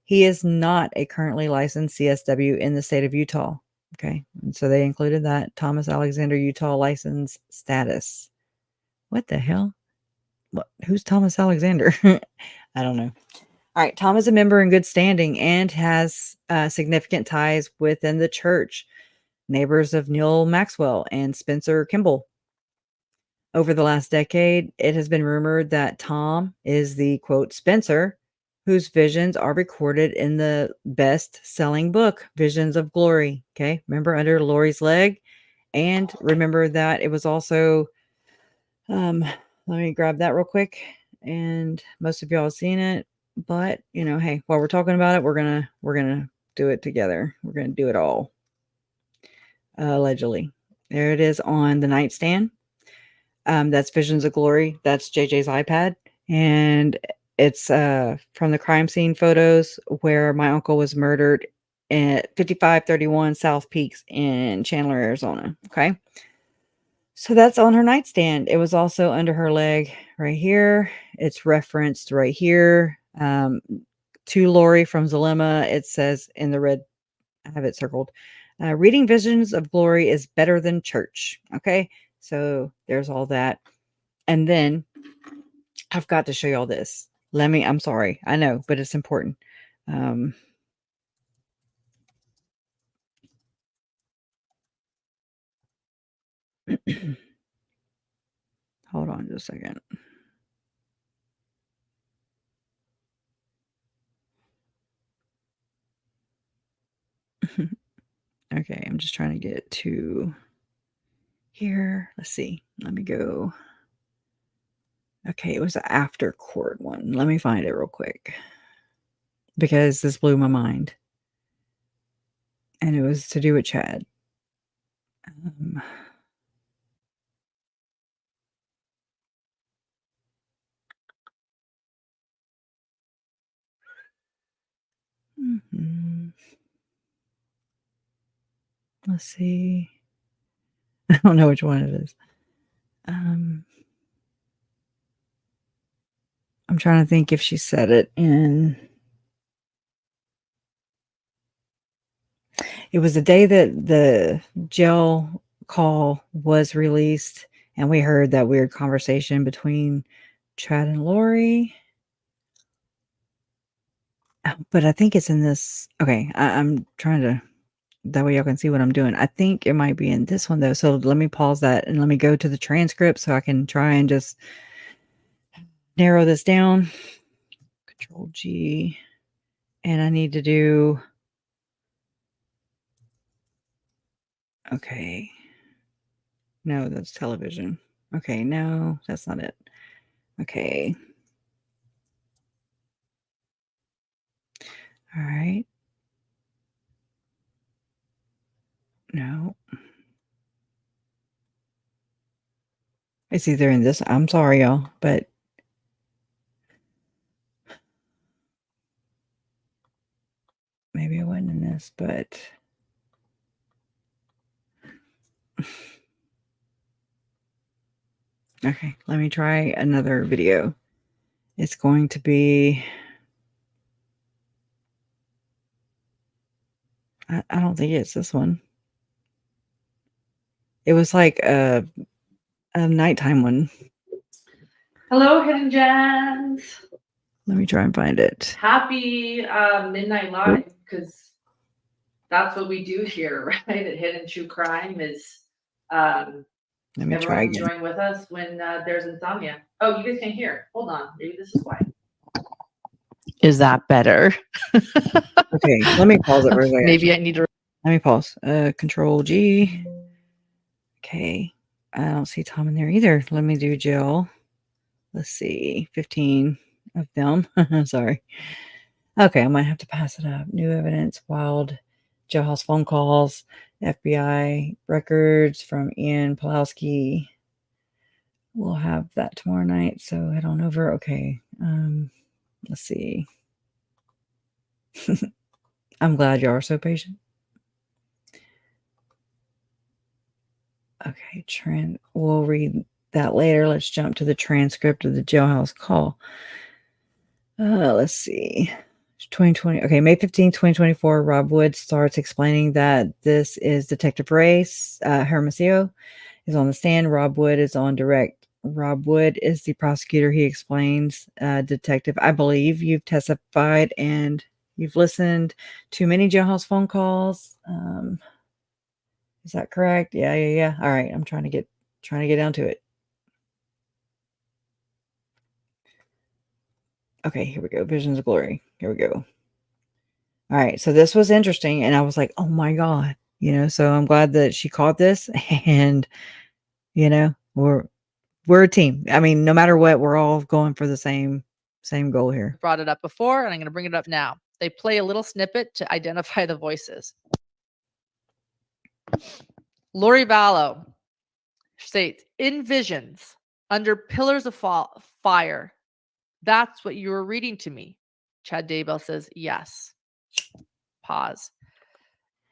He is not a currently licensed CSW in the state of Utah. Okay, and so they included that Thomas Alexander Utah license status. What the hell? Who's Thomas Alexander? I don't know. All right, Tom is a member in good standing and has significant ties within the church, neighbors of Neil Maxwell and Spencer Kimball. Over the last decade, it has been rumored that Tom is the, quote, Spencer, whose visions are recorded in the best-selling book, Visions of Glory. Okay, remember Under Lori's Leg? And remember that it was also, let me grab that real quick. And most of y'all have seen it. But, you know, hey, while we're talking about it, we're gonna do it together. We're gonna do it all. Allegedly. There it is on the nightstand. That's Visions of Glory. That's JJ's iPad. And it's from the crime scene photos where my uncle was murdered at 5531 South Peaks in Chandler, Arizona. Okay. So that's on her nightstand. It was also under her leg right here. It's referenced right here. To Lori from Zalema, it says in the red, I have it circled. Reading Visions of Glory is better than church. Okay. So there's all that. And then I've got to show you all this. I'm sorry. I know, but it's important. Hold on just a second. Okay, I'm just trying to get to here. Let's see. Let me go. Okay, it was an after court one. Let me find it real quick because this blew my mind. And it was to do with Chad. Let's see. I don't know which one it is. I'm trying to think if she said it in. It was the day that the jail call was released, and we heard that weird conversation between Chad and Lori. But I think it's in this. Okay, I'm trying to. That way y'all can see what I'm doing. I think it might be in this one though. So let me pause that and let me go to the transcript so I can try and just narrow this down. Control G. And I need to do. Okay. No, that's television. Okay, no, that's not it. Okay. All right. No. It's either in this. I'm sorry, y'all, but maybe it wasn't in this, but okay, let me try another video. It's going to be. I don't think it's this one. It was like a nighttime one. Hello, Hidden Gems. Let me try and find it. Happy Midnight Live, because that's what we do here, right? At Hidden True Crime is Let me try everyone again. join with us when there's insomnia. Oh, you guys can't hear. Hold on. Maybe this is why. Is that better? Okay, let me pause it for a second. Maybe I need to. Let me pause. Control G. Okay. I don't see Tom in there either. Let me do Jill. Let's see. 15 of them. Sorry. Okay, I might have to pass it up. New evidence, wild jailhouse phone calls, FBI records from Ian Pulowski. we'll have that tomorrow night. So head on over. Okay. Let's see. I'm glad you are so patient. Okay, we'll read that later. Let's jump to the transcript of the jailhouse call. Let's see. 2020. Okay, May 15, 2024. Rob Wood starts explaining that this is Detective Ray Hermosillo is on the stand. Rob Wood is on direct. Rob Wood is the prosecutor. He explains, Detective, I believe you've testified and you've listened to many jailhouse phone calls. Is that correct? Yeah. All right. I'm trying to get down to it. Okay, here we go. Visions of Glory. Here we go. All right. So this was interesting. And I was like, oh my God, so I'm glad that she caught this and, we're a team. I mean, no matter what, we're all going for the same goal here. Brought it up before, and I'm going to bring it up now. They play a little snippet to identify the voices. Lori Vallow states, in visions, under pillars of fire. That's what you were reading to me. Chad Daybell says, yes. Pause.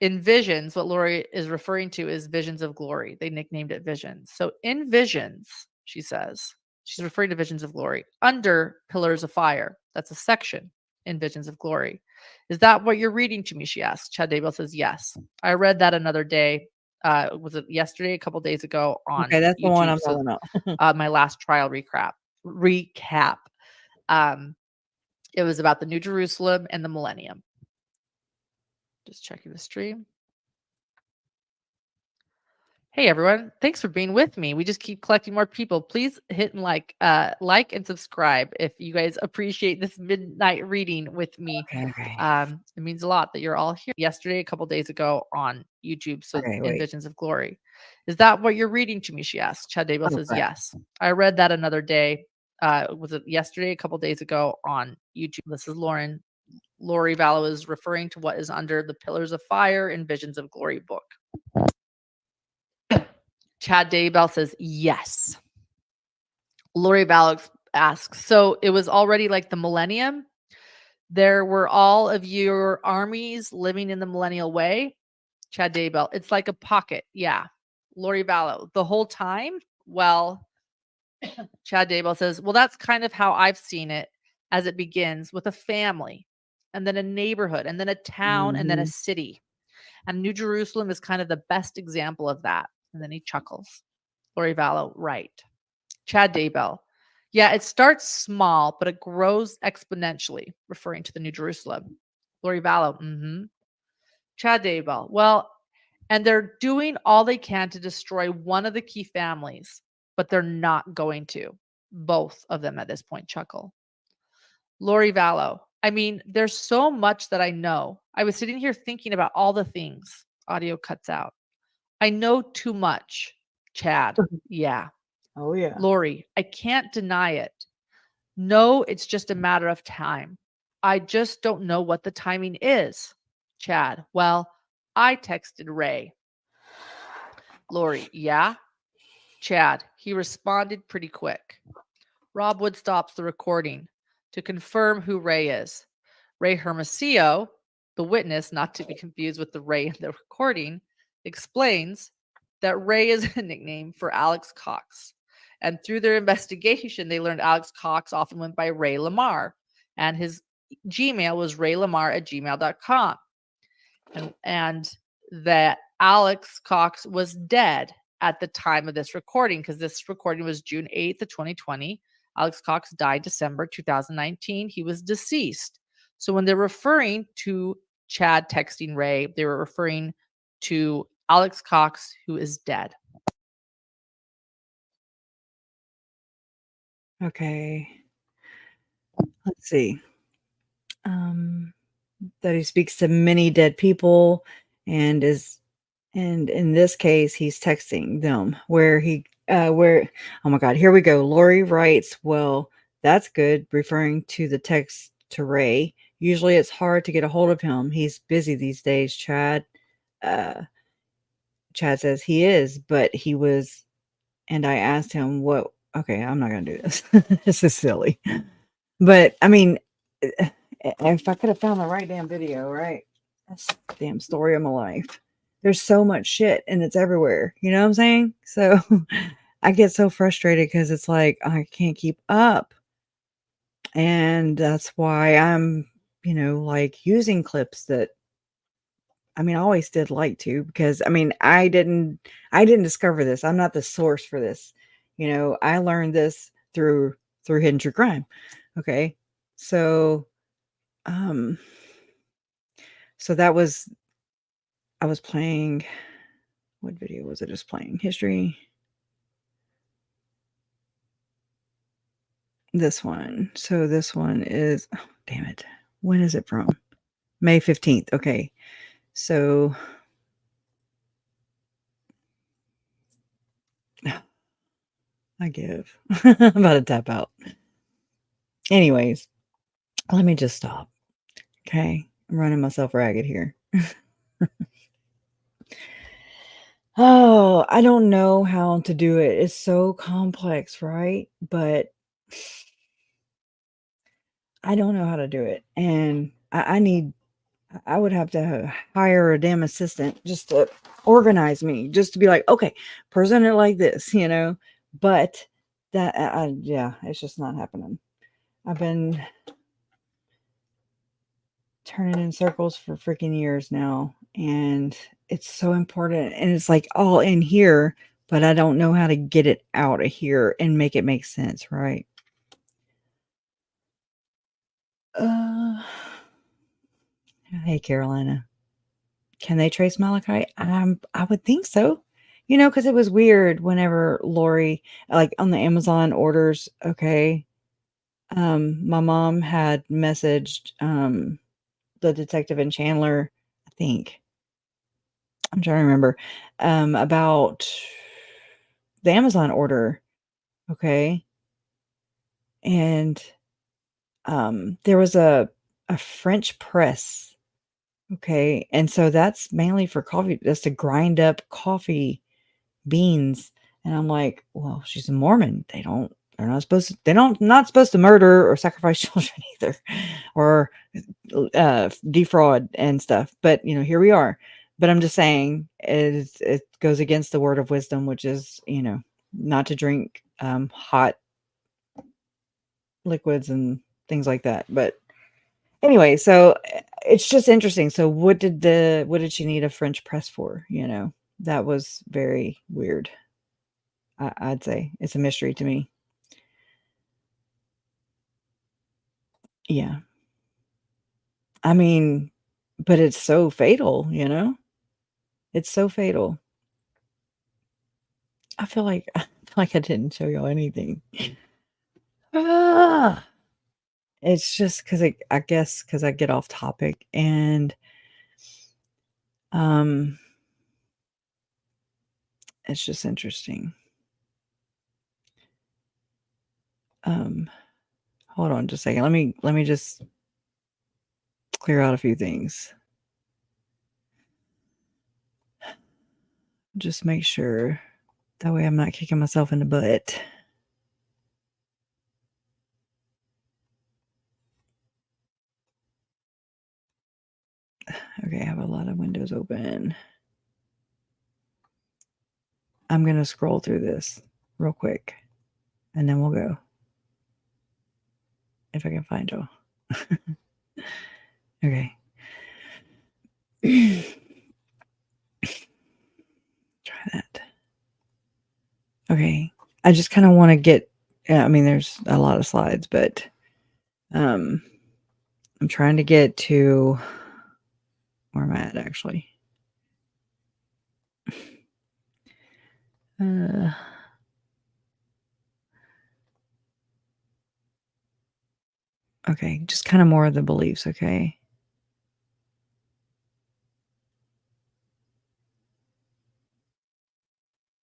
In visions, what Lori is referring to is visions of glory. They nicknamed it visions. So in visions, she says, she's referring to visions of glory under pillars of fire. That's a section in visions of glory. Is that what you're reading to me? She asked. Chad Daybell says, yes. I read that another day. Was it yesterday? A couple days ago on Okay, that's YouTube. the one I'm talking about. My last trial recap. It was about the New Jerusalem and the millennium. Just checking the stream. Hey everyone, thanks for being with me. We just keep collecting more people. Please hit and like and subscribe if you guys appreciate this midnight reading with me. Okay. It means a lot that you're all here. Yesterday, a couple days ago on YouTube. So in Visions of Glory. Is that what you're reading to me? She asked. Chad Daybell says, yes. I read that another day. Was it yesterday, a couple days ago on YouTube? This is Lori Vallow is referring to what is under the Pillars of Fire in Visions of Glory book. Chad Daybell says, yes. Lori Vallow asks, so it was already like the millennium? There were all of your armies living in the millennial way? Chad Daybell, it's like a pocket. Yeah. Lori Vallow, the whole time? Well, Chad Daybell says, well, that's kind of how I've seen it as it begins with a family and then a neighborhood and then a town and then a city. And New Jerusalem is kind of the best example of that. And then he chuckles. Lori Vallow, right. Chad Daybell, yeah, it starts small, but it grows exponentially, referring to the New Jerusalem. Lori Vallow, Chad Daybell, well, and they're doing all they can to destroy one of the key families, but they're not going to. Both of them at this point chuckle. Lori Vallow, I mean, there's so much that I know. I was sitting here thinking about all the things. Audio cuts out. I know too much. Chad, yeah. Oh, yeah. Lori, I can't deny it. No, it's just a matter of time. I just don't know what the timing is. Chad, well, I texted Ray. Lori, yeah. Chad, he responded pretty quick. Rob Wood stops the recording to confirm who Ray is. Ray Hermosillo, the witness, not to be confused with the Ray in the recording, explains that Ray is a nickname for Alex Cox. And through their investigation, they learned Alex Cox often went by Ray Lamar, and his Gmail was raylamar@gmail.com. And that Alex Cox was dead at the time of this recording, because this recording was June 8th of 2020. Alex Cox died December 2019. He was deceased. So when they're referring to Chad texting Ray, they were referring to Alex Cox, who is dead. Okay. Let's see. That he speaks to many dead people and in this case he's texting them where oh my God, here we go. Lori writes, well, that's good, referring to the text to Ray. Usually it's hard to get a hold of him. He's busy these days. Chad says he is, but he was, and I asked him what okay, I'm not gonna do this. This is silly. But I mean, if I could have found the right damn video, right? That's the damn story of my life. There's so much shit and it's everywhere. You know what I'm saying? So I get so frustrated because it's like I can't keep up. And that's why I'm, like using clips that I always did like to, because I didn't discover this. I'm not the source for this. I learned this through Hidden True Crime. Okay. So so that was I was playing, what video was it? Just playing history. This one. So this one is, oh, damn it. When is it from? May 15th. Okay. So I give. I'm about to tap out. Anyways, let me just stop. Okay. I'm running myself ragged here. Oh, I don't know how to do it. It's so complex, right? But I don't know how to do it. And I would have to hire a damn assistant just to organize me, just to be like, okay, present it like this, but that, yeah, it's just not happening. I've been turning in circles for freaking years now, and it's so important, and it's like all in here, but I don't know how to get it out of here and make it make sense, right? Hey, Carolina. Can they trace Malachi? I would think so. Because it was weird whenever Lori, like on the Amazon orders, okay. My mom had messaged the detective in Chandler, I think. I'm trying to remember, about the Amazon order, okay. And there was a French press. Okay, and so that's mainly for coffee. That's to grind up coffee beans. And I'm like, well, she's a Mormon. They're not supposed to murder or sacrifice children either, or defraud and stuff. But here we are. But I'm just saying it goes against the word of wisdom, which is not to drink hot liquids and things like that. But anyway, so it's just interesting. So what did she need a French press for? That was very weird. I'd say it's a mystery to me. Yeah. But it's so fatal, It's so fatal. I feel like I didn't show y'all anything. It's just because I guess because I get off topic, and it's just interesting. Hold on just a second. Let me just clear out a few things. Just make sure that way I'm not kicking myself in the butt. Okay, I have a lot of windows open. I'm going to scroll through this real quick, and then we'll go. If I can find y'all. Okay. Try that. Okay. I just kind of want to get, there's a lot of slides, but I'm trying to get to where I'm at, actually. Okay, just kind of more of the beliefs, okay?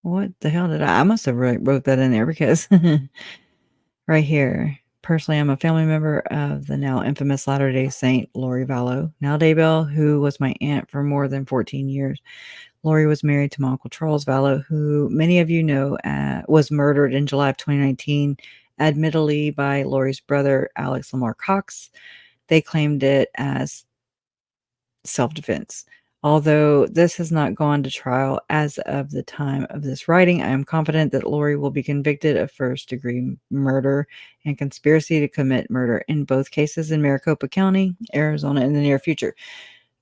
What the hell did I must have wrote that in there because right here. Personally, I'm a family member of the now infamous Latter-day Saint Lori Vallow, now Daybell, who was my aunt for more than 14 years. Lori was married to my Uncle Charles Vallow, who many of you know was murdered in July of 2019, admittedly by Lori's brother, Alex Lamar Cox. They claimed it as self-defense. Although this has not gone to trial as of the time of this writing, I am confident that Lori will be convicted of first-degree murder and conspiracy to commit murder in both cases in Maricopa County, Arizona, in the near future.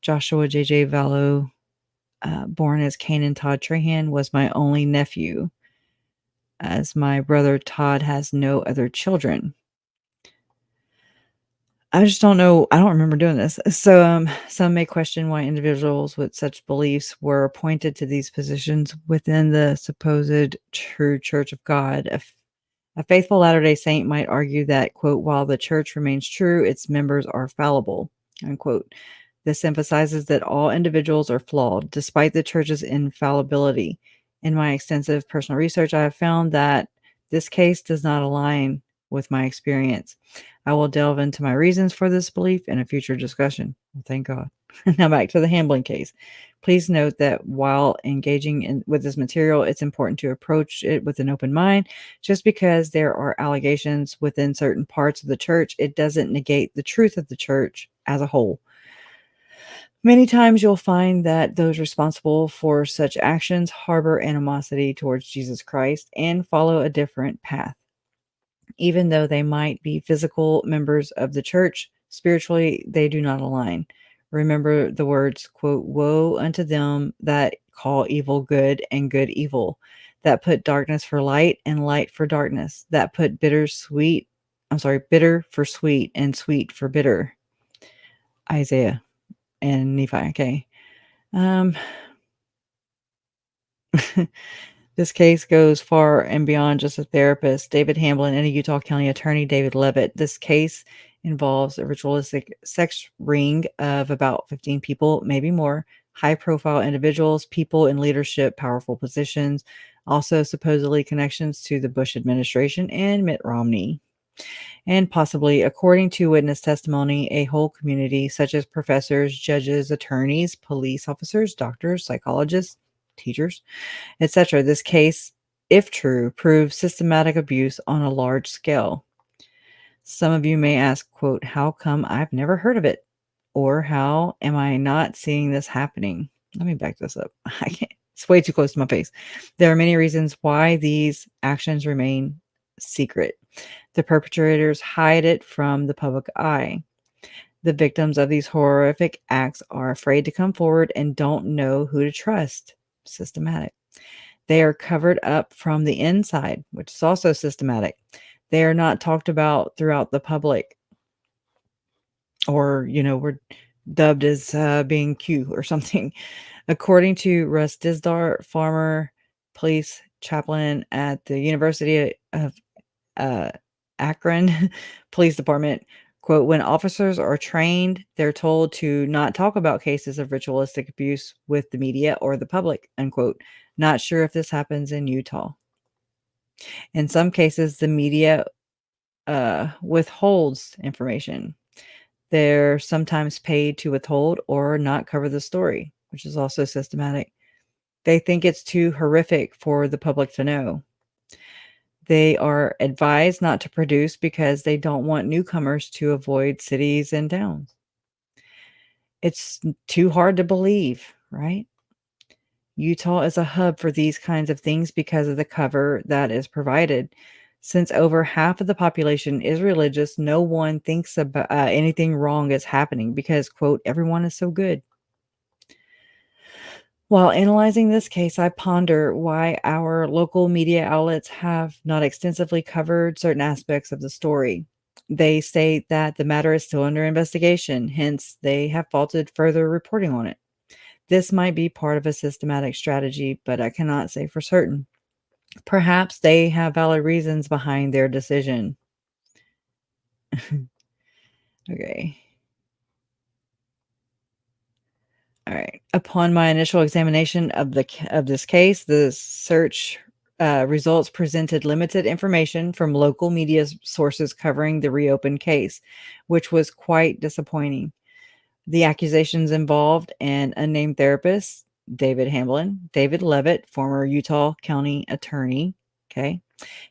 Joshua J.J. Vallow, born as Canaan Todd Trahan, was my only nephew, as my brother Todd has no other children. I just don't know. I don't remember doing this. So some may question why individuals with such beliefs were appointed to these positions within the supposed true Church of God. A faithful Latter-day Saint might argue that, quote, while the church remains true, its members are fallible, unquote. This emphasizes that all individuals are flawed, despite the church's infallibility. In my extensive personal research, I have found that this case does not align with my experience. I will delve into my reasons for this belief in a future discussion. Well, thank God. Now back to the Hamblin case. Please note that while engaging with this material, it's important to approach it with an open mind. Just because there are allegations within certain parts of the church, it doesn't negate the truth of the church as a whole. Many times you'll find that those responsible for such actions harbor animosity towards Jesus Christ and follow a different path. Even though they might be physical members of the church, spiritually they do not align. Remember the words, quote, woe unto them that call evil good and good evil, that put darkness for light and light for darkness, that put bitter for sweet and sweet for bitter. Isaiah and Nephi. Okay. This case goes far and beyond just a therapist, David Hamblin, and a Utah County attorney, David Levitt. This case involves a ritualistic sex ring of about 15 people, maybe more, high-profile individuals, people in leadership, powerful positions, also supposedly connections to the Bush administration and Mitt Romney. And possibly, according to witness testimony, a whole community such as professors, judges, attorneys, police officers, doctors, psychologists, teachers, etc. This case, if true, proves systematic abuse on a large scale. Some of you may ask, quote, how come I've never heard of it? Or how am I not seeing this happening? Let me back this up. I can't. It's way too close to my face. There are many reasons why these actions remain secret. The perpetrators hide it from the public eye. The victims of these horrific acts are afraid to come forward and don't know who to trust. Systematic. They are covered up from the inside, which is also systematic. They are not talked about throughout the public, or, we're dubbed as being Q or something. According to Russ Disdar, former police chaplain at the University of Akron Police Department, quote, when officers are trained, they're told to not talk about cases of ritualistic abuse with the media or the public, unquote. Not sure if this happens in Utah. In some cases, the media withholds information. They're sometimes paid to withhold or not cover the story, which is also systematic. They think it's too horrific for the public to know. They are advised not to produce because they don't want newcomers to avoid cities and towns. It's too hard to believe, right? Utah is a hub for these kinds of things because of the cover that is provided. Since over half of the population is religious, no one thinks about anything wrong is happening because, quote, everyone is so good. While analyzing this case, I ponder why our local media outlets have not extensively covered certain aspects of the story. They state that the matter is still under investigation, hence they have faulted further reporting on it. This might be part of a systematic strategy, but I cannot say for certain. Perhaps they have valid reasons behind their decision. Okay. All right. Upon my initial examination of this case, the search results presented limited information from local media sources covering the reopened case, which was quite disappointing. The accusations involved an unnamed therapist, David Hamblin, David Levitt, former Utah County attorney, okay,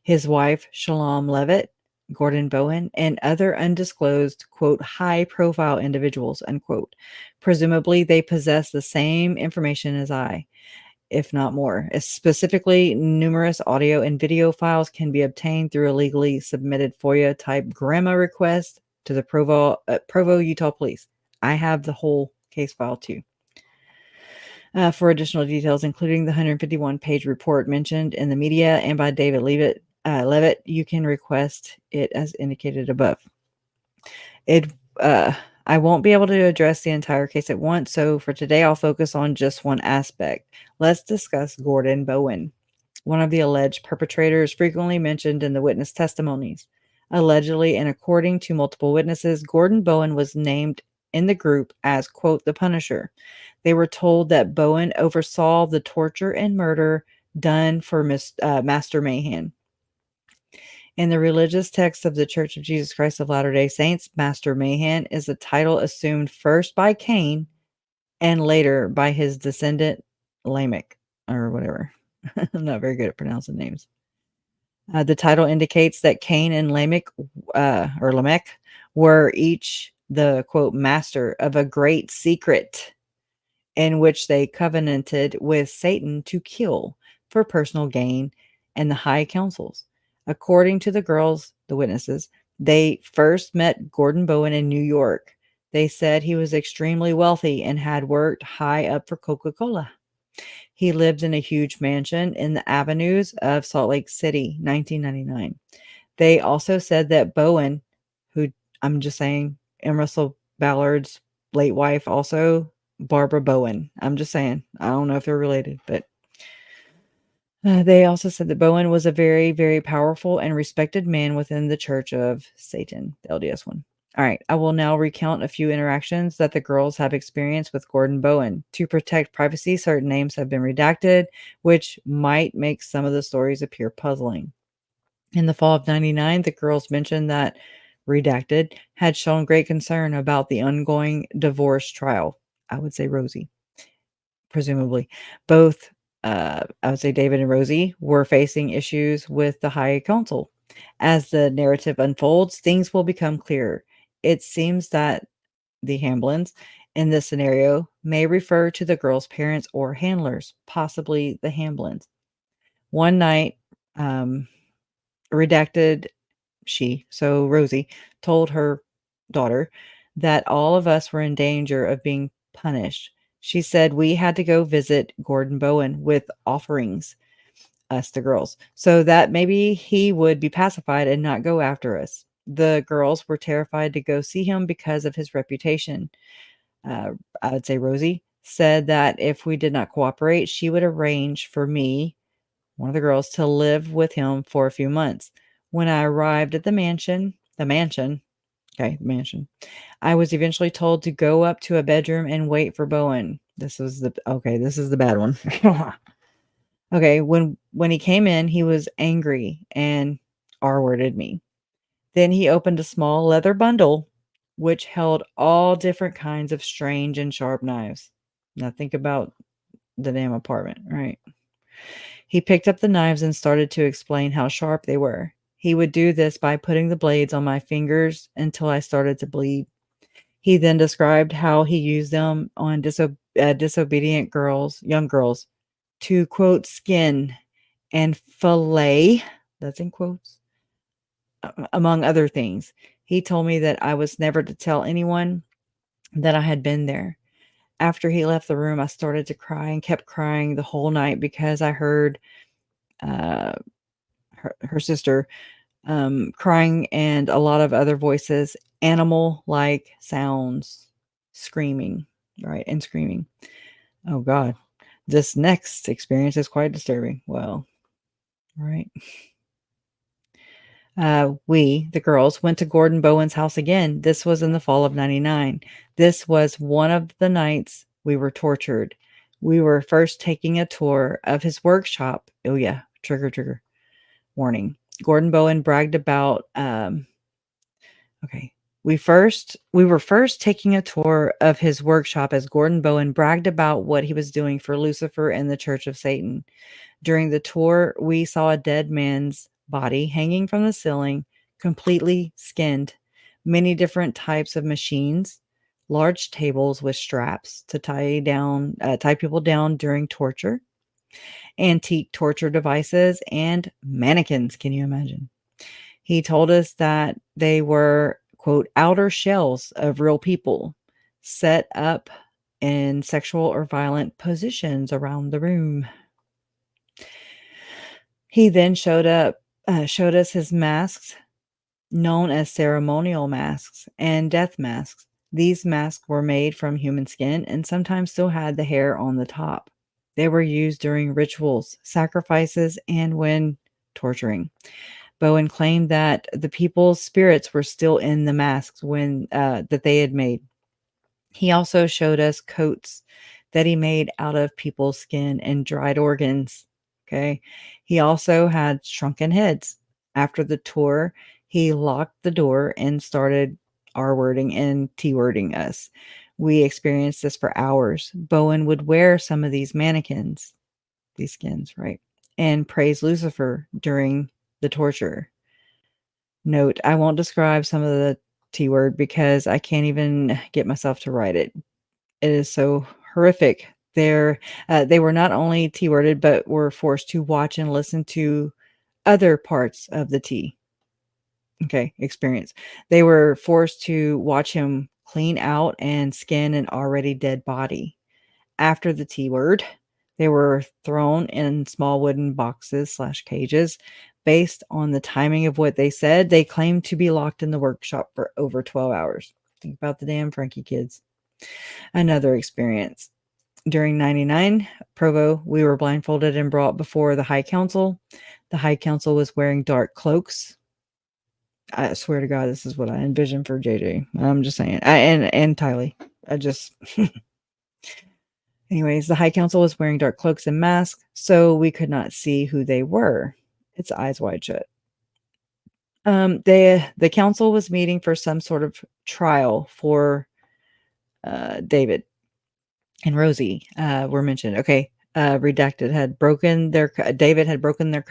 his wife, Shalom Levitt, Gordon Bowen, and other undisclosed, quote, high-profile individuals, unquote. Presumably, they possess the same information as I, if not more. Specifically, numerous audio and video files can be obtained through a legally submitted FOIA-type grandma request to the Provo, Utah Police. I have the whole case file, too. For additional details, including the 151-page report mentioned in the media and by David Levitt, you can request it as indicated above. I won't be able to address the entire case at once, so for today I'll focus on just one aspect. Let's discuss Gordon Bowen, one of the alleged perpetrators frequently mentioned in the witness testimonies. Allegedly, and according to multiple witnesses, Gordon Bowen was named in the group as, quote, the Punisher. They were told that Bowen oversaw the torture and murder done for Master Mahan. In the religious text of the Church of Jesus Christ of Latter-day Saints, Master Mahan is a title assumed first by Cain and later by his descendant Lamech, or whatever. I'm not very good at pronouncing names. The title indicates that Cain and Lamech were each the, quote, master of a great secret in which they covenanted with Satan to kill for personal gain and the high councils. According to the girls, the witnesses, they first met Gordon Bowen in New York. They said he was extremely wealthy and had worked high up for Coca-Cola. He lived in a huge mansion in the avenues of Salt Lake City, 1999. They also said that Bowen, who I'm just saying, M. Russell Ballard's late wife, also Barbara Bowen. I'm just saying. I don't know if they're related, but they also said that Bowen was a very, very powerful and respected man within the Church of Satan, the LDS one. All right, I will now recount a few interactions that the girls have experienced with Gordon Bowen. To protect privacy, certain names have been redacted, which might make some of the stories appear puzzling. In the fall of '99, the girls mentioned that redacted had shown great concern about the ongoing divorce trial. I would say Rosie, presumably. Both, I would say David and Rosie, were facing issues with the High Council. As the narrative unfolds, things will become clearer. It seems that the Hamblins in this scenario may refer to the girls' parents or handlers, possibly the Hamblins. One night, redacted so Rosie told her daughter that all of us were in danger of being punished. She said we had to go visit Gordon Bowen with offerings, us the girls, so that maybe he would be pacified and not go after us. The girls were terrified to go see him because of his reputation. I would say Rosie said that if we did not cooperate, she would arrange for me, one of the girls, to live with him for a few months. When I arrived at the mansion, I was eventually told to go up to a bedroom and wait for Bowen. This is the bad one. Okay, when he came in, he was angry and R-worded me. Then he opened a small leather bundle which held all different kinds of strange and sharp knives. Now think about the damn apartment, right? He picked up the knives and started to explain how sharp they were. He would do this by putting the blades on my fingers until I started to bleed. He then described how he used them on disobedient young girls, to, quote, skin and fillet, that's in quotes, among other things. He told me that I was never to tell anyone that I had been there. After he left the room, I started to cry and kept crying the whole night because I heard her sister crying and a lot of other voices, animal-like sounds, screaming, right? And screaming. Oh God, this next experience is quite disturbing. Well, right. We, the girls, went to Gordon Bowen's house again. This was in the fall of '99. This was one of the nights we were tortured. We were first taking a tour of his workshop. Oh yeah, trigger. Warning. Gordon Bowen bragged about, We were first taking a tour of his workshop as Gordon Bowen bragged about what he was doing for Lucifer and the Church of Satan. During the tour, we saw a dead man's body hanging from the ceiling, completely skinned, many different types of machines, large tables with straps to tie people down during torture, antique torture devices, and mannequins. Can you imagine? He told us that they were, quote, outer shells of real people set up in sexual or violent positions around the room. He then showed us his masks, known as ceremonial masks and death masks. These masks were made from human skin and sometimes still had the hair on the top. They were used during rituals, sacrifices, and when torturing. Bowen claimed that the people's spirits were still in the masks when that they had made. He also showed us coats that he made out of people's skin and dried organs. Okay. He also had shrunken heads. After the tour, he locked the door and started R-wording and T-wording us. We experienced this for hours. Bowen would wear some of these skins, right, and praise Lucifer during the torture. Note, I won't describe some of the T-word because I can't even get myself to write it. It is so horrific. They were not only T-worded, but were forced to watch and listen to other parts of the T. Okay, experience. They were forced to watch him clean out and skin an already dead body. After the T-word, they were thrown in small wooden boxes / cages. Based on the timing of what they said, they claimed to be locked in the workshop for over 12 hours. Think about the damn Frankie kids. Another experience. During 99, Provo, we were blindfolded and brought before the High Council. The High Council was wearing dark cloaks. I swear to God, this is what I envisioned for JJ. I'm just saying. And Tylee. Anyways, the High Council was wearing dark cloaks and masks, so we could not see who they were. It's eyes wide shut. The council was meeting for some sort of trial for David and Rosie were mentioned. Okay, redacted David had broken their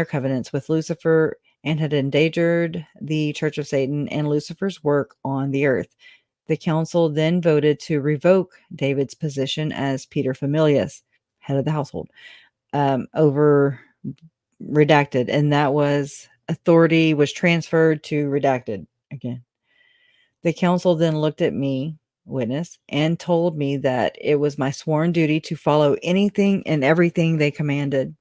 covenants with Lucifer and had endangered the Church of Satan and Lucifer's work on the earth. The council then voted to revoke David's position as Pater Familias, head of the household, over redacted, and that was authority was transferred to redacted again. The council then looked at me, witness, and told me that it was my sworn duty to follow anything and everything they commanded.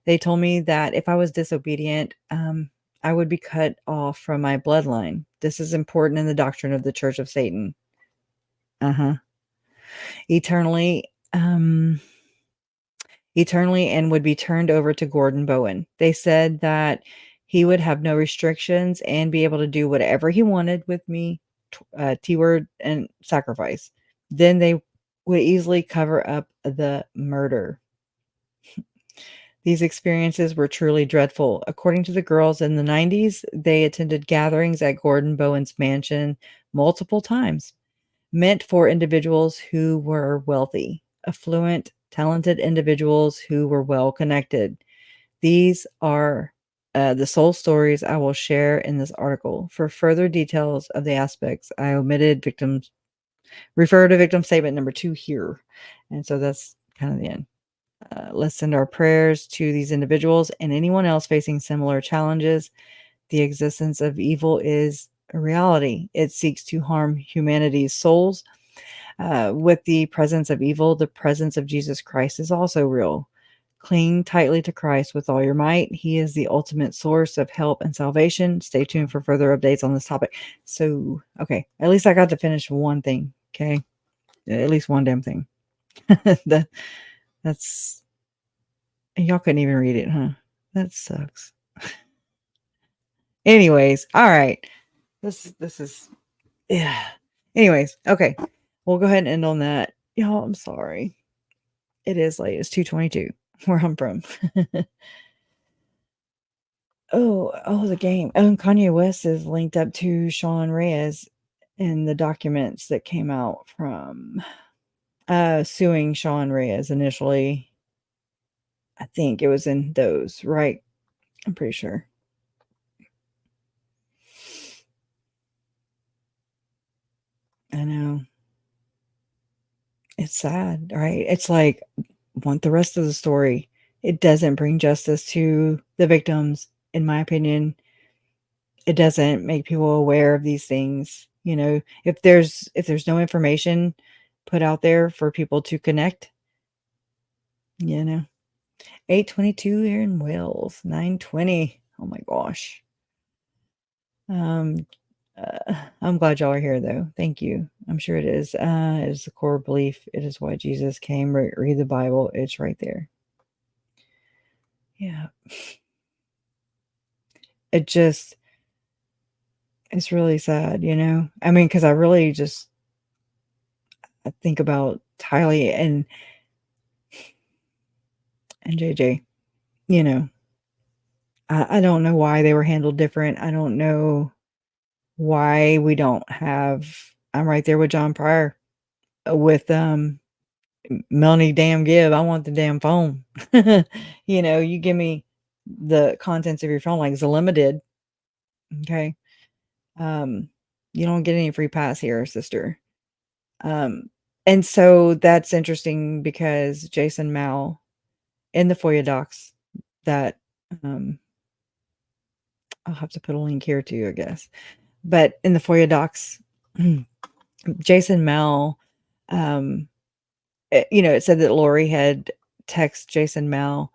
They told me that if I was disobedient, I would be cut off from my bloodline. This is important in the doctrine of the Church of Satan. Eternally, and would be turned over to Gordon Bowen. They said that he would have no restrictions and be able to do whatever he wanted with me, T-word and sacrifice. Then they would easily cover up the murder. These experiences were truly dreadful. According to the girls in the 90s, they attended gatherings at Gordon Bowen's mansion multiple times, meant for individuals who were wealthy, affluent, talented individuals who were well connected. These are the sole stories I will share in this article. For further details of the aspects, I omitted victims. Refer to victim statement number 2 here. And so that's kind of the end. Let's send our prayers to these individuals and anyone else facing similar challenges. The existence of evil is a reality. It seeks to harm humanity's souls. With the presence of evil, the presence of Jesus Christ is also real. Cling tightly to Christ with all your might. He is the ultimate source of help and salvation. Stay tuned for further updates on this topic. So, okay, at least I got to finish one thing, okay? At least one damn thing. That's y'all couldn't even read it, huh? That sucks. Anyways, all right. This is yeah. Anyways, okay. We'll go ahead and end on that. Y'all, I'm sorry. It is late. It's 2:22 where I'm from. the game. Kanye West is linked up to Sean Reyes in the documents that came out from suing Sean Reyes initially. I think it was in those, right? I'm pretty sure. I know. It's sad, right? It's like, want the rest of the story. It doesn't bring justice to the victims, in my opinion. It doesn't make people aware of these things. You know, if there's no information put out there for people to connect, you know. 8:22 here in Wales, 9:20. Oh my gosh. I'm glad y'all are here though. Thank you. I'm sure it is. It is the core belief. It is why Jesus came. Read the Bible. It's right there. Yeah. It's really sad, you know? I mean, because I really I think about Tylee and JJ, you know. I don't know why they were handled different. I don't know why we don't have. I'm right there with John Pryor with Melanie damn Gibb. I want the damn phone. You know, you give me the contents of your phone like Zalima did. Okay. You don't get any free pass here, sister. And so that's interesting because Jason Mao in the FOIA docs that I'll have to put a link here too, I guess. But in the FOIA docs, Jason Mao, you know, it said that Lori had texted Jason Mao,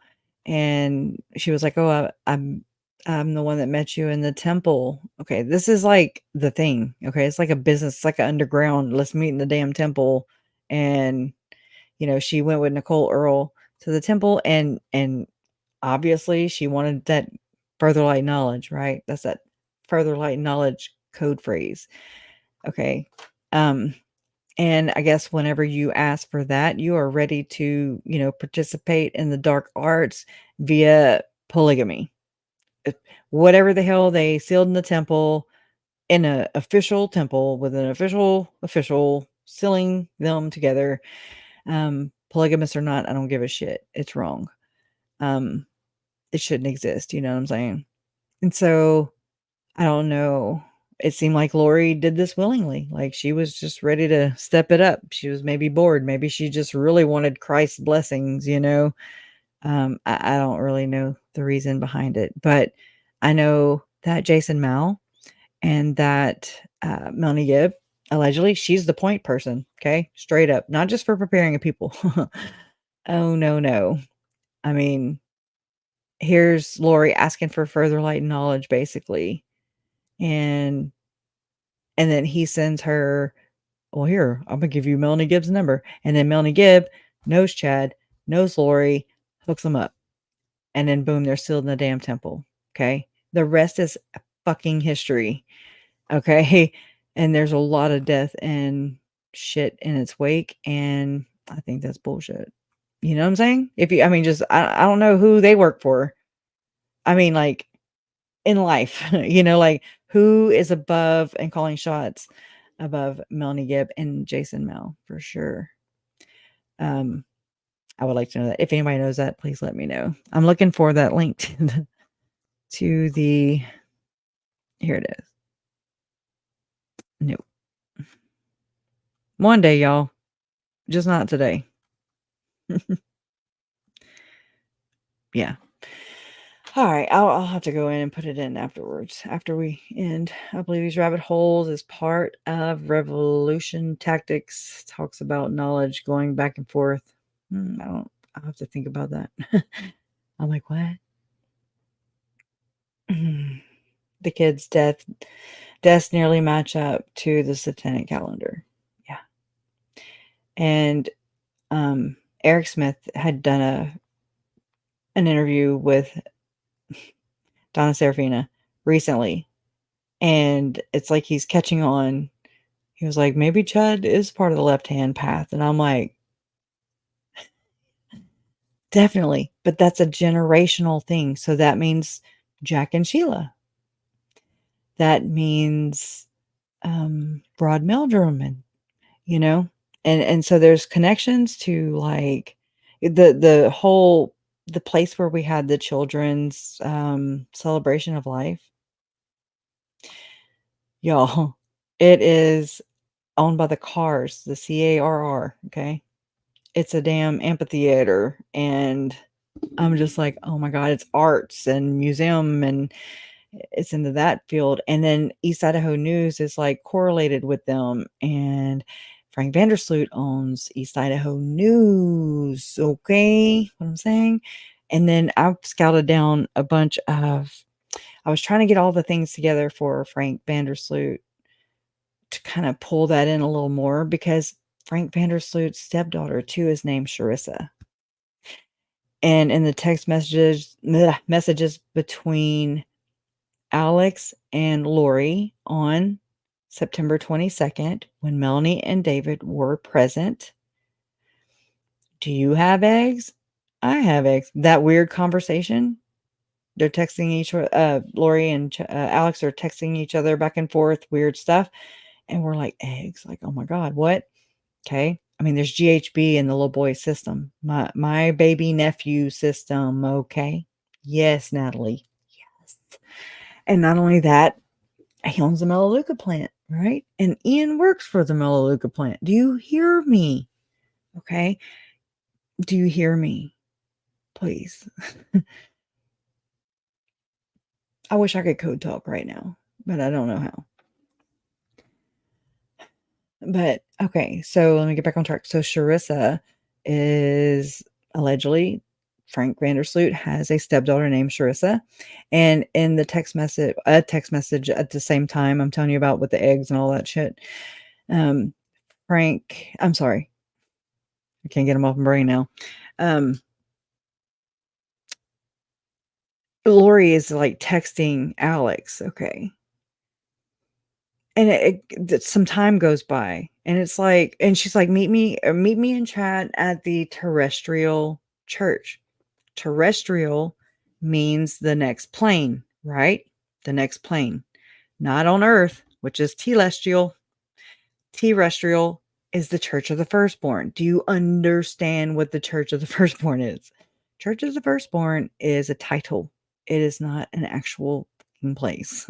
and she was like, "Oh, I'm the one that met you in the temple." Okay, this is like the thing. Okay, it's like a business, it's like an underground. Let's meet in the damn temple, and you know, she went with Nicole Earl to the temple, and obviously she wanted that further light knowledge, right? That's that further light knowledge code phrase. Okay. And I guess whenever you ask for that, you are ready to, you know, participate in the dark arts via polygamy. Whatever the hell they sealed in the temple, in an official temple with an official sealing them together. Polygamous or not, I don't give a shit. It's wrong. It shouldn't exist. You know what I'm saying? And so I don't know. It seemed like Lori did this willingly. Like she was just ready to step it up. She was maybe bored. Maybe she just really wanted Christ's blessings, you know. I don't really know the reason behind it, but I know that Jason Mao and that Melanie Gibb, allegedly, she's the point person. Okay, straight up, not just for preparing people. Oh no. I mean, here's Lori asking for further light and knowledge, basically, and then he sends her, well, here, I'm gonna give you Melanie Gibb's number. And then Melanie Gibb knows Chad, knows Lori, hooks them up. And then boom, they're sealed in the damn temple. Okay. The rest is fucking history. Okay. And there's a lot of death and shit in its wake. And I think that's bullshit. You know what I'm saying? I mean, just, I don't know who they work for. I mean, like in life, you know, like who is above and calling shots above Melanie Gibb and Jason Mao for sure. I would like to know that. If anybody knows that, please let me know. I'm looking for that link to the, here it is. Nope. One day, y'all. Just not today. Yeah. All right. I'll have to go in and put it in afterwards. After we end. I believe these rabbit holes is part of revolution tactics. Talks about knowledge going back and forth. I'll have to think about that. I'm like, what? The kids' deaths nearly match up to the satanic calendar. Yeah. And Eric Smith had done an interview with Donna Serafina recently, and it's like he's catching on. He was like, maybe Chad is part of the left-hand path. And I'm like, definitely, but that's a generational thing. So that means Jack and Sheila. That means broad meldrum, and and so there's connections to like the place where we had the children's celebration of life. Y'all, it is owned by the Cars, the CARR. Okay, it's a damn amphitheater, and I'm just like, oh my god, it's arts and museum, and it's into that field. And then East Idaho News is like correlated with them, and Frank Vandersloot owns East Idaho News. Okay, what I'm saying. And then I've scouted down a bunch of, I was trying to get all the things together for Frank Vandersloot to kind of pull that in a little more, because Frank Vandersloot's stepdaughter too is named Sharissa. And in the text messages between Alex and Lori on September 22nd, when Melanie and David were present. Do you have eggs? I have eggs. That weird conversation. They're texting each other. Lori and Alex are texting each other back and forth, weird stuff. And we're like, eggs? Like, oh my God, what? Okay. I mean, there's GHB in the little boy system. My baby nephew system. Okay. Yes, Natalie. Yes. And not only that, he owns the Melaleuca plant, right? And Ian works for the Melaleuca plant. Do you hear me? Okay. Do you hear me? Please. I wish I could code talk right now, but I don't know how. But okay, so let me get back on track. So Sharissa is allegedly, Frank Vandersloot has a stepdaughter named Sharissa. And in the a text message at the same time I'm telling you about with the eggs and all that shit. Frank, I'm sorry. I can't get them off my brain now. Lori is like texting Alex, okay. And some time goes by, and it's like, and she's like, meet me in chat at the terrestrial church. Terrestrial means the next plane, right? The next plane, not on earth, which is telestial. Terrestrial is the Church of the Firstborn. Do you understand what the Church of the Firstborn is? Church of the Firstborn is a title. It is not an actual place.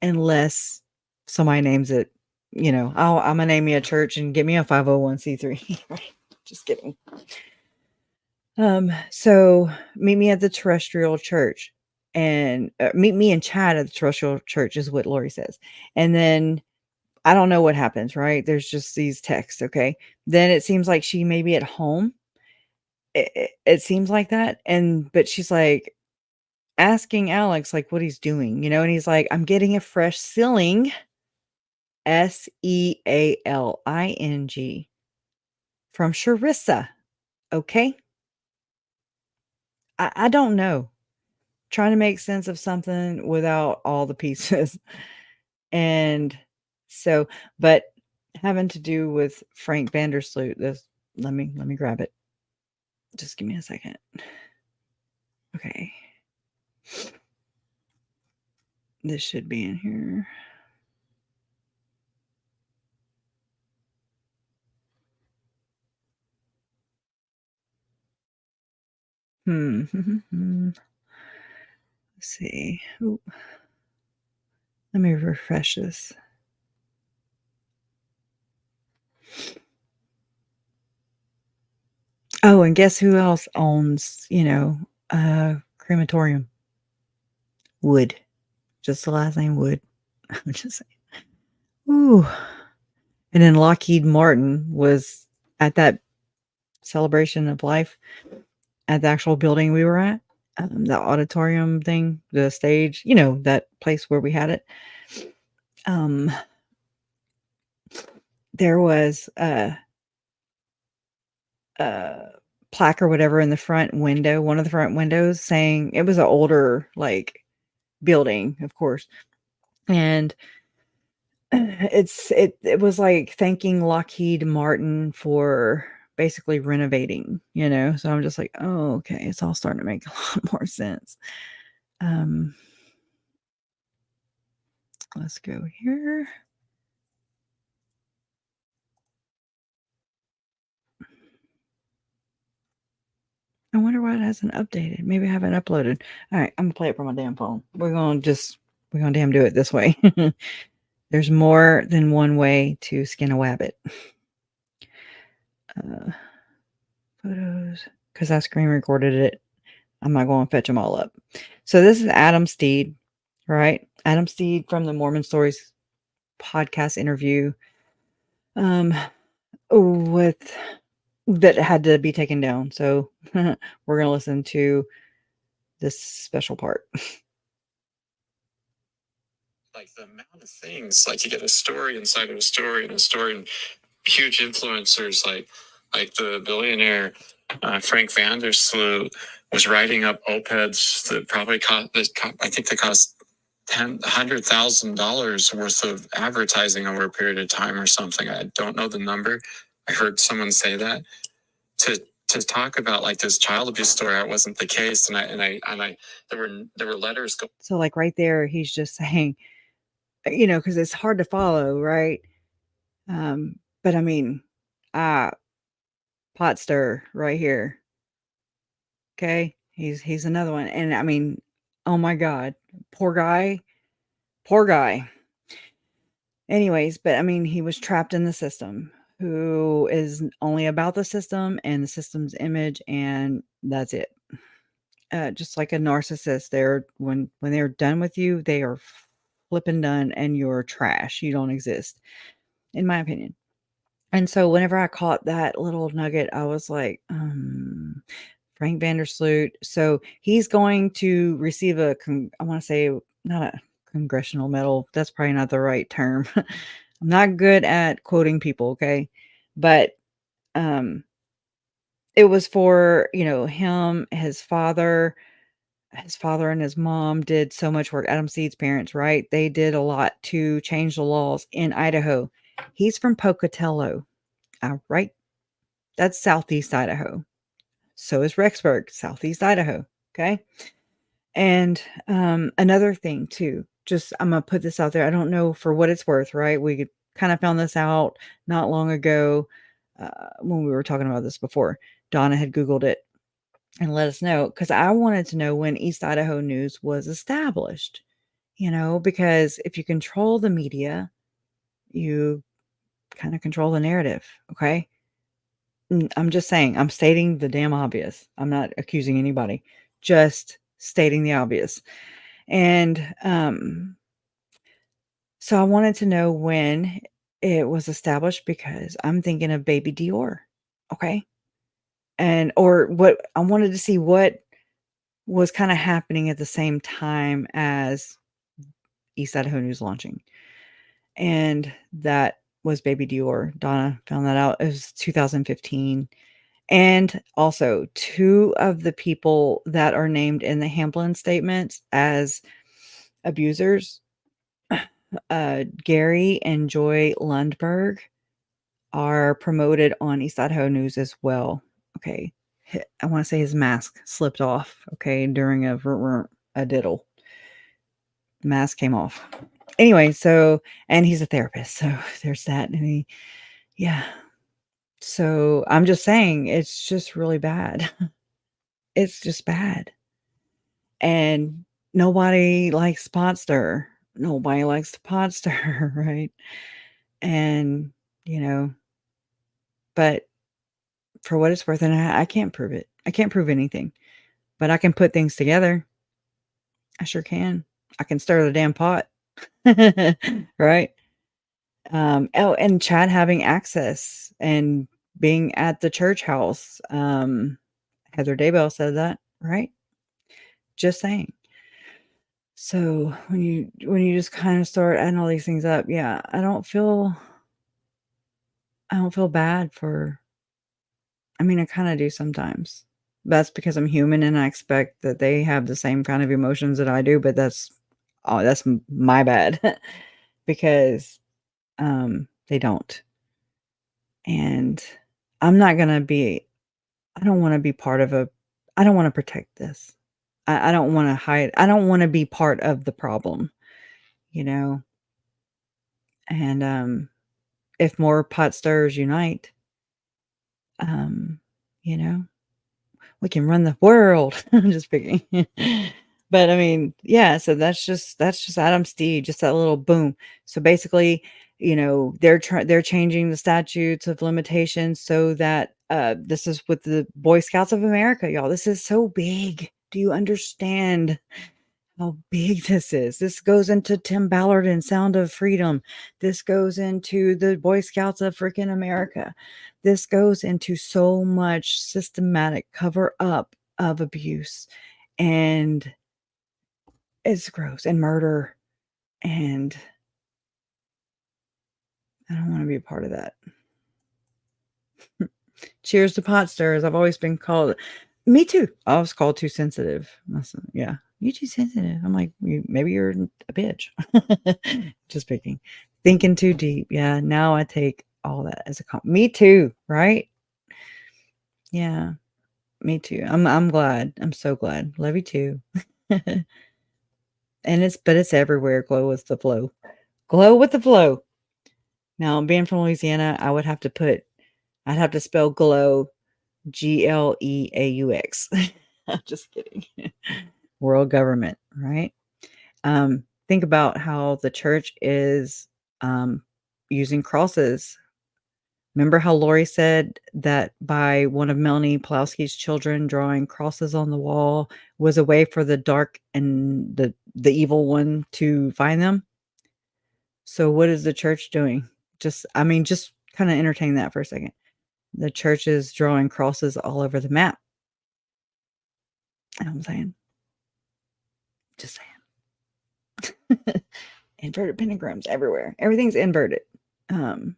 Unless somebody names it, I'm gonna name me a church and get me a 501c3. Just kidding. So meet me at the terrestrial church, and meet me in chat at the terrestrial church is what Lori says. And then I don't know what happens, right? There's just these texts. Okay. Then it seems like she may be at home. It seems like that. But she's like asking Alex like what he's doing, and he's like, I'm getting a fresh sealing, SEALING, from Sharissa. Okay. I don't know. Trying to make sense of something without all the pieces. And so, but having to do with Frank Vandersloot, let me grab it. Just give me a second. Okay. This should be in here. Let's see. Ooh. Let me refresh this. Oh, and guess who else owns, crematorium? Wood. Just the last name Wood. I'm just saying. Ooh. And then Lockheed Martin was at that celebration of life at the actual building we were at, the auditorium thing, the stage, that place where we had it. There was a plaque or whatever in the front window, one of the front windows, saying it was an older building, of course. And it was like thanking Lockheed Martin for basically renovating, so I'm just like, oh, okay, it's all starting to make a lot more sense. Let's go here. I wonder why it hasn't updated. Maybe I haven't uploaded. All right, I'm gonna play it from my damn phone. We're gonna damn do it this way. There's more than one way to skin a wabbit. Photos, because I screen recorded it. I'm not going to fetch them all up. So this is Adam Steed, right? Adam Steed from the Mormon Stories podcast interview, with that had to be taken down. So we're going to listen to this special part. Like the amount of things, like you get a story inside of a story and a story, and huge influencers like the billionaire Frank Vandersloot was writing up op-eds that probably cost, I think they cost $100,000 worth of advertising over a period of time or something. I don't know the number. I heard someone say that to talk about like this child abuse story. It wasn't the case, and I there were letters. So like right there, he's just saying, you know, because it's hard to follow, right? But I mean, pot stir right here. Okay, he's another one, and I mean, oh my God, poor guy. Anyways, but I mean, he was trapped in the system, who is only about the system and the system's image, and that's it. Just like a narcissist, when they're done with you, they are flipping done, and you're trash. You don't exist, in my opinion. And so whenever I caught that little nugget, I was like, Frank Vandersloot. So he's going to receive I want to say, not a congressional medal. That's probably not the right term. I'm not good at quoting people. Okay. But, it was for, you know, him, his father and his mom did so much work. Adam Steed's parents, right? They did a lot to change the laws in Idaho. He's from Pocatello. Right? That's Southeast Idaho. So is Rexburg, Southeast Idaho. Okay. And another thing too, just I'm going to put this out there. I don't know for what it's worth, right? We kind of found this out not long ago when we were talking about this before. Donna had Googled it and let us know, because I wanted to know when East Idaho News was established, you know, because if you control the media, you kind of control the narrative. Okay. I'm just saying, I'm stating the damn obvious. I'm not accusing anybody, just stating the obvious. And so I wanted to know when it was established, because I'm thinking of baby Dior. Okay. Or what I wanted to see what was kind of happening at the same time as East Idaho News launching. And that was baby Dior. Donna found that out. It was 2015. And also 2 of the people that are named in the Hamblin statements as abusers, Gary and Joy Lundberg, are promoted on East Idaho News as well. Okay. I want to say his mask slipped off. Okay. During a diddle. Mask came off. Anyway, and he's a therapist. So there's that. And yeah. So I'm just saying, it's just really bad. It's just bad. And nobody likes pot stir. Nobody likes the pot stir, right? And, you know, but for what it's worth, and I can't prove it. I can't prove anything, but I can put things together. I sure can. I can stir the damn pot. Right? And Chad having access and being at the church house. Heather Daybell said that, right? Just saying. So when you just kind of start adding all these things up, yeah, I don't feel bad for, I mean, I kind of do sometimes. That's because I'm human and I expect that they have the same kind of emotions that I do, but that's my bad because they don't. And I'm not going to be, I don't want to be part of I don't want to protect this. I don't want to hide. I don't want to be part of the problem, you know. And if more pot stirrers unite, um, you know, we can run the world. I'm just picking. But I mean, yeah, so that's just Adam's deed, just that little boom. So basically, you know, they're changing the statutes of limitations so that this is with the Boy Scouts of America, y'all. This is so big. Do you understand how big this is? This goes into Tim Ballard and Sound of Freedom. This goes into the Boy Scouts of freaking America. This goes into so much systematic cover up of abuse, and it's gross, and murder, and I don't want to be a part of that. Cheers to pot stirrers. I've always been called, me too. I was called too sensitive. Yeah, you too sensitive. I'm like, maybe you're a bitch. Just picking. Thinking too deep. Yeah, now I take all that as a compliment. Me too, right? Yeah, me too. I'm glad. I'm so glad. Love you too. And it's everywhere. Glow with the flow. Glow with the flow. Now, being from Louisiana, I'd have to spell glow GLEAUX. I'm just kidding. World government, right? Think about how the church is using crosses. Remember how Lori said that by one of Melanie Pulowski's children drawing crosses on the wall was a way for the dark and the evil one to find them? So what is the church doing? Just kind of entertain that for a second. The church is drawing crosses all over the map. You know what I'm saying? Just saying. Inverted pentagrams everywhere. Everything's inverted on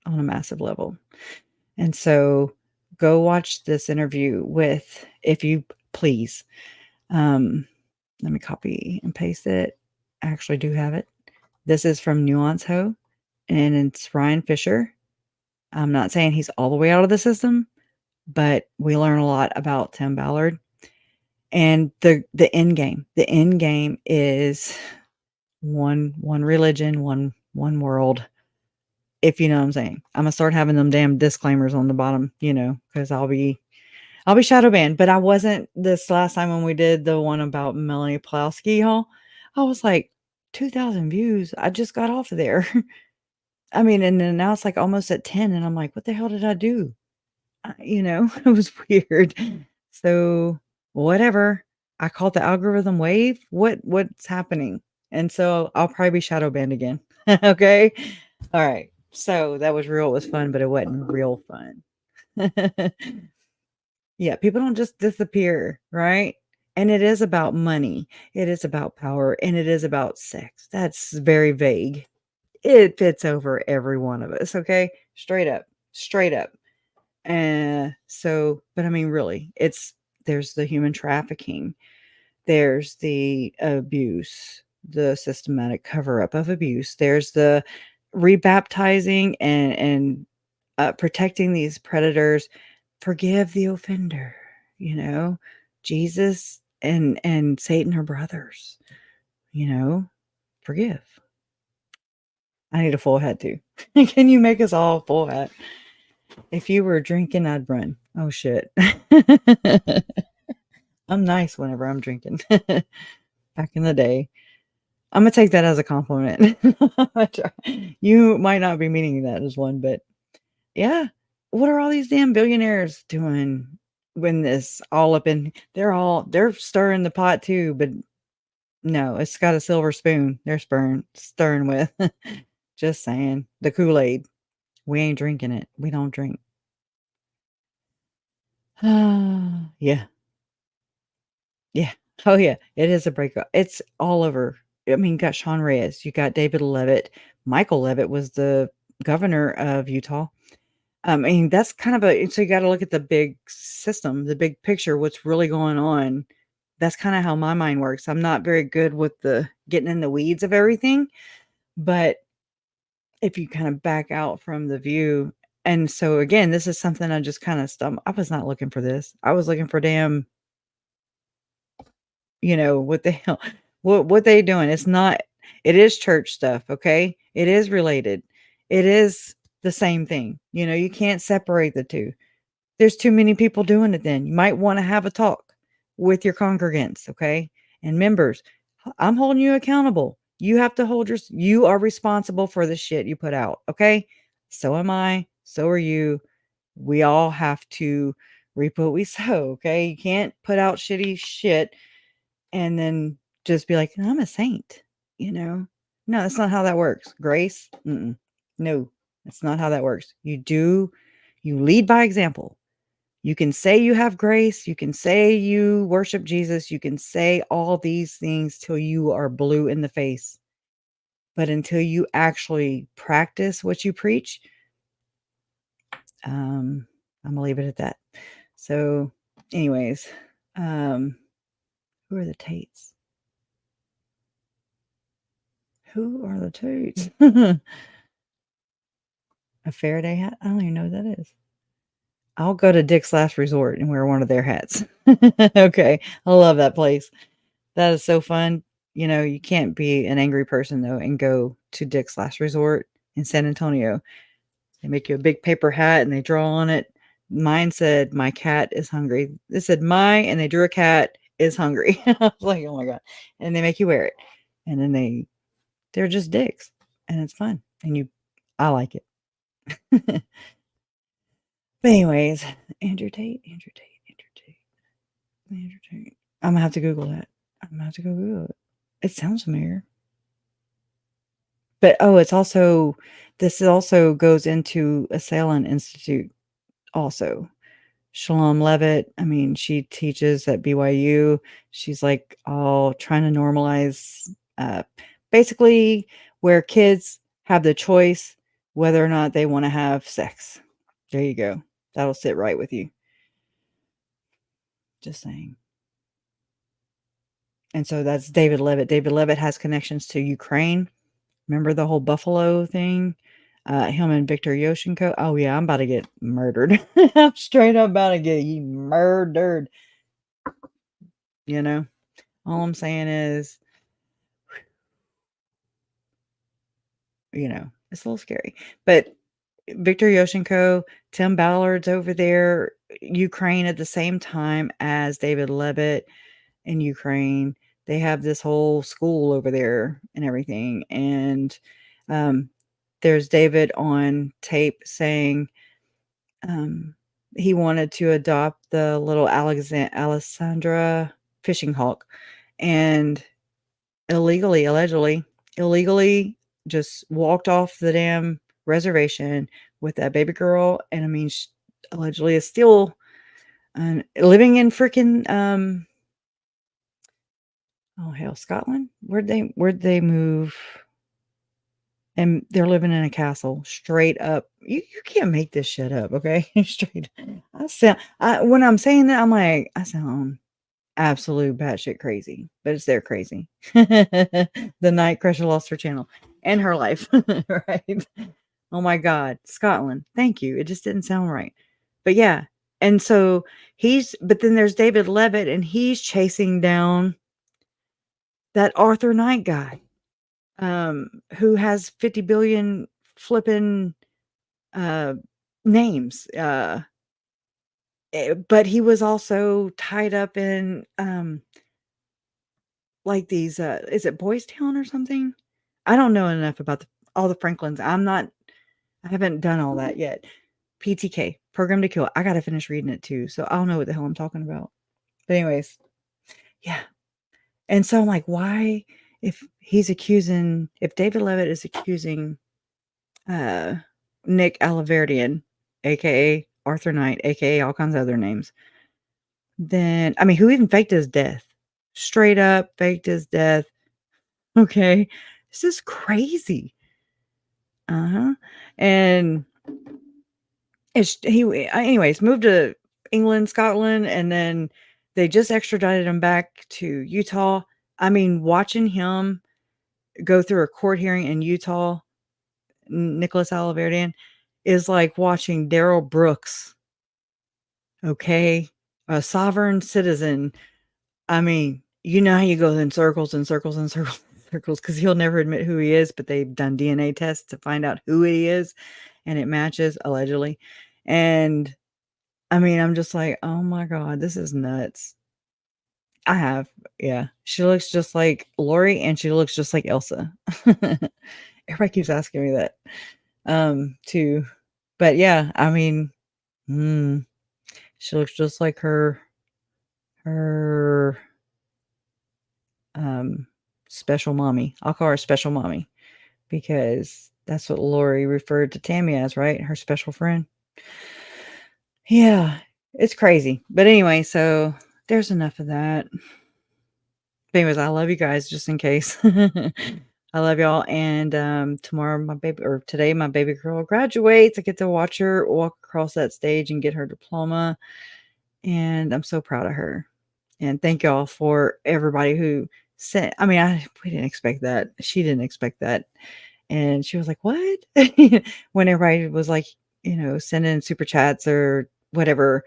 a massive level. And so go watch this interview with, if you please. Let me copy and paste it. I actually do have it. This is from Nuance Ho, and it's Ryan Fisher. I'm not saying he's all the way out of the system, but we learn a lot about Tim Ballard. And the end game. The end game is one religion, one world. If you know what I'm saying. I'm gonna start having them damn disclaimers on the bottom, because I'll be shadow banned. But I wasn't this last time when we did the one about Melanie Pulowski, y'all. I was like, 2,000 views. I just got off of there. I mean, and then now it's like almost at 10, and I'm like, what the hell did I do? It was weird. So whatever. I call it the algorithm wave. What's happening? And so I'll probably be shadow banned again. Okay. All right. So that was real. It was fun, but it wasn't real fun. Yeah. People don't just disappear. Right. And it is about money. It is about power, and it is about sex. That's very vague. It fits over every one of us. Okay. Straight up. But I mean, really, there's the human trafficking, there's the abuse, the systematic cover up of abuse, there's the rebaptizing and protecting these predators. Forgive the offender. Jesus and Satan are brothers. Forgive. I need a full hat too. Can you make us all a full hat? If you were drinking, I'd run. Oh, shit. I'm nice whenever I'm drinking. Back in the day. I'm going to take that as a compliment. You might not be meaning that as one, but yeah. What are all these damn billionaires doing when this all up in... They're stirring the pot too, but no, it's got a silver spoon. They're stirring with. Just saying. The Kool-Aid. We ain't drinking it. We don't drink. Yeah. Yeah. Oh, yeah. It is a breakup. It's all over. I mean, you got Sean Reyes. You got David Levitt. Michael Levitt was the governor of Utah. I mean, that's kind of so you got to look at the big system, the big picture, what's really going on. That's kind of how my mind works. I'm not very good with the getting in the weeds of everything, but if you kind of back out from the view. And so again, this is something I just kind of I was not looking for this. I was looking for damn what the hell, what they doing? It's not, it is church stuff. Okay. It is related. It is the same thing. You can't separate the two. There's too many people doing it then. You might want to have a talk with your congregants, okay? And members, I'm holding you accountable. You have to you are responsible for the shit you put out, okay? So am I. So are you. We all have to reap what we sow, okay? You can't put out shitty shit and then just be like, I'm a saint, No, that's not how that works. Grace? No, that's not how that works. You lead by example. You can say you have grace. You can say you worship Jesus. You can say all these things till you are blue in the face. But until you actually practice what you preach, I'm going to leave it at that. So anyways, who are the Tates? Who are the Tates? A Faraday hat? I don't even know what that is. I'll go to Dick's Last Resort and wear one of their hats. Okay. I love that place. That is so fun. You can't be an angry person though and go to Dick's Last Resort in San Antonio. They make you a big paper hat and they draw on it. Mine said, "My cat is hungry." It said and they drew a cat is hungry. I was like, oh my God. And they make you wear it. And then they're just dicks and it's fun. And I like it. But anyways, Andrew Tate. I'm gonna have to Google that. I'm gonna have to go Google it. It sounds familiar. But this also goes into Assailant Institute also. Shalom Levitt, she teaches at BYU. She's like all trying to normalize basically where kids have the choice whether or not they want to have sex. There you go. That'll sit right with you. Just saying. And so that's David Levitt. David Levitt has connections to Ukraine. Remember the whole Buffalo thing? Him and Victor Yoshenko. Oh, yeah, I'm about to get murdered. I'm straight up about to get murdered. All I'm saying is, it's a little scary. But Victor Yoshenko, Tim Ballard's over there, Ukraine at the same time as David Levitt in Ukraine. They have this whole school over there and everything. And there's David on tape saying he wanted to adopt the little Alessandra fishing hawk and allegedly just walked off the damn reservation with that baby girl. And she allegedly is still living in freaking Scotland. Where'd they move? And they're living in a castle. Straight up, you can't make this shit up, okay? Straight. When I'm saying that, I'm like, I sound absolute batshit crazy, but it's their crazy. The night Crusher lost her channel and her life, right? Oh my God, Scotland. Thank you. It just didn't sound right, but yeah. And so but then there's David Levitt, and he's chasing down that Arthur Knight guy, who has 50 billion flipping names. But he was also tied up in like these is it Boys Town or something? I don't know enough about all the Franklins. I haven't done all that yet. PTK, Program to Kill. I gotta finish reading it too, so I don't know what the hell I'm talking about. But anyways, yeah. And so I'm like, why, if David Levitt is accusing Nick Alaverdian, aka Arthur Knight, aka all kinds of other names, then who even faked his death? Straight up faked his death. Okay. This is crazy. And anyways, moved to England, Scotland, and then they just extradited him back to Utah. Watching him go through a court hearing in Utah, Nicholas Alaverdian, is like watching Daryl Brooks. Okay. A sovereign citizen. you know how you go in circles and circles and circles and circles because he'll never admit who he is, but they've done DNA tests to find out who he is, and it matches allegedly. And I mean, I'm just like, oh my God, this is nuts. Yeah. She looks just like Lori, and she looks just like Elsa. Everybody keeps asking me that, too. But yeah, I mean, she looks just like her special mommy. I'll call her special mommy because that's what Lori referred to Tammy as, right? Her special friend. Yeah, it's crazy. But anyway, so there's enough of that. But anyways, I love you guys just in case. I love y'all. And today my baby girl graduates. I get to watch her walk across that stage and get her diploma. And I'm so proud of her. And thank y'all for everybody who sent. I mean, we didn't expect that. She didn't expect that. And she was like, what? When everybody was like, sending super chats or whatever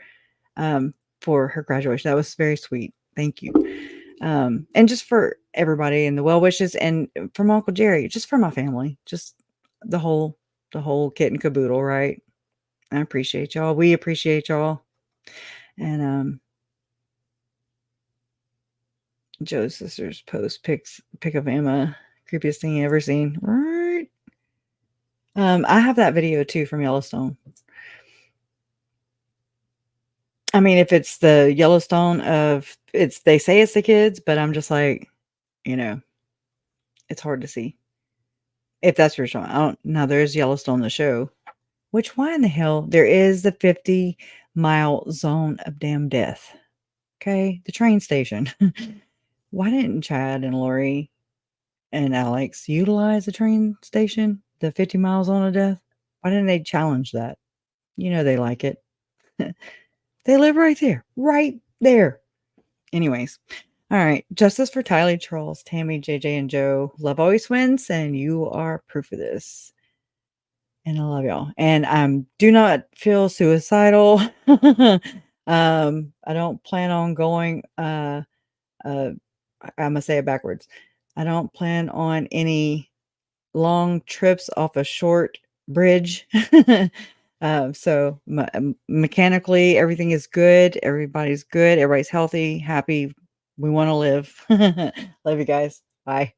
for her graduation. That was very sweet. Thank you. And just for everybody and the well wishes, and from Uncle Jerry, just for my family, just the whole kit and caboodle, right? I appreciate y'all. We appreciate y'all. And Joe's sister's post pic of Emma, creepiest thing you ever seen. Right. I have that video too from Yellowstone. I mean, if it's the Yellowstone they say it's the kids, but I'm just like, it's hard to see. If that's what you're talking about. Now there's Yellowstone, the show. Which, why in the hell? There is the 50-mile zone of damn death. Okay? The train station. Why didn't Chad and Lori and Alex utilize the train station? The 50 mile zone of death? Why didn't they challenge that? They like it. They live right there. Right there. Anyways. All right. Justice for Tylee, Charles, Tammy, JJ, and Joe. Love always wins, and you are proof of this. And I love y'all. And do not feel suicidal. I don't plan on going I'm gonna say it backwards. I don't plan on any long trips off a short bridge. So mechanically, everything is good. Everybody's good. Everybody's healthy, happy. We want to live. Love you guys. Bye.